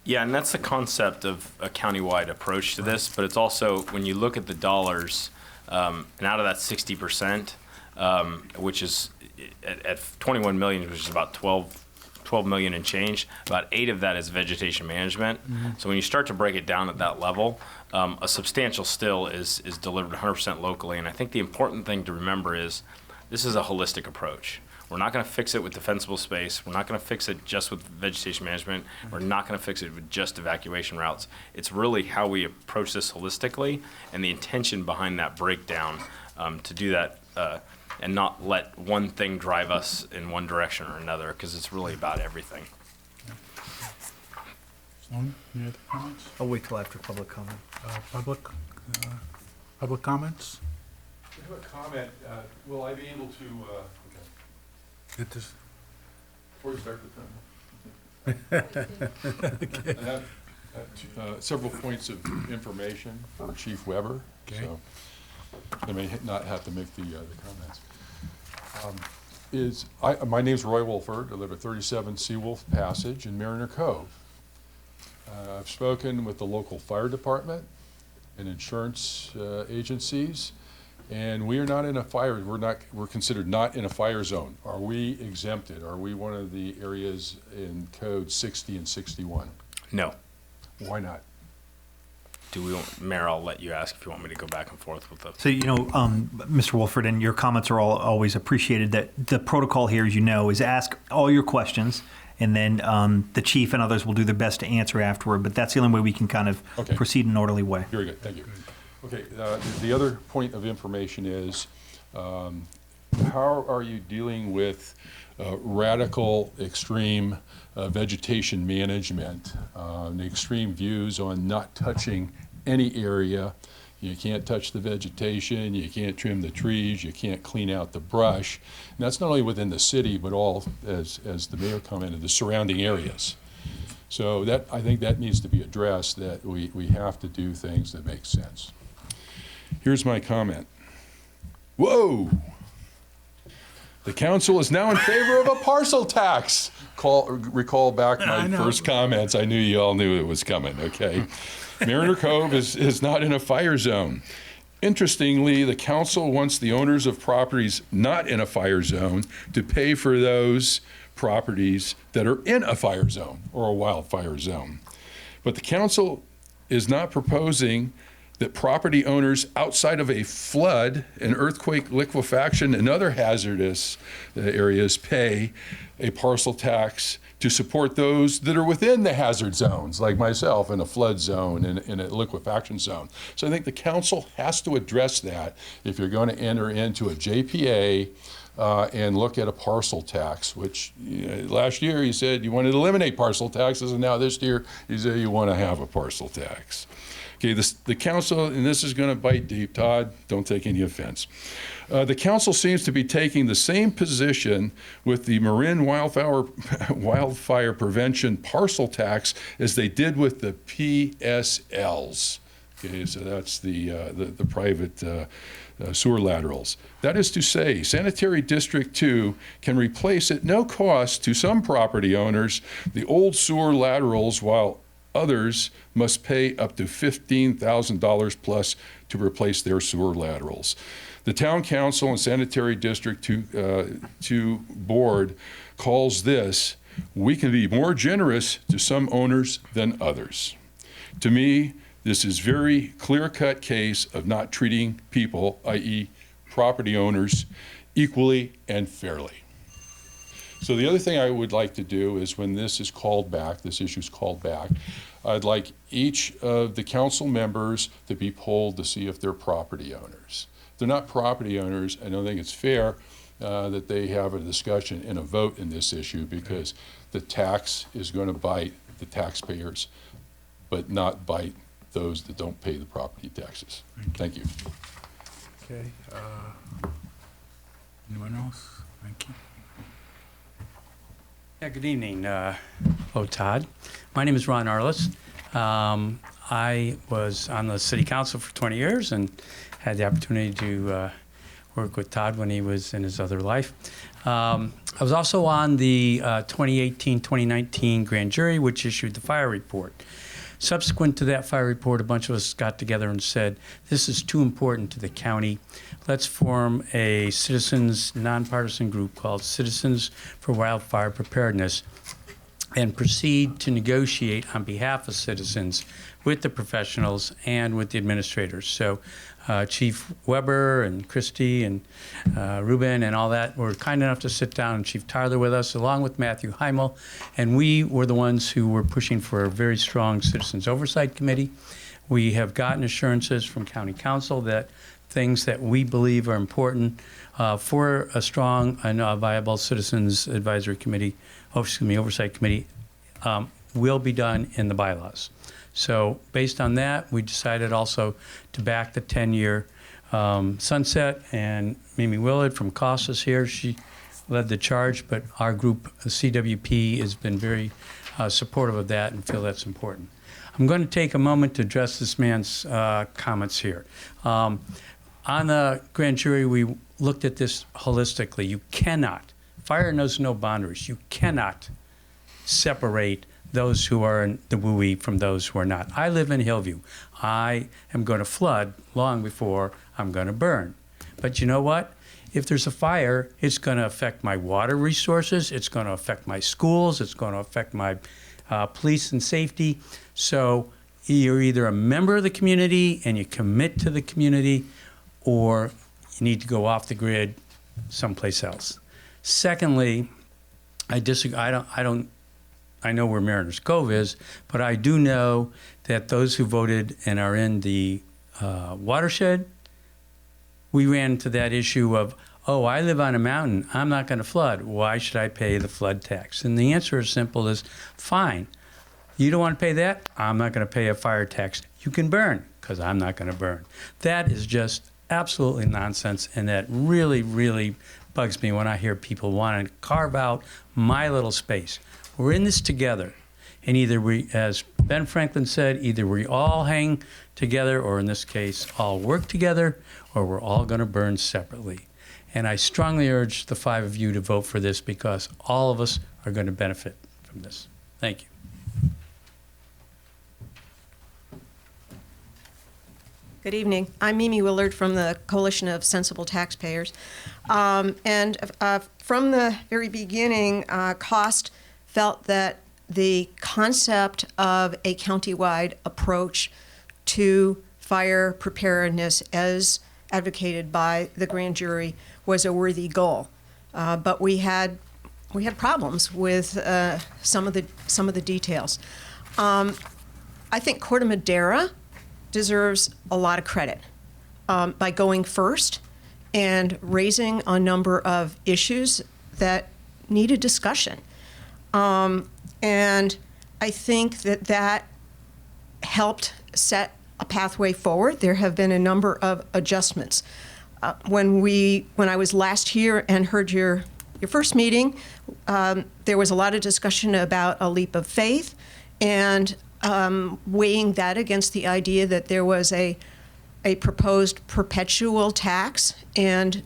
Yeah, and that's the concept of a countywide approach to this, but it's also, when you look at the dollars, and out of that 60%, which is at 21 million, which is about 12 million and change, about 8 of that is vegetation management. So when you start to break it down at that level, a substantial still is delivered 100% locally. And I think the important thing to remember is this is a holistic approach. We're not going to fix it with defensible space. We're not going to fix it just with vegetation management. We're not going to fix it with just evacuation routes. It's really how we approach this holistically and the intention behind that breakdown to do that and not let one thing drive us in one direction or another, because it's really about everything. Sloan, any other comments? I'll wait till after public comment. Public comments? I have a comment. Will I be able to Get this. Before we start the time. I have several points of information for Chief Weber. Okay. So I may not have to make the comments. My name's Roy Wolford. I live at 37 Seawolf Passage in Mariner Cove. I've spoken with the local fire department and insurance agencies, and we are not in a fire. We're considered not in a fire zone. Are we exempted? Are we one of the areas in code 60 and 61? No. Why not? Mayor, I'll let you ask if you want me to go back and forth with them. So, Mr. Wolford, and your comments are always appreciated. That the protocol here, as you know, is ask all your questions, and then the chief and others will do their best to answer afterward. But that's the only way we can kind of proceed in an orderly way. Very good, thank you. Okay, the other point of information is, how are you dealing with radical, extreme vegetation management, the extreme views on not touching any area? You can't touch the vegetation, you can't trim the trees, you can't clean out the brush. And that's not only within the city, but all, as the mayor commented, the surrounding areas. So I think that needs to be addressed, that we have to do things that make sense. Here's my comment. Whoa! The council is now in favor of a parcel tax. Recall back my first comments. I knew you all knew it was coming, okay? Mariner Cove is not in a fire zone. Interestingly, the council wants the owners of properties not in a fire zone to pay for those properties that are in a fire zone or a wildfire zone. But the council is not proposing that property owners outside of a flood, an earthquake, liquefaction, and other hazardous areas pay a parcel tax to support those that are within the hazard zones, like myself, in a flood zone and in a liquefaction zone. So I think the council has to address that if you're going to enter into a JPA and look at a parcel tax, which last year you said you wanted to eliminate parcel taxes, and now this year you say you want to have a parcel tax. Okay, the council, and this is going to bite deep, Todd, don't take any offense. The council seems to be taking the same position with the Marin wildfire prevention parcel tax as they did with the PSLs. Okay, so that's the private sewer laterals. That is to say, Sanitary District 2 can replace at no cost to some property owners the old sewer laterals, while others must pay up to $15,000 plus to replace their sewer laterals. The Town Council and Sanitary District 2 Board calls this, we can be more generous to some owners than others. To me, this is very clear-cut case of not treating people, i.e. property owners, equally and fairly. So the other thing I would like to do is, when this is called back, this issue is called back, I'd like each of the council members to be polled to see if they're property owners. If they're not property owners, I don't think it's fair that they have a discussion and a vote in this issue, because the tax is going to bite the taxpayers, but not bite those that don't pay the property taxes. Thank you. Okay. Anyone else? Thank you. Yeah, good evening. Hello, Todd. My name is Ron Arliss. I was on the city council for 20 years and had the opportunity to work with Todd when he was in his other life. I was also on the 2018-2019 grand jury, which issued the fire report. Subsequent to that fire report, a bunch of us got together and said, this is too important to the county. Let's form a citizens nonpartisan group called Citizens for Wildfire Preparedness and proceed to negotiate on behalf of citizens with the professionals and with the administrators. So Chief Weber and Christie and Ruben and all that were kind enough to sit down, and Chief Tyler with us, along with Matthew Heimel, and we were the ones who were pushing for a very strong Citizens Oversight Committee. We have gotten assurances from County Council that things that we believe are important for a strong and viable Citizens Advisory Committee, Oversight Committee, will be done in the bylaws. So based on that, we decided also to back the 10-year sunset, and Mimi Willard from COST is here. She led the charge, but our group, CWP, has been very supportive of that and feel that's important. I'm going to take a moment to address this man's comments here. On the grand jury, we looked at this holistically. You cannot, fire knows no boundaries. You cannot separate those who are in the WUI from those who are not. I live in Hillview. I am going to flood long before I'm going to burn. But you know what? If there's a fire, it's going to affect my water resources, it's going to affect my schools, it's going to affect my police and safety. So you're either a member of the community and you commit to the community, or you need to go off the grid someplace else. Secondly, I disagree. I know where Mariners Cove is, but I do know that those who voted and are in the watershed, we ran into that issue of, oh, I live on a mountain, I'm not going to flood. Why should I pay the flood tax? And the answer is simple as, fine, you don't want to pay that? I'm not going to pay a fire tax. You can burn, because I'm not going to burn. That is just absolutely nonsense, and that really, really bugs me when I hear people want to carve out my little space. We're in this together, and either we, as Ben Franklin said, either we all hang together, or in this case, all work together, or we're all going to burn separately. And I strongly urge the 5 of you to vote for this, because all of us are going to benefit from this. Thank you. Good evening. I'm Mimi Willard from the Coalition of Sensible Taxpayers. From the very beginning, COST felt that the concept of a countywide approach to fire preparedness, as advocated by the grand jury, was a worthy goal. But we had problems with some of the details. I think Corte Madera deserves a lot of credit by going first and raising a number of issues that needed discussion. And I think that helped set a pathway forward. There have been a number of adjustments. When I was last here and heard your first meeting, there was a lot of discussion about a leap of faith and weighing that against the idea that there was a proposed perpetual tax and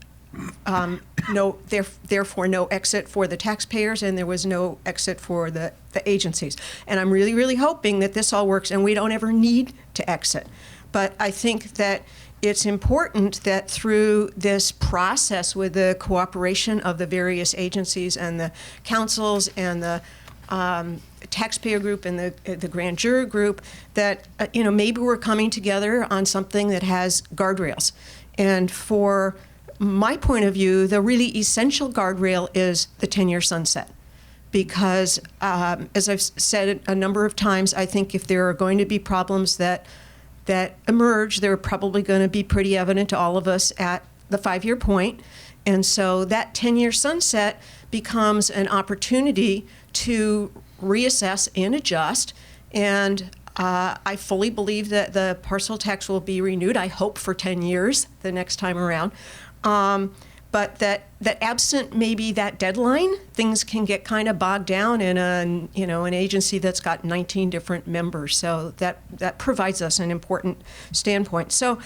therefore no exit for the taxpayers, and there was no exit for the agencies. And I'm really, really hoping that this all works and we don't ever need to exit. But I think that it's important that through this process, with the cooperation of the various agencies and the councils and the taxpayer group and the grand jury group, that maybe we're coming together on something that has guardrails. And for my point of view, the really essential guardrail is the 10-year sunset. Because as I've said a number of times, I think if there are going to be problems that emerge, they're probably going to be pretty evident to all of us at the 5-year point. And so that 10-year sunset becomes an opportunity to reassess and adjust. And I fully believe that the parcel tax will be renewed, I hope for 10 years the next time around. But that absent maybe that deadline, things can get kind of bogged down in an agency that's got 19 different members. So that provides us an important standpoint. So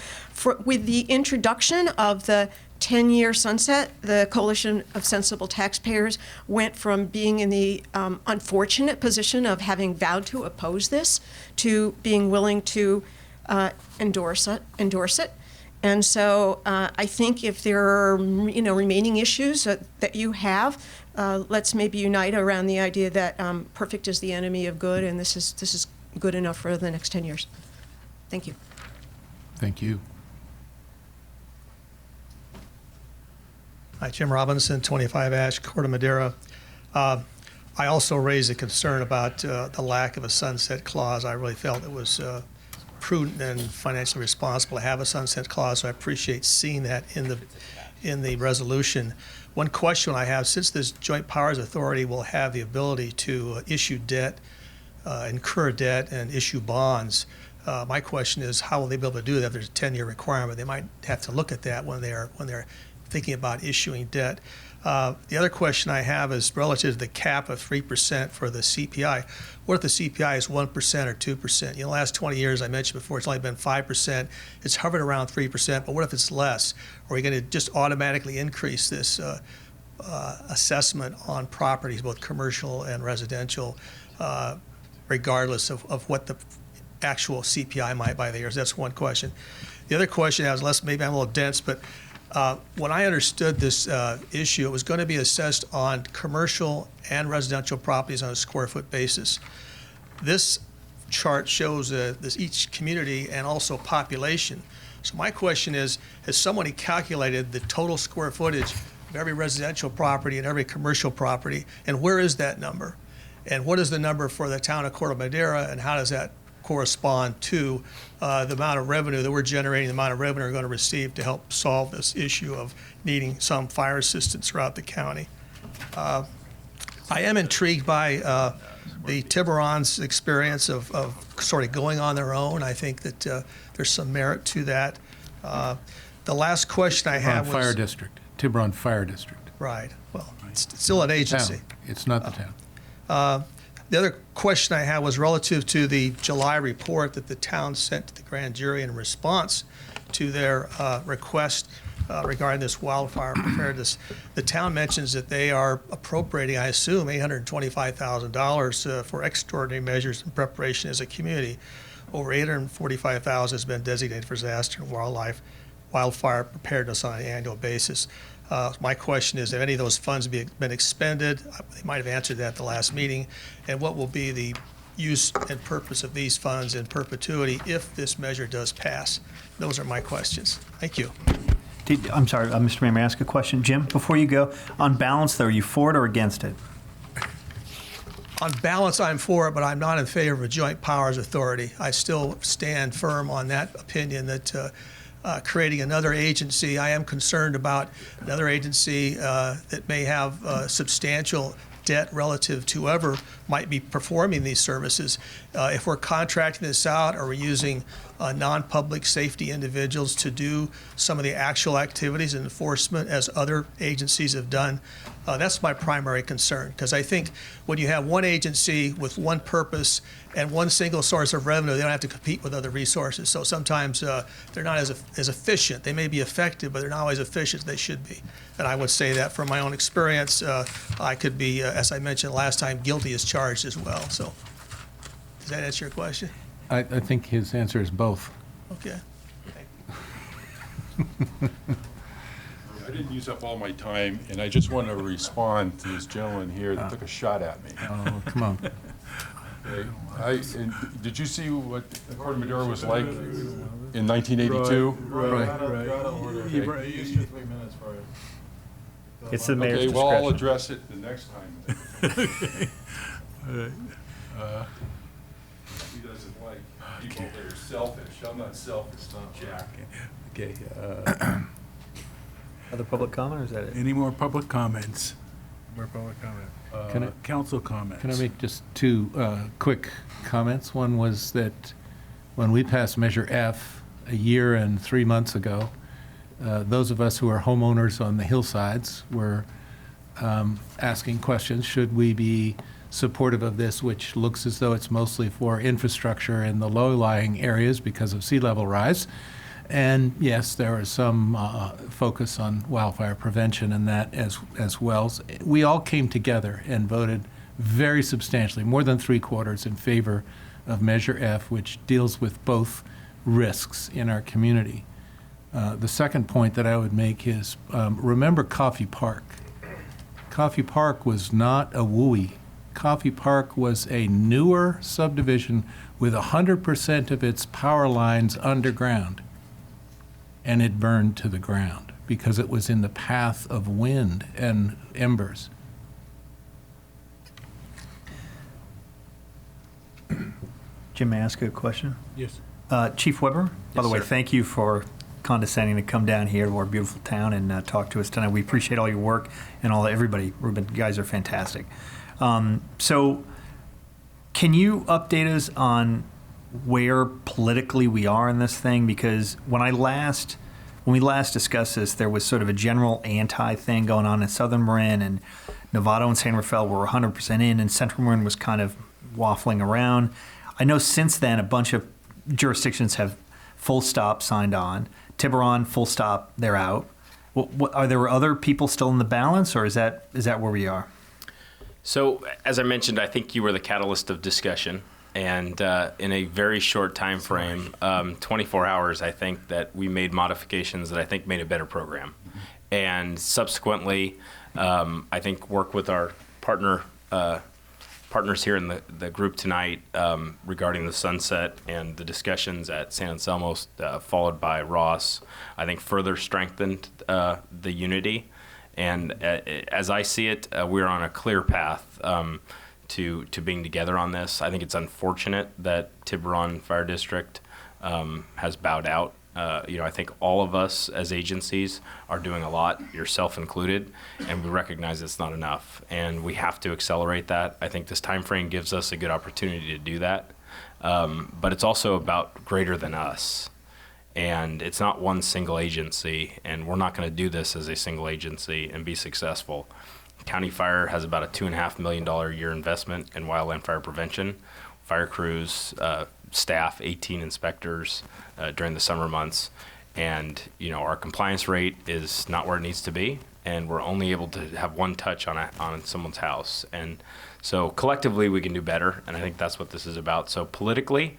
with the introduction of the 10-year sunset, the Coalition of Sensible Taxpayers went from being in the unfortunate position of having vowed to oppose this to being willing to endorse it. And so I think if there are remaining issues that you have, let's maybe unite around the idea that perfect is the enemy of good, and this is good enough for the next 10 years. Thank you. Thank you. Hi, Jim Robinson, 25 Ash, Corte Madera. I also raised a concern about the lack of a sunset clause. I really felt it was prudent and financially responsible to have a sunset clause, so I appreciate seeing that in the resolution. One question I have, since this Joint Powers Authority will have the ability to issue debt, incur debt, and issue bonds, my question is, how will they be able to do that if there's a 10-year requirement? They might have to look at that when they're thinking about issuing debt. The other question I have is relative to the cap of 3% for the CPI. What if the CPI is 1% or 2%? The last 20 years, I mentioned before, it's only been 5%. It's hovered around 3%, but what if it's less? Are we going to just automatically increase this assessment on properties, both commercial and residential, regardless of what the actual CPI might by the years? That's one question. The other question I was maybe I'm a little dense, but when I understood this issue, it was going to be assessed on commercial and residential properties on a square foot basis. This chart shows each community and also population. So my question is, has somebody calculated the total square footage of every residential property and every commercial property, and where is that number? And what is the number for the town of Corte Madera, and how does that correspond to the amount of revenue that we're generating, the amount of revenue we're going to receive to help solve this issue of needing some fire assistance throughout the county? I am intrigued by the Tiburon's experience of sort of going on their own. I think that there's some merit to that. The last question I have was... Fire District, Tiburon Fire District. Right. Well, it's still an agency. Town. It's not the town. The other question I had was relative to the July report that the town sent to the grand jury in response to their request regarding this wildfire preparedness. The town mentions that they are appropriating, I assume, $825,000 for extraordinary measures in preparation as a community. Over $845,000 has been designated for disaster and wildfire preparedness on an annual basis. My question is, have any of those funds been expended? They might have answered that at the last meeting. And what will be the use and purpose of these funds in perpetuity if this measure does pass? Those are my questions. Thank you. I'm sorry, Mr. Mayor, may I ask a question? Jim, before you go, on balance, though, are you for it or against it? On balance, I'm for it, but I'm not in favor of a joint powers authority. I still stand firm on that opinion that creating another agency, I am concerned about another agency that may have substantial debt relative to whoever might be performing these services. If we're contracting this out, or we're using non-public safety individuals to do some of the actual activities and enforcement as other agencies have done, that's my primary concern. Because I think when you have one agency with one purpose and one single source of revenue, they don't have to compete with other resources. So sometimes they're not as efficient. They may be effective, but they're not always efficient as they should be. And I would say that from my own experience, I could be, as I mentioned last time, guilty as charged as well. So does that answer your question? I think his answer is both. Okay. I didn't use up all my time, and I just want to respond to this gentleman here that took a shot at me. Oh, come on. Okay. Did you see what Corte Madera was like in 1982? Right. You used your 3 minutes for it. It's the mayor's Okay, well, I'll discretion. address it the next time. All right. He doesn't like people that are selfish. I'm not selfish, Jack. Okay. Other public comment, or is that it? Any more public comments? More public comment. Can I- Council comments? Can I make just two quick comments? One was that when we passed Measure F a year and 3 months ago, those of us who are homeowners on the hillsides were asking questions. Should we be supportive of this, which looks as though it's mostly for infrastructure in the low-lying areas because of sea level rise? And yes, there is some focus on wildfire prevention and that as well. We all came together and voted very substantially, more than 3/4 in favor of Measure F, which deals with both risks in our community. The second point that I would make is remember Coffee Park. Coffee Park was not a WUI. Coffee Park was a newer subdivision with 100% of its power lines underground. And it burned to the ground because it was in the path of wind and embers. Jim, may I ask you a question? Yes. Chief Weber, by the way, sir. thank you for condescending to come down here to our beautiful town and talk to us tonight. We appreciate all your work and everybody. Ruben, you guys are fantastic. So can you update us on where politically we are in this thing? Because when I last when we last discussed this, there was sort of a general anti-thing going on in Southern Marin, and Novato and San Rafael were 100% in, and Central Marin was kind of waffling around. I know since then a bunch of jurisdictions have full stop signed on. Tiburon, full stop, they're out. Are there other people still in the balance, or is that where we are? So, as I mentioned, I think you were the catalyst of discussion. And in a very short time frame, 24 hours, I think that we made modifications that I think made a better program. And subsequently, I think work with our partners here in the group tonight regarding the sunset and the discussions at San Anselmo, followed by Ross, I think further strengthened the unity. And as I see it, we're on a clear path to being together on this. I think it's unfortunate that Tiburon Fire District has bowed out. I think all of us as agencies are doing a lot, yourself included, and we recognize it's not enough, and we have to accelerate that. I think this time frame gives us a good opportunity to do that, but it's also about greater than us, and it's not one single agency, and we're not going to do this as a single agency and be successful. County Fire has about a $2.5 million a year investment in wildland fire prevention. Fire crews, staff, 18 inspectors during the summer months. And, our compliance rate is not where it needs to be. And we're only able to have one touch on someone's house. And so collectively we can do better. And I think that's what this is about. So politically,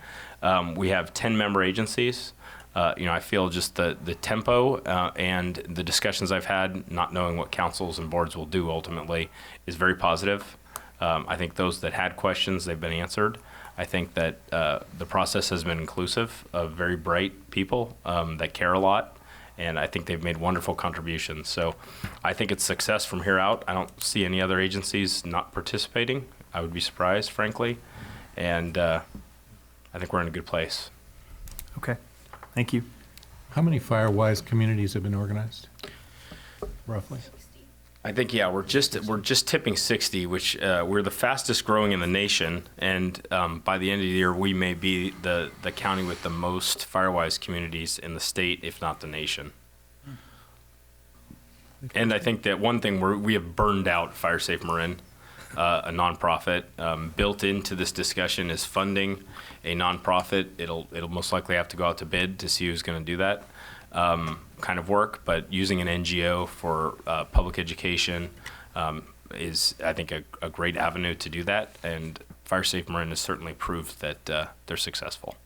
we have 10 member agencies. I feel just the tempo and the discussions I've had, not knowing what councils and boards will do ultimately, is very positive. I think those that had questions, they've been answered. I think that the process has been inclusive of very bright people that care a lot, and I think they've made wonderful contributions. So I think it's success from here out. I don't see any other agencies not participating. I would be surprised, frankly, and I think we're in a good place. Okay. Thank you. How many Firewise communities have been organized, roughly? I think, we're just tipping 60, which we're the fastest growing in the nation, and by the end of the year, we may be the county with the most Firewise communities in the state, if not the nation. And I think that one thing we have burned out Fire Safe Marin, a nonprofit. Built into this discussion is funding a nonprofit. It'll most likely have to go out to bid to see who's going to do that kind of work. But using an NGO for public education is, I think, a great avenue to do that. And Fire Safe Marin has certainly proved that they're successful.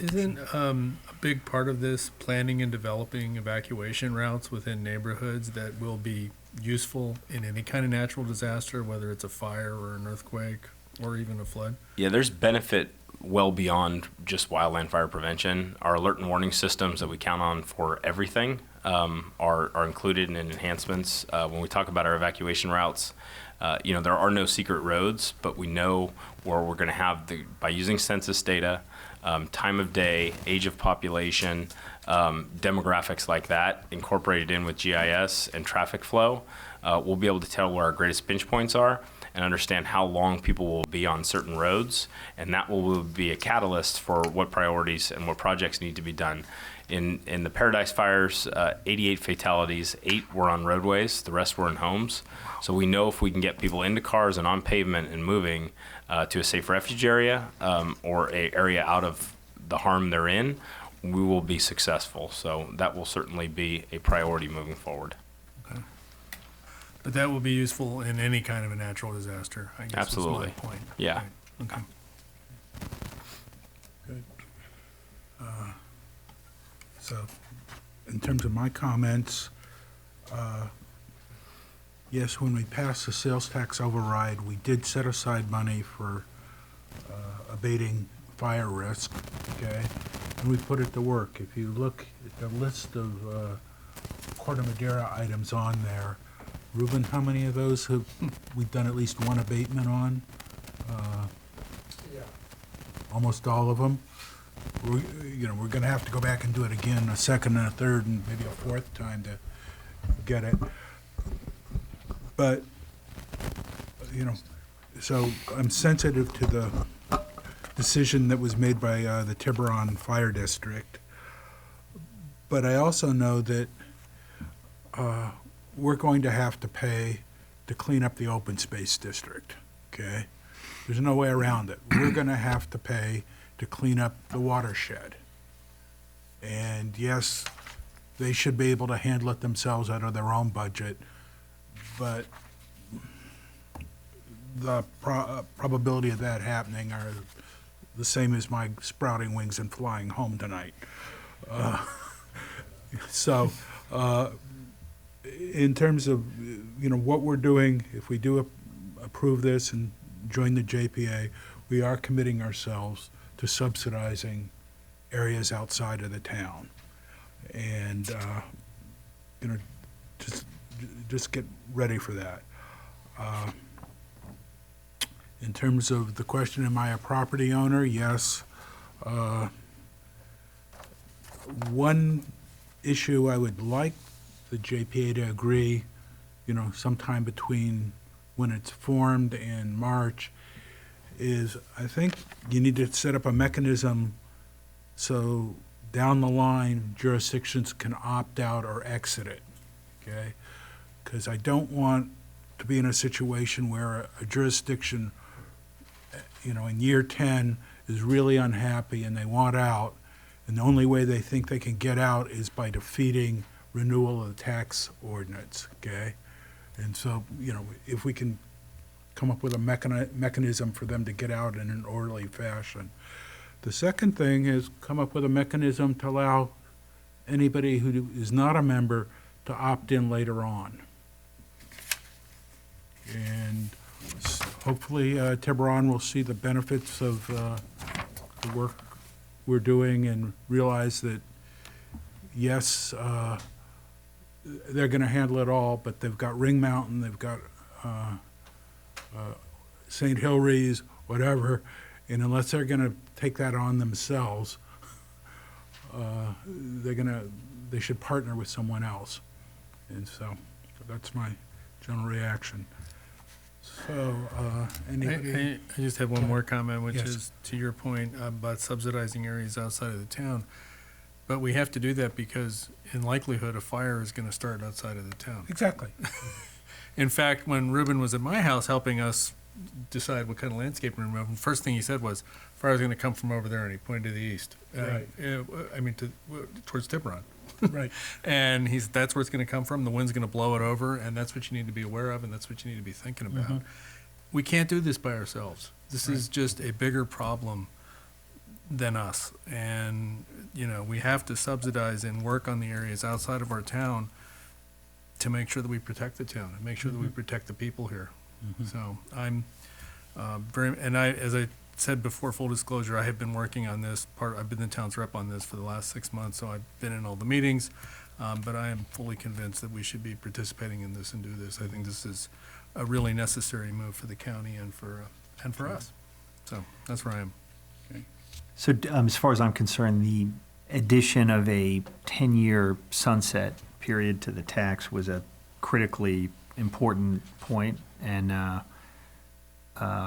Isn't a big part of this planning and developing evacuation routes within neighborhoods that will be useful in any kind of natural disaster, whether it's a fire or an earthquake or even a flood? Yeah, there's benefit well beyond just wildland fire prevention. Our alert and warning systems that we count on for everything are included in enhancements. When we talk about our evacuation routes, there are no secret roads, but we know where we're going to have by using census data, time of day, age of population, demographics like that, incorporated in with GIS and traffic flow, we'll be able to tell where our greatest pinch points are and understand how long people will be on certain roads, and that will be a catalyst for what priorities and what projects need to be done. In the Paradise fires, 88 fatalities, 8 were on roadways, the rest were in homes. So we know if we can get people into cars and on pavement and moving to a safe refuge area or an area out of the harm they're in, we will be successful. So that will certainly be a priority moving forward. Okay. But that will be useful in any kind of a natural disaster, I guess. Absolutely. Was my point. Yeah. Right. Okay. Good. So, in terms of my comments, yes, when we passed the sales tax override, we did set aside money for abating fire risk, okay? And we put it to work. If you look at the list of Corte Madera items on there, Ruben, how many of those have we've done at least one abatement on? Yeah. Almost all of them. We're going to have to go back and do it again, a second and a third and maybe a fourth time to get it. But, so I'm sensitive to the decision that was made by the Tiburon Fire District. But I also know that we're going to have to pay to clean up the open space district, okay? There's no way around it. We're going to have to pay to clean up the watershed. And yes, they should be able to handle it themselves out of their own budget, but the probability of that happening are the same as my sprouting wings and flying home tonight. So, in terms of, what we're doing, if we do approve this and join the JPA, we are committing ourselves to subsidizing areas outside of the town. And, just get ready for that. In terms of the question, am I a property owner? Yes. One issue I would like the JPA to agree, sometime between when it's formed and March, is I think you need to set up a mechanism so down the line jurisdictions can opt out or exit it, okay? Because I don't want to be in a situation where a jurisdiction, in year 10 is really unhappy and they want out, and the only way they think they can get out is by defeating renewal of the tax ordinance, okay? And so, if we can come up with a mechanism for them to get out in an orderly fashion. The second thing is come up with a mechanism to allow anybody who is not a member to opt in later on. And hopefully Tiburon will see the benefits of the work we're doing and realize that, yes, they're going to handle it all, but they've got Ring Mountain, they've got St. Hilary's, whatever, and unless they're going to take that on themselves, they should partner with someone else. And so that's my general reaction. So, anybody? I just have one more comment, which Yes. is to your point about subsidizing areas outside of the town. But we have to do that because in likelihood, a fire is going to start outside of the town. Exactly. In fact, when Ruben was at my house helping us decide what kind of landscape to remove, the first thing he said was, fire's going to come from over there, and he pointed to the east. Right. Towards Tiburon. Right. And that's where it's going to come from. The wind's going to blow it over, and that's what you need to be aware of, and that's what you need to be thinking about. Mhm. We can't do this by ourselves. This is just a bigger problem than us. And, we have to subsidize and work on the areas outside of our town to make sure that we protect the town and make sure that we protect the people here. So I'm as I said before, full disclosure, I have been working on this I've been the town's rep on this for the last 6 months, so I've been in all the meetings, but I am fully convinced that we should be participating in this and do this. I think this is a really necessary move for the county and for us. So that's where I am. So as far as I'm concerned, the addition of a 10-year sunset period to the tax was a critically important point, and I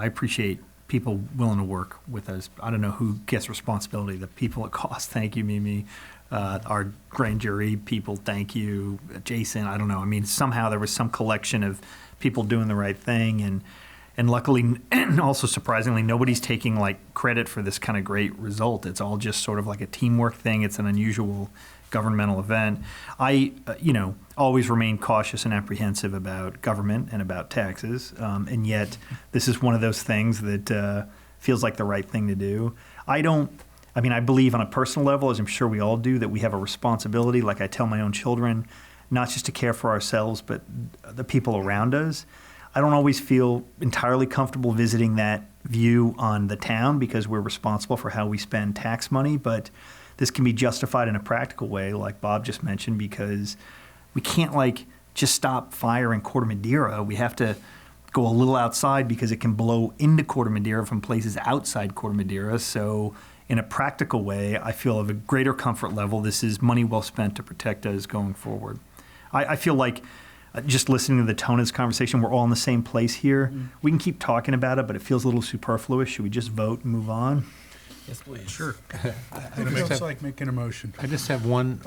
appreciate people willing to work with us. I don't know who gets responsibility. The people at cost, thank you, Mimi. Our grand jury people, thank you. Jason, I don't know. I mean, somehow there was some collection of people doing the right thing, and luckily, and also surprisingly, nobody's taking credit for this kind of great result. It's all just sort of like a teamwork thing. It's an unusual governmental event. I, always remain cautious and apprehensive about government and about taxes, and yet this is one of those things that feels like the right thing to do. I believe on a personal level, as I'm sure we all do, that we have a responsibility, like I tell my own children, not just to care for ourselves, but the people around us. I don't always feel entirely comfortable visiting that view on the town because we're responsible for how we spend tax money, but this can be justified in a practical way, like Bob just mentioned, because we can't just stop fire in Corte Madera. We have to go a little outside because it can blow into Corte Madera from places outside Corte Madera. So in a practical way, I feel of a greater comfort level. This is money well spent to protect us going forward. I feel like just listening to the tone of this conversation, we're all in the same place here. We can keep talking about it, but it feels a little superfluous. Should we just vote and move on? Yes, please. Sure. It feels like making a motion. I just have one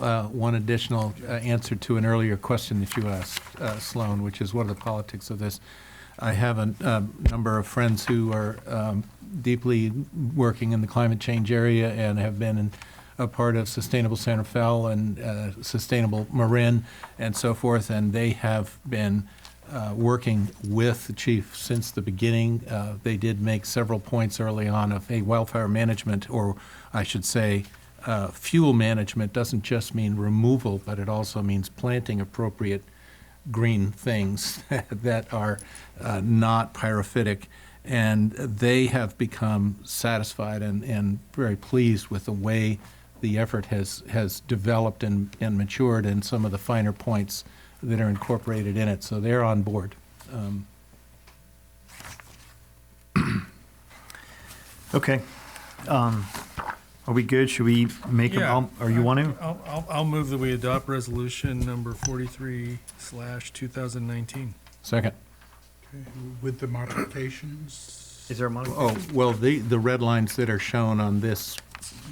additional answer to an earlier question that you asked, Sloan, which is what are the politics of this? I have a number of friends who are deeply working in the climate change area and have been a part of Sustainable Santa Fe and Sustainable Marin and so forth, and they have been working with the chief since the beginning. They did make several points early on of, hey, wildfire management, or I should say, fuel management doesn't just mean removal, but it also means planting appropriate green things that are not pyrophytic. And they have become satisfied and very pleased with the way the effort has developed and matured, and some of the finer points that are incorporated in it. So they're on board. Okay. Are we good? Should we make them, or you want to? I'll move that we adopt resolution number 43/2019. Second. Okay, with the modifications? Is there a modification? Oh, well, the red lines that are shown on this,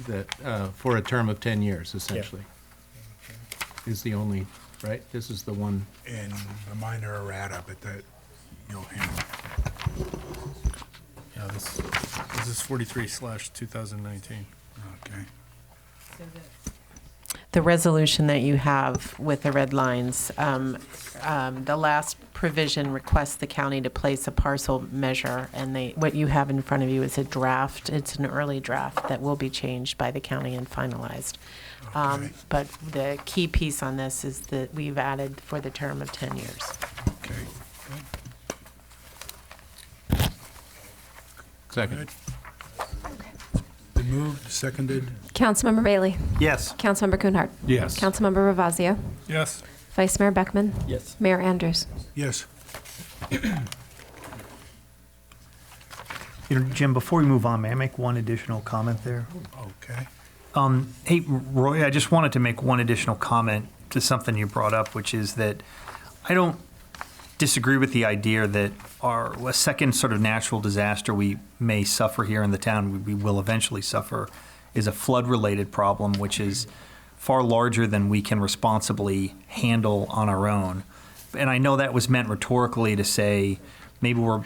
that for a term of 10 years, essentially, is the only, right? This is the one. And a minor errata, but that you'll handle. Yeah, this is 43/2019. Okay. The resolution that you have with the red lines, the last provision requests the county to place a parcel measure, and what you have in front of you is a draft. It's an early draft that will be changed by the county and finalized. Okay. But the key piece on this is that we've added for the term of 10 years. Okay. Second. Good. Been moved, seconded. Councilmember Bailey? Yes. Councilmember Kuhnhart? Yes. Councilmember Ravazio? Yes. Vice Mayor Beckman? Yes. Mayor Andrews? Yes. Jim, before we move on, may I make one additional comment there? Okay. Hey, Roy, I just wanted to make one additional comment to something you brought up, which is that I don't disagree with the idea that a second sort of natural disaster we may suffer here in the town, we will eventually suffer, is a flood-related problem, which is far larger than we can responsibly handle on our own. And I know that was meant rhetorically to say maybe we're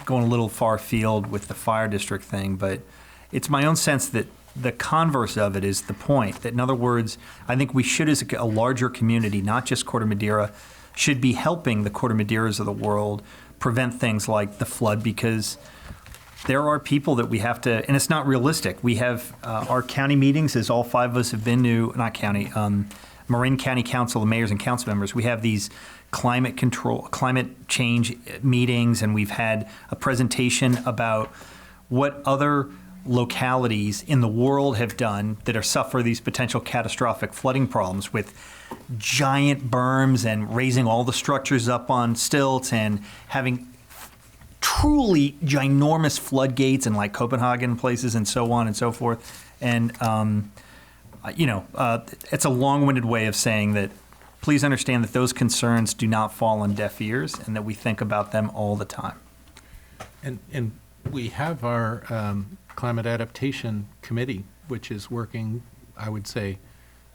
going a little far afield with the fire district thing, but it's my own sense that the converse of it is the point. That in other words, I think we should, as a larger community, not just Corte Madera, should be helping the Corte Maderas of the world prevent things like the flood, because there are people that we have to, and it's not realistic. We have our county meetings, as all five of us have been to, not county, Marin County Council, the mayors and council members. We have these climate change meetings, and we've had a presentation about what other localities in the world have done that are suffer these potential catastrophic flooding problems with giant berms and raising all the structures up on stilts and having truly ginormous floodgates in like Copenhagen places and so on and so forth. And, it's a long-winded way of saying that please understand that those concerns do not fall on deaf ears and that we think about them all the time. And we have our Climate Adaptation Committee, which is working, I would say,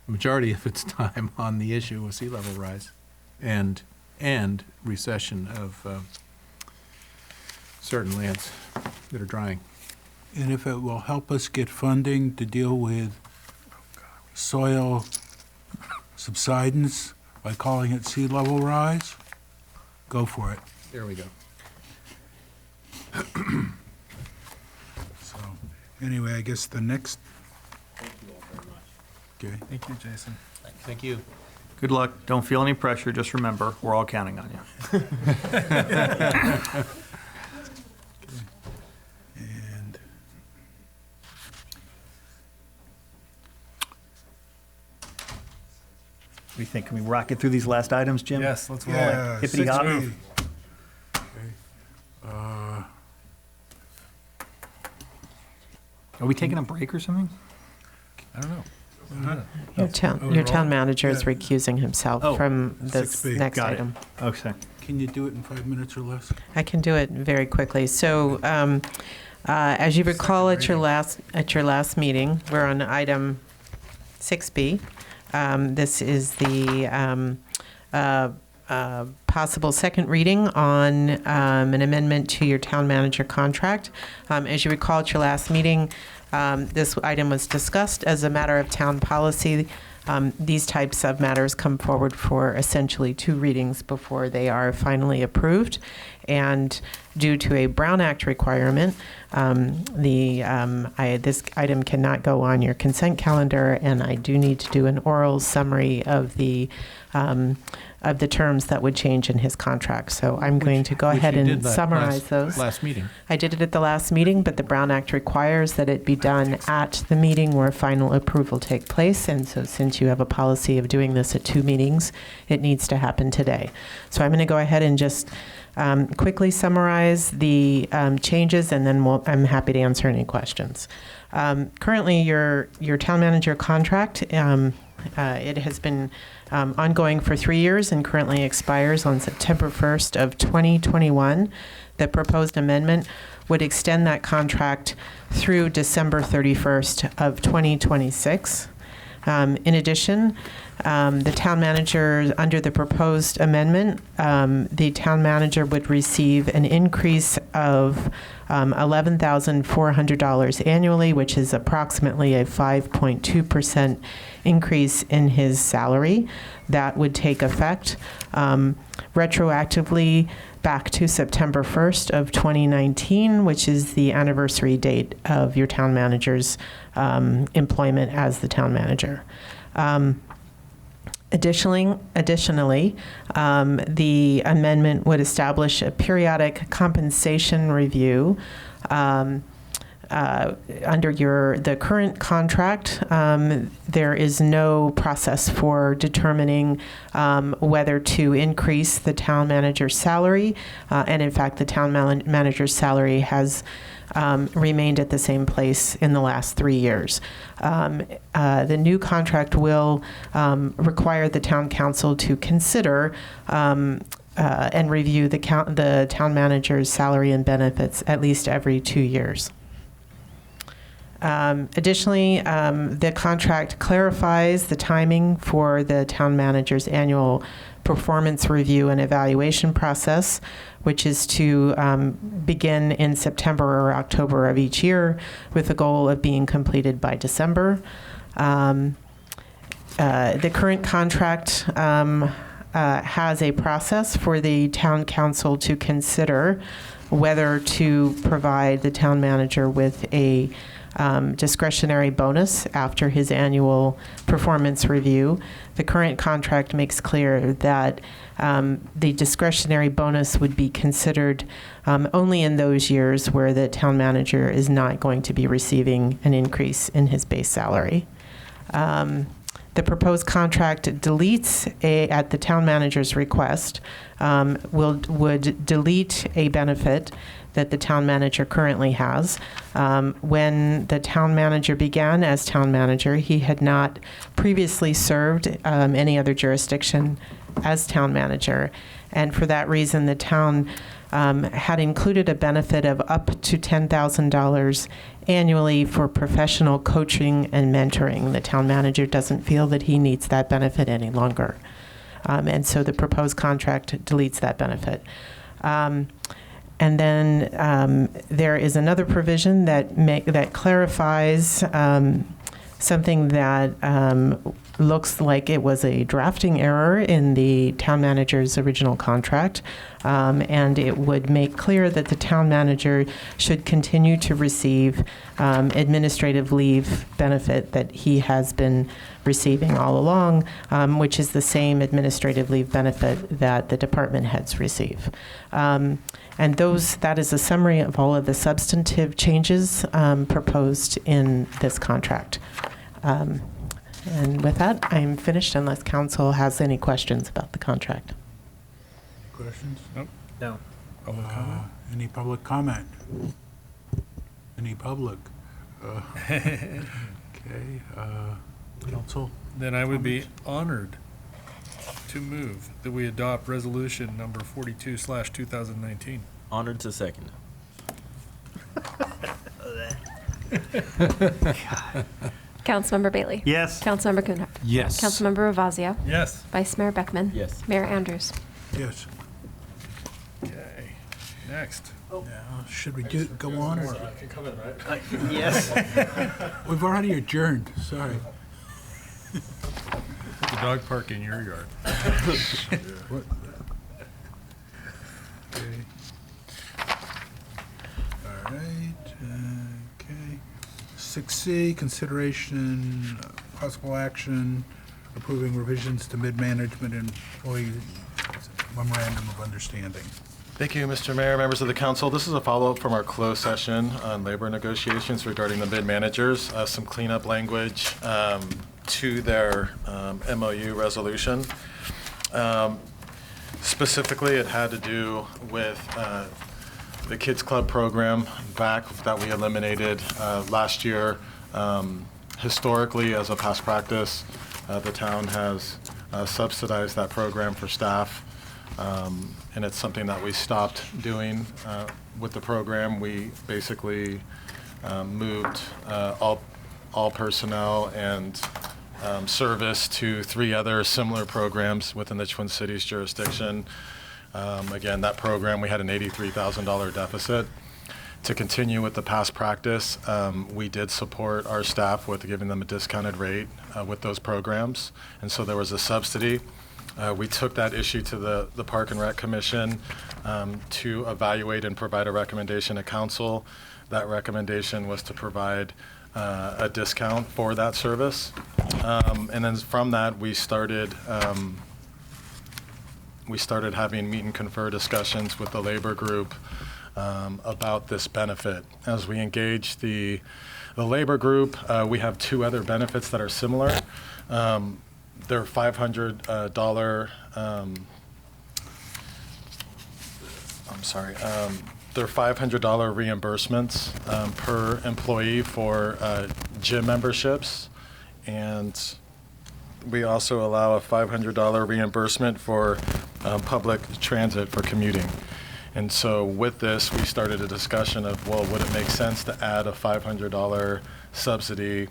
the majority of its time on the issue of sea level rise and recession of certain lands that are drying. And if it will help us get funding to deal with soil subsidence by calling it sea level rise, go for it. There we go. So, anyway, I guess the next. Thank you all very much. Okay. Thank you, Jason. Thank you. Good luck. Don't feel any pressure. Just remember, we're all counting on you. And What do you think? Can we rock it through these last items, Jim? Yes, let's roll. yeah, Hippity hop. 6B. Okay. Are we taking a break or something? I don't know. Your town manager is recusing himself Oh, from this 6B. next Got item. it. Okay. Can you do it in 5 minutes or less? I can do it very quickly. So As you recall, at your last meeting, we're on item 6B. This is the possible second reading on an amendment to your town manager contract. As you recall, at your last meeting, this item was discussed as a matter of town policy. These types of matters come forward for essentially 2 readings before they are finally approved. And due to a Brown Act requirement, this item cannot go on your consent calendar, and I do need to do an oral summary of the terms that would change in his contract. So I'm going to go ahead and summarize those. Last meeting. I did it at the last meeting, but the Brown Act requires that it be done at the meeting where final approval take place. And so since you have a policy of doing this at 2 meetings, it needs to happen today. So I'm going to go ahead and just quickly summarize the changes, and then I'm happy to answer any questions. Currently, your town manager contract, it has been ongoing for 3 years and currently expires on September 1st of 2021. The proposed amendment would extend that contract through December 31st of 2026. In addition, the town manager, under the proposed amendment, the town manager would receive an increase of $11,400 annually, which is approximately a 5.2% increase in his salary. That would take effect retroactively back to September 1st of 2019, which is the anniversary date of your town manager's employment as the town manager. Additionally, the amendment would establish a periodic compensation review under the current contract. There is no process for determining whether to increase the town manager's salary, and in fact, the town manager's salary has remained at the same place in the last 3 years. The new contract will require the town council to consider and review the town manager's salary and benefits at least every 2 years. Additionally, the contract clarifies the timing for the town manager's annual performance review and evaluation process, which is to begin in September or October of each year with the goal of being completed by December. The current contract has a process for the town council to consider whether to provide the town manager with a discretionary bonus after his annual performance review. The current contract makes clear that the discretionary bonus would be considered only in those years where the town manager is not going to be receiving an increase in his base salary. The proposed contract deletes, at the town manager's request, would delete a benefit that the town manager currently has. When the town manager began as town manager, he had not previously served any other jurisdiction as town manager. And for that reason, the town had included a benefit of up to $10,000 annually for professional coaching and mentoring. The town manager doesn't feel that he needs that benefit any longer. And so the proposed contract deletes that benefit. And then there is another provision that clarifies something that looks like it was a drafting error in the town manager's original contract, and it would make clear that the town manager should continue to receive administrative leave benefit that he has been receiving all along, which is the same administrative leave benefit that the department heads receive. And that is a summary of all of the substantive changes proposed in this contract. And with that, I'm finished unless council has any questions about the contract. Questions? Nope. No. Public comment? Any public comment? Any public? Okay. Council? Then I would be honored to move that we adopt resolution number 42/2019. Honored to second. Councilmember Bailey? Yes. Councilmember Kuhnhart? Yes. Councilmember Ravazio? Yes. Vice Mayor Beckman? Yes. Mayor Andrews? Yes. Okay. Next. Now, should we go on, or? Can come in, right? Yes. We've already adjourned, sorry. The dog park in your yard. What? Okay. All right, okay. 6C, consideration, possible action, approving revisions to mid-management employee memorandum of understanding. Thank you, Mr. Mayor, members of the council. This is a follow-up from our closed session on labor negotiations regarding the mid-managers. Some cleanup language to their MOU resolution. Specifically, it had to do with the Kids Club program back that we eliminated last year. Historically, as a past practice, the town has subsidized that program for staff. And it's something that we stopped doing with the program. We basically moved all personnel and service to 3 other similar programs within the Twin Cities jurisdiction. Again, that program, we had an $83,000 deficit. To continue with the past practice, we did support our staff with giving them a discounted rate with those programs. And so there was a subsidy. We took that issue to the Park and Rec Commission to evaluate and provide a recommendation to council. That recommendation was to provide a discount for that service. And then from that, we started having meet and confer discussions with the labor group about this benefit. As we engage the labor group, we have 2 other benefits that are similar. They're $500 they're $500 reimbursements per employee for gym memberships, and we also allow a $500 reimbursement for public transit for commuting. And so with this, we started a discussion of, well, would it make sense to add a $500 subsidy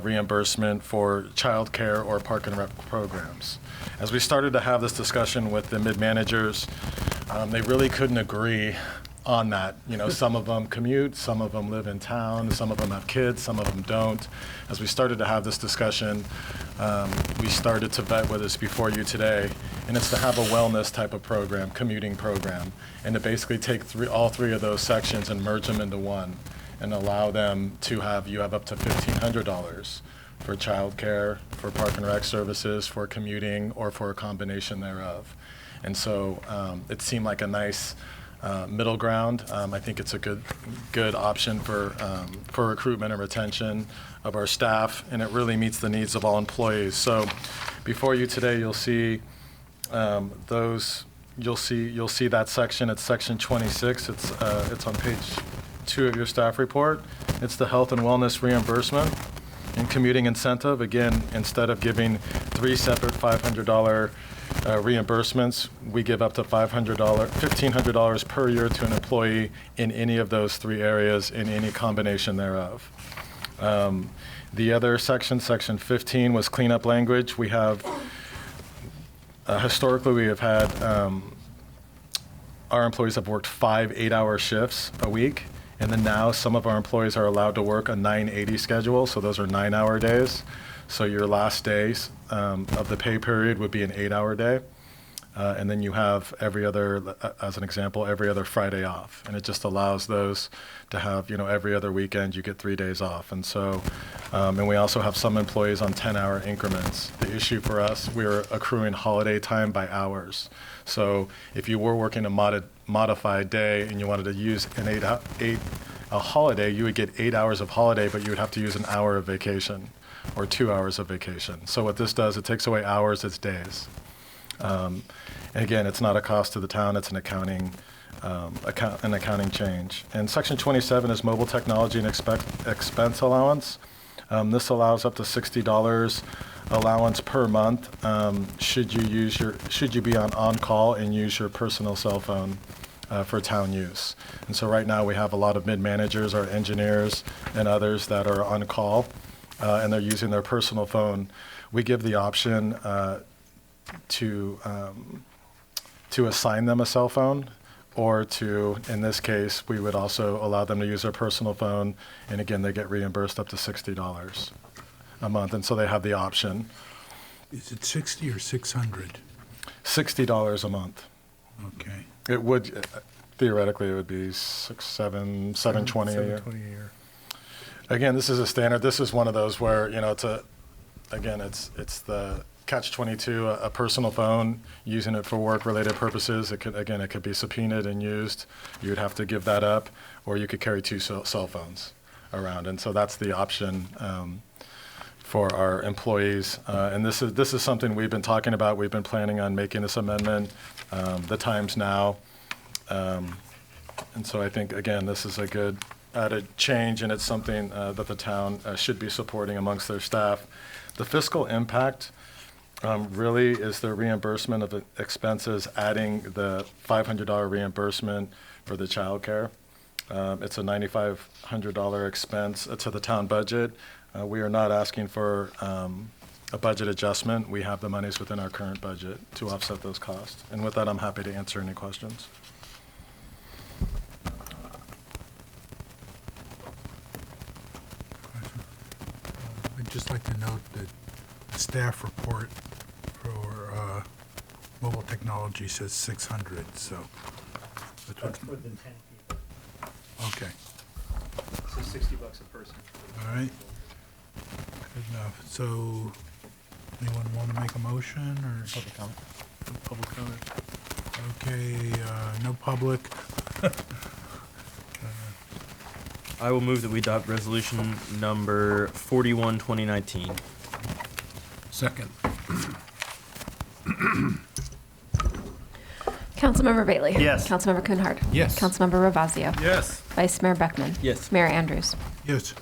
reimbursement for childcare or park and rec programs? As we started to have this discussion with the mid-managers, they really couldn't agree on that. You know, some of them commute, some of them live in town, some of them have kids, some of them don't. As we started to have this discussion, we started to vet with this before you today, and it's to have a wellness type of program, commuting program, and to basically take all 3 of those sections and merge them into one, and allow them to have, you have up to $1,500 for childcare, for park and rec services, for commuting, or for a combination thereof. And so it seemed like a nice middle ground. I think it's a good option for recruitment and retention of our staff, and it really meets the needs of all employees. So before you today, you'll see you'll see that section. It's section 26. It's on page 2 of your staff report. It's the health and wellness reimbursement and commuting incentive. Again, instead of giving 3 separate $500 reimbursements, we give up to $1,500 per year to an employee in any of those 3 areas, in any combination thereof. The other section, section 15, was cleanup language. We have, historically, we have had, our employees have worked 5 8-hour shifts a week. And then now some of our employees are allowed to work a 9/80 schedule, so those are 9-hour days. So your last days of the pay period would be an 8-hour day. And then you have every other, as an example, every other Friday off. And it just allows those to have, every other weekend you get 3 days off. And so, and we also have some employees on 10-hour increments. The issue for us, we're accruing holiday time by hours. So if you were working a modified day and you wanted to use a holiday, you would get 8 hours of holiday, but you would have to use an hour of vacation or 2 hours of vacation. So what this does, it takes away hours, it's days. And again, it's not a cost to the town, it's an accounting change. And section 27 is mobile technology and expense allowance. This allows up to $60 allowance per month should you be on call and use your personal cell phone for town use. And so right now we have a lot of mid-managers or engineers and others that are on call and they're using their personal phone. We give the option to assign them a cell phone, or to, in this case, we would also allow them to use their personal phone, and again, they get reimbursed up to $60 a month, and so they have the option. Is it 60 or 600? $60 a month. Okay. It would, theoretically, it would be $720 a year. $720 a year. Again, this is a standard. This is one of those where, you know, it's the catch-22, a personal phone, using it for work-related purposes. It could be subpoenaed and used. You would have to give that up, or you could carry two cell phones around. And so that's the option for our employees. And this is something we've been talking about. We've been planning on making this amendment. The time's now. And so I think, again, this is a good added change, and it's something that the town should be supporting amongst their staff. The fiscal impact really is the reimbursement of the expenses, adding the $500 reimbursement for the childcare. It's a $9,500 expense to the town budget. We are not asking for a budget adjustment. We have the monies within our current budget to offset those costs. And with that, I'm happy to answer any questions. I'd just like to note that the staff report for mobile technology says 600, so. That's within 10 people. Okay, So $60 a person. all right. Good enough. So, anyone want to make a motion, or? Public comment. Public comment. Okay, no public. I will move that we adopt resolution number 41, 2019. Second. Councilmember Bailey? Yes. Councilmember Kuhnhard? Yes. Councilmember Ravazio? Yes. Vice Mayor Beckman? Yes. Mayor Andrews? Yes.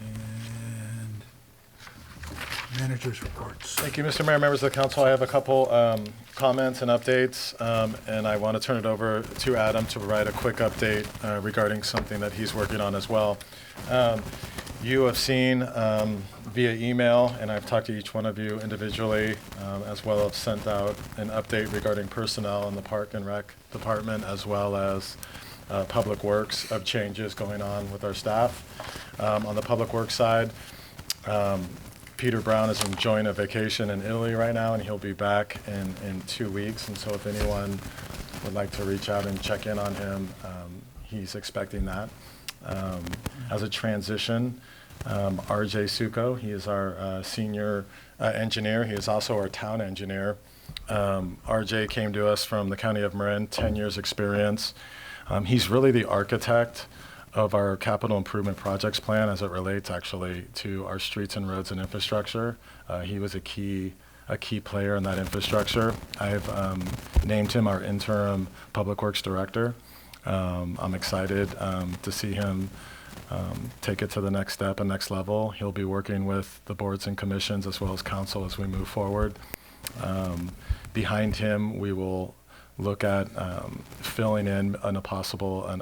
And managers' reports. Thank you, Mr. Mayor, members of the council. I have a couple comments and updates, and I want to turn it over to Adam to provide a quick update regarding something that he's working on as well. You have seen via email, and I've talked to each one of you individually, as well as sent out an update regarding personnel in the Park and Rec Department, as well as Public Works, of changes going on with our staff. On the Public Works side, Peter Brown is enjoying a vacation in Italy right now, and he'll be back in 2 weeks. And so if anyone would like to reach out and check in on him, he's expecting that. As a transition, RJ Suko, he is our senior engineer. He is also our town engineer. RJ came to us from the County of Marin, 10 years experience. He's really the architect of our capital improvement projects plan as it relates actually to our streets and roads and infrastructure. He was a key player in that infrastructure. I've named him our interim Public Works Director. I'm excited to see him take it to the next step and next level. He'll be working with the boards and commissions as well as council as we move forward. Behind him, we will look at filling in an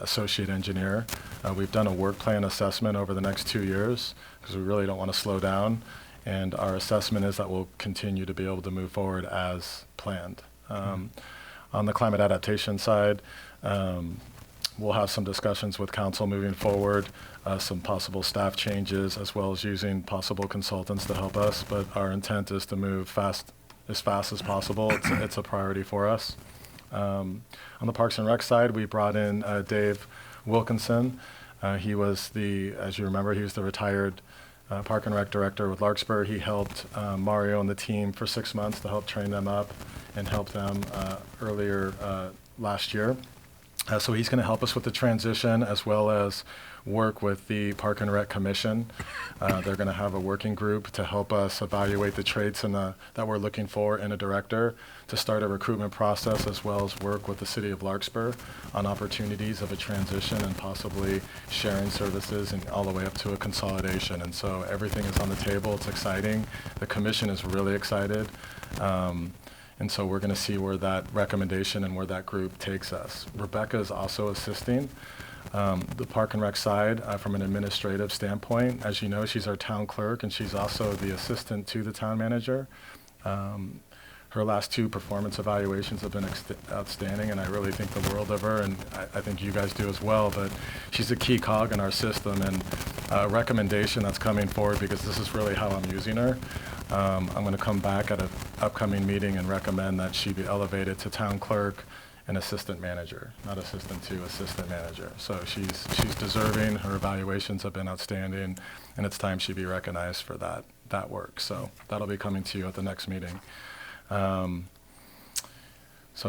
associate engineer. We've done a work plan assessment over the next 2 years because we really don't want to slow down. And our assessment is that we'll continue to be able to move forward as planned. On the climate adaptation side, we'll have some discussions with council moving forward, some possible staff changes, as well as using possible consultants to help us. But our intent is to move as fast as possible. It's a priority for us. On the Parks and Rec side, we brought in Dave Wilkinson. He was as you remember, he was the retired Park and Rec director with Larkspur. He helped Mario and the team for 6 months to help train them up and help them earlier last year. So he's going to help us with the transition as well as work with the Park and Rec Commission. They're going to have a working group to help us evaluate the traits that we're looking for in a director, to start a recruitment process, as well as work with the city of Larkspur on opportunities of a transition and possibly sharing services and all the way up to a consolidation. And so everything is on the table. It's exciting. The commission is really excited. And so we're going to see where that recommendation and where that group takes us. Rebecca is also assisting the Park and Rec side from an administrative standpoint. As you know, she's our town clerk, and she's also the assistant to the town manager. Her last 2 performance evaluations have been outstanding, and I really think the world of her, and I think you guys do as well. But she's a key cog in our system, and a recommendation that's coming forward, because this is really how I'm using her. I'm going to come back at an upcoming meeting and recommend that she be elevated to town clerk and assistant manager, not assistant to assistant manager. So she's deserving. Her evaluations have been outstanding, and it's time she be recognized for that work. So that'll be coming to you at the next meeting. So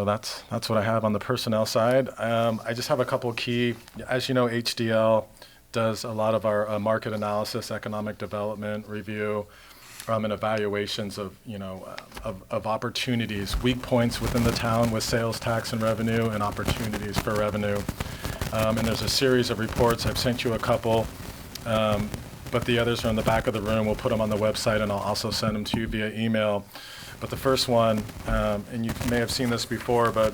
that's what I have on the personnel side. I just have a couple key, as you know, HDL does a lot of our market analysis, economic development review, and evaluations of, of opportunities, weak points within the town with sales tax and revenue, and opportunities for revenue. And there's a series of reports. I've sent you a couple, but the others are in the back of the room. We'll put them on the website, and I'll also send them to you via email. But the first one, and you may have seen this before, but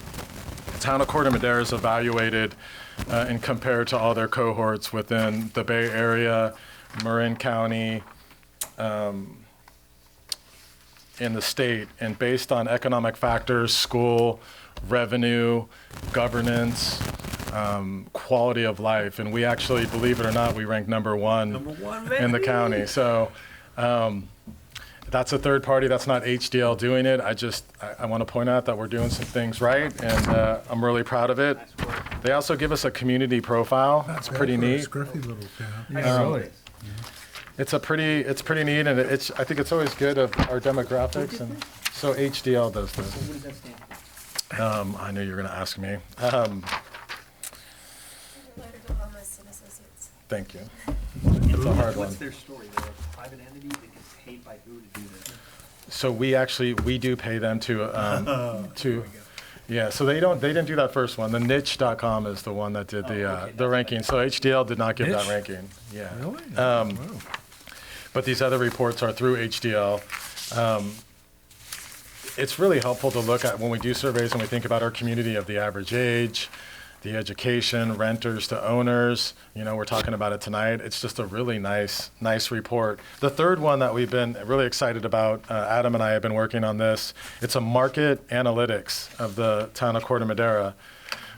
the town of Corte Madera is evaluated and compared to all their cohorts within the Bay Area, Marin County, in the state, and based on economic factors, school, revenue, governance, quality of life. And we actually, believe it or not, we rank number one in the county. So that's a third party. That's not HDL doing it. I want to point out that we're doing some things right, and I'm really proud of it. They also give us a community profile. That's pretty neat. Scruffy little town. Really? It's pretty neat, and I think it's always good of our demographics, and so HDL does this. So what does that stand for? I knew you were going to ask me. Thank you. It's a hard one. What's their story? They're a private entity that gets paid by who to do this? So we do pay them to. Yeah, so they didn't do that first one. The niche.com is the one that did the ranking. So HDL did not give that ranking. Yeah. Really? But these other reports are through HDL. It's really helpful to look at when we do surveys and we think about our community of the average age, the education, renters to owners. We're talking about it tonight. It's just a really nice report. The third one that we've been really excited about, Adam and I have been working on this. It's a market analytics of the town of Corte Madera.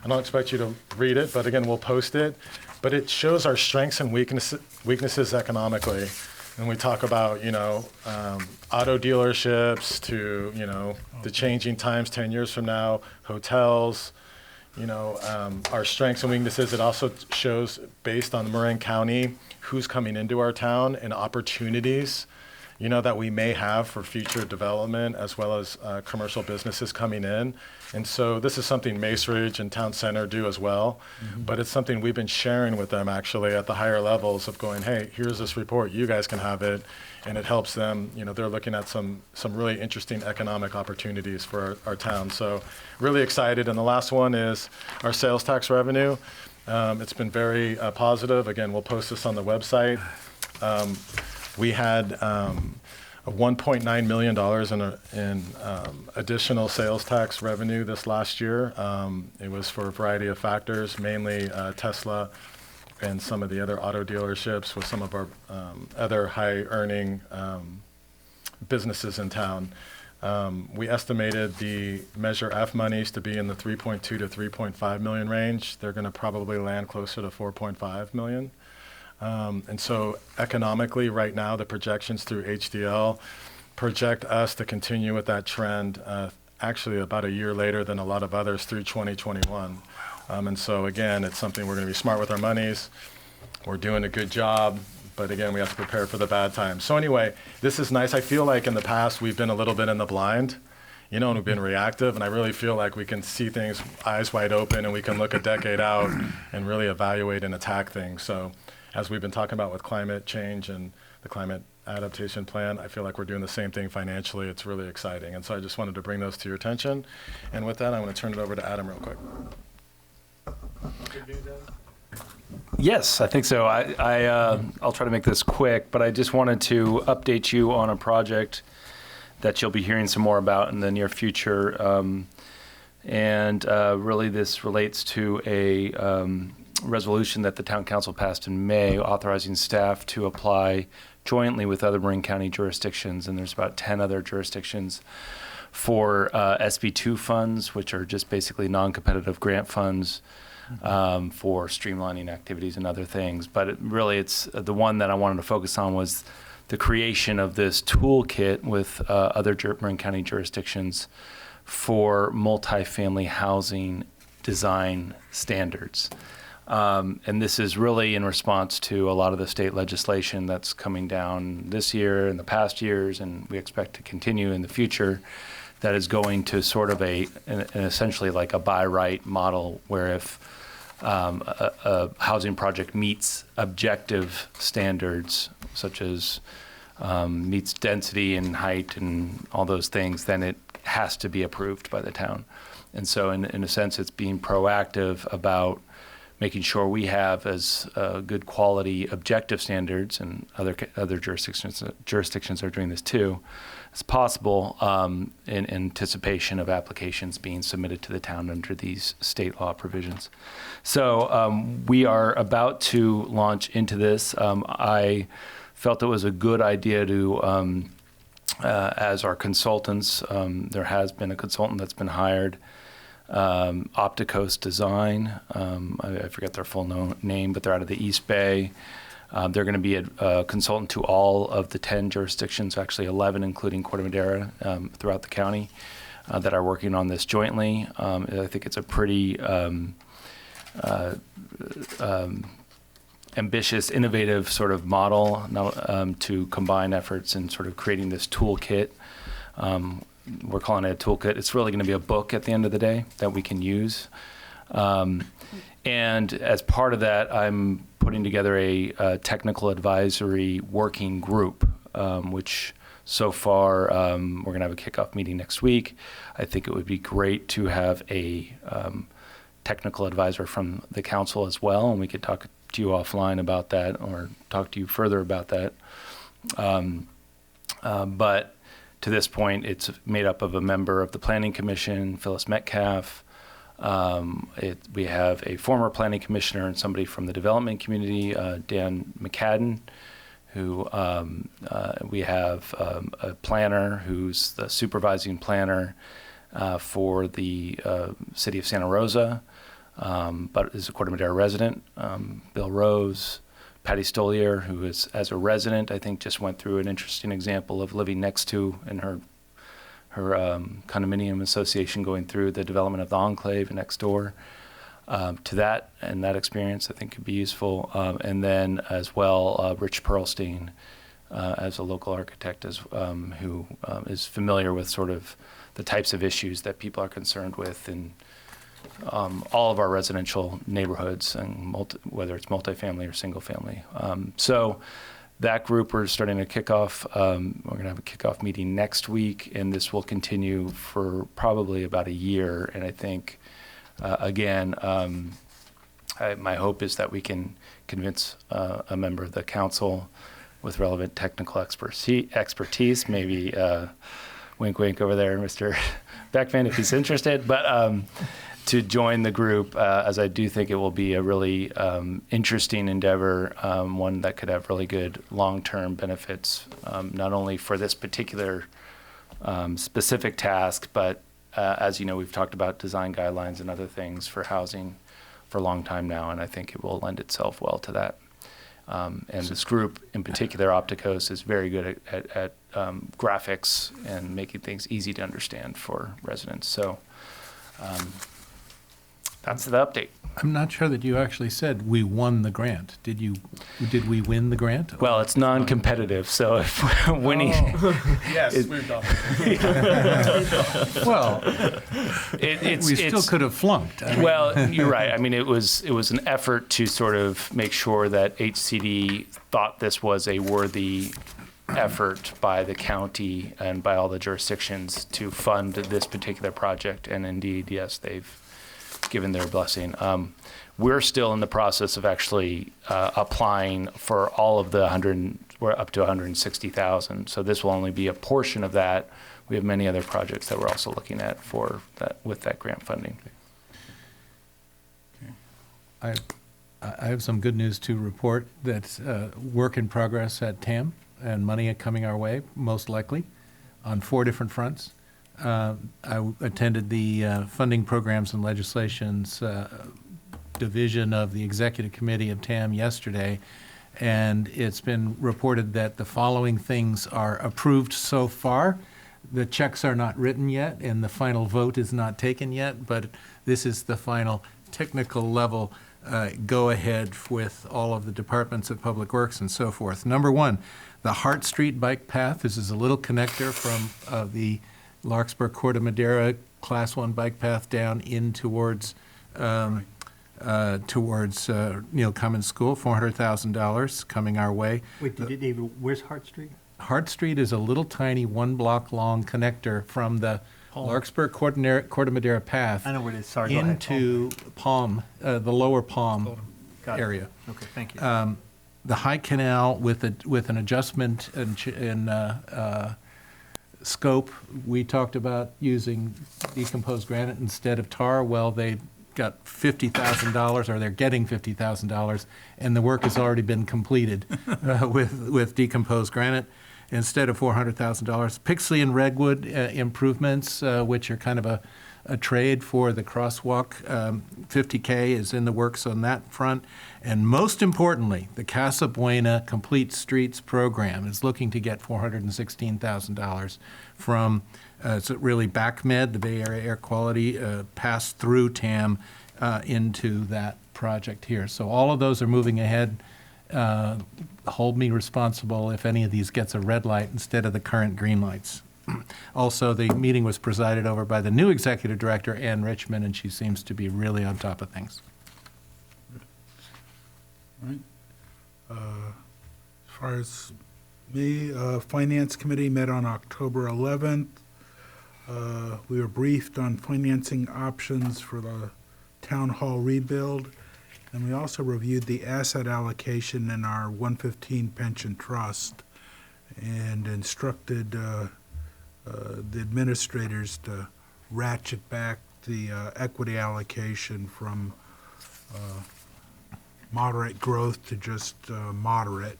I don't expect you to read it, but again, we'll post it. But it shows our strengths and weaknesses economically. And we talk about, auto dealerships to, the changing times 10 years from now, hotels, our strengths and weaknesses. It also shows, based on Marin County, who's coming into our town and opportunities, that we may have for future development, as well as commercial businesses coming in. And so this is something Mace Ridge and Town Center do as well, but it's something we've been sharing with them actually at the higher levels of going, hey, here's this report, you guys can have it, and it helps them. They're looking at some really interesting economic opportunities for our town. So really excited. And the last one is our sales tax revenue. It's been very positive. Again, we'll post this on the website. We had $1.9 million in additional sales tax revenue this last year. It was for a variety of factors, mainly Tesla and some of the other auto dealerships with some of our other high-earning businesses in town. We estimated the Measure F monies to be in the 3.2 to 3.5 million range. They're going to probably land closer to 4.5 million. And so economically, right now, the projections through HDL project us to continue with that trend, actually about a year later than a lot of others, through 2021. And so, again, it's something we're going to be smart with our monies. We're doing a good job, but again, we have to prepare for the bad times. So anyway, this is nice. I feel like in the past, we've been a little bit in the blind. and we've been reactive. And I really feel like we can see things eyes wide open, and we can look a decade out and really evaluate and attack things. So as we've been talking about with climate change and the climate adaptation plan, I feel like we're doing the same thing financially. It's really exciting. And so I just wanted to bring those to your attention. And with that, I'm going to turn it over to Adam real quick. Yes, I think so. I'll try to make this quick, but I just wanted to update you on a project that you'll be hearing some more about in the near future. Really this relates to a resolution that the town council passed in May authorizing staff to apply jointly with other Marin County jurisdictions, and there's about 10 other jurisdictions for SB2 funds, which are just basically non-competitive grant funds for streamlining activities and other things. But it's the one that I wanted to focus on was the creation of this toolkit with other Marin County jurisdictions for multifamily housing design standards. And this is really in response to a lot of the state legislation that's coming down this year and the past years, and we expect to continue in the future, that is going to sort of an essentially like a by right model, where if a housing project meets objective standards, such as meets density and height and all those things, then it has to be approved by the town. And so in a sense, it's being proactive about making sure we have as good quality objective standards, and other jurisdictions are doing this too, as possible, in anticipation of applications being submitted to the town under these state law provisions. So we are about to launch into this. I felt it was a good idea to, as our consultants, there has been a consultant that's been hired, Opticos Design. I forget their full name, but they're out of the East Bay. They're going to be a consultant to all of the 10 jurisdictions, actually 11, including Corte Madera, throughout the county, that are working on this jointly. I think it's a pretty ambitious, innovative sort of model to combine efforts in sort of creating this toolkit. We're calling it a toolkit. It's really going to be a book at the end of the day that we can use. And as part of that, I'm putting together a technical advisory working group, which so far we're going to have a kickoff meeting next week. I think it would be great to have a technical advisor from the council as well, and we could talk to you offline about that, or talk to you further about that. But to this point, it's made up of a member of the Planning Commission, Phyllis Metcalf. We have a former Planning Commissioner and somebody from the development community, Dan McCadden, who we have a planner who's the supervising planner for the city of Santa Rosa, but is a Corte Madera resident, Bill Rose. Patty Stolier, who is, as a resident, I think just went through an interesting example of living next to, in her condominium association, going through the development of the enclave next door. To that, and that experience I think could be useful. And then as well, Rich Perlstein, as a local architect, who is familiar with sort of the types of issues that people are concerned with in all of our residential neighborhoods, and whether it's multifamily or single family. So that group, we're starting to kick off. We're going to have a kickoff meeting next week, and this will continue for probably about a year. And I think, again, my hope is that we can convince a member of the council with relevant technical expertise, maybe wink, wink over there, Mr. Beckman, if he's interested, but to join the group, as I do think it will be a really interesting endeavor, one that could have really good long-term benefits, not only for this particular specific task, but as you know, we've talked about design guidelines and other things for housing for a long time now, and I think it will lend itself well to that. And this group in particular, Opticos, is very good at graphics and making things easy to understand for residents. So that's the update. I'm not sure that you actually said we won the grant. Did we win the grant? Well, it's non-competitive, so if winning. Yes, it- we're done. Well, it's we still could have flunked. I mean- Well, you're right. I mean, it was an effort to sort of make sure that HCD thought this was a worthy effort by the county and by all the jurisdictions to fund this particular project. And indeed, yes, they've given their blessing. We're still in the process of actually applying for all of the we're up to 160,000. So this will only be a portion of that. We have many other projects that we're also looking at for that with that grant funding. I have some good news to report. That's work in progress at TAM and money coming our way, most likely, on 4 different fronts. I attended the Funding Programs and Legislations division of the Executive Committee of TAM yesterday, and it's been reported that the following things are approved so far. The checks are not written yet, and the final vote is not taken yet, but this is the final technical level go-ahead with all of the departments of Public Works and so forth. Number 1, the Hart Street Bike Path. This is a little connector from the Larkspur Corte Madera Class 1 bike path down in towards Neil Cummins School. $400,000 coming our way. Wait, David, where's Hart Street? Hart Street is a little tiny 1-block long connector from the Larkspur Corte Madera path. I know where it is. Sorry, go ahead. Into Palm, the lower Palm area. Okay, thank you. The High Canal with an adjustment in scope. We talked about using decomposed granite instead of tar. Well, they got $50,000, or they're getting $50,000, and the work has already been completed with decomposed granite instead of $400,000. Pixley and Redwood improvements, which are kind of a trade for the crosswalk. $50K is in the works on that front. And most importantly, the Casa Buena Complete Streets program is looking to get $416,000 from, it's really BACMed, the Bay Area Air Quality, passed through TAM into that project here. So all of those are moving ahead. Hold me responsible if any of these gets a red light instead of the current green lights. Also, the meeting was presided over by the new executive director, Ann Richmond, and she seems to be really on top of things. Right. As far as me, Finance Committee met on October 11th. We were briefed on financing options for the town hall rebuild, and we also reviewed the asset allocation in our 115 pension trust and instructed the administrators to ratchet back the equity allocation from moderate growth to just moderate,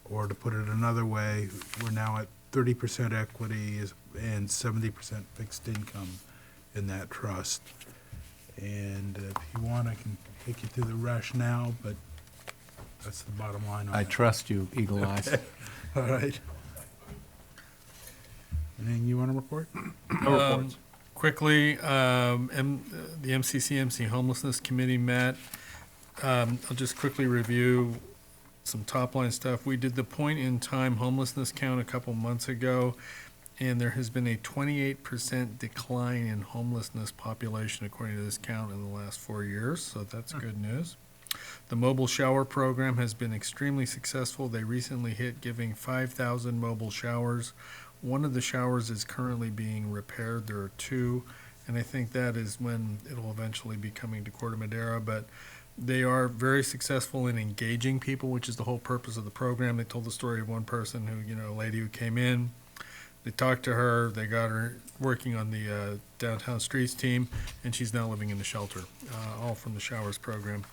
or to put it another way, we're now at 30% equity and 70% fixed income in that trust. And if you want, I can take you through the rationale, but that's the bottom line on I it. trust you, Eagle Eyes. All right. Anything you want to report? No reports. Quickly, the MCCMC Homelessness Committee met. I'll just quickly review some top-line stuff. We did the point-in-time homelessness count a couple months ago, and there has been a 28% decline in homelessness population according to this count in the last 4 years, so that's good news. The mobile shower program has been extremely successful. They recently hit giving 5,000 mobile showers. One of the showers is currently being repaired. There are 2, and I think that is when it'll eventually be coming to Corte Madera, but they are very successful in engaging people, which is the whole purpose of the program. They told the story of one person who, a lady who came in, they talked to her, they got her working on the downtown streets team, and she's now living in the shelter, all from the Showers program.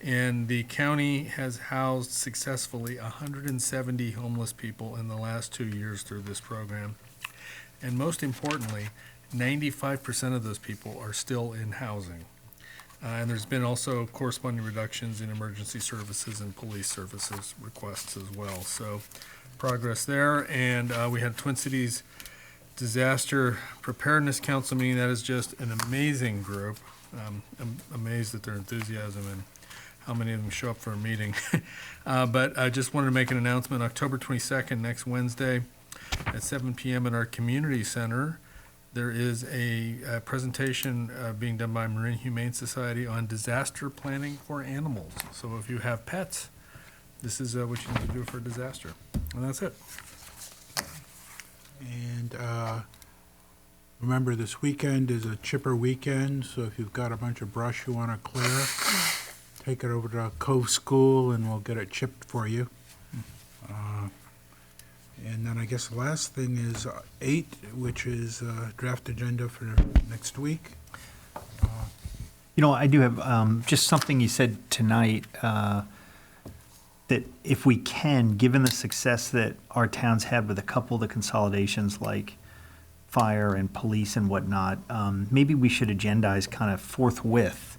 And the county has housed successfully 170 homeless people in the last 2 years through this program. And most importantly, 95% of those people are still in housing. And there's been also corresponding reductions in emergency services and police services requests as well. So progress there. And we had Twin Cities Disaster Preparedness Council meeting. That is just an amazing group. I'm amazed at their enthusiasm and how many of them show up for a meeting. But I just wanted to make an announcement, October 22nd, next Wednesday, at 7 p.m. at our community center. There is a presentation being done by Marine Humane Society on disaster planning for animals. So if you have pets, this is what you need to do for a disaster. And that's it. And remember, this weekend is a chipper weekend, so if you've got a bunch of brush you want to clear, take it over to Cove School and we'll get it chipped for you. And then I guess the last thing is 8, which is draft agenda for next week. You know, I do have just something you said tonight, that if we can, given the success that our towns had with a couple of the consolidations like fire and police and whatnot, maybe we should agendize kind of forthwith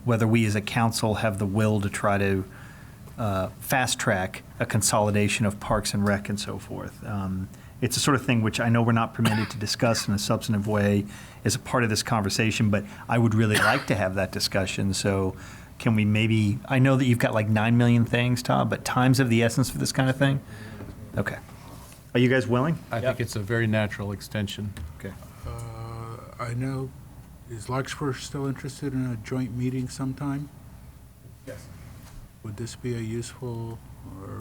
whether we as a council have the will to try to fast track a consolidation of parks and rec and so forth. It's a sort of thing which I know we're not permitted to discuss in a substantive way as a part of this conversation, but I would really like to have that discussion. So can we maybe, I know that you've got like 9 million things, Todd, but time's of the essence for this kind of thing? Okay. Are you guys willing? I think it's a very natural extension. Okay. I know, is Larkspur still interested in a joint meeting sometime? Yes. Would this be a useful, or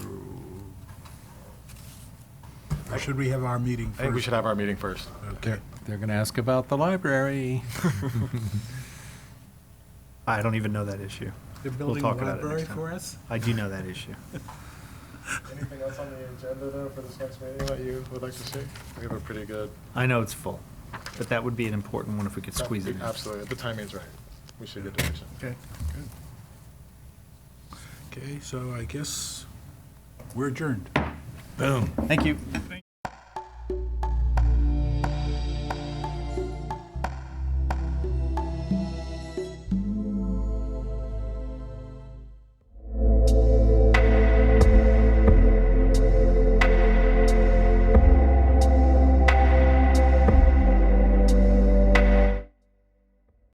should we have our meeting first? I think we should have our meeting first. Okay. They're going to ask about the library. I don't even know that issue. They're We'll building talk a about it library next time. for us? I do know that issue. Anything else on the agenda, though, for this next meeting that you would like to see? We have a pretty good. I know it's full, but that would be an important one if we could squeeze it in. Absolutely. The timing's right. We should get direction. Okay, good. Okay, so I guess we're adjourned. Boom. Thank you.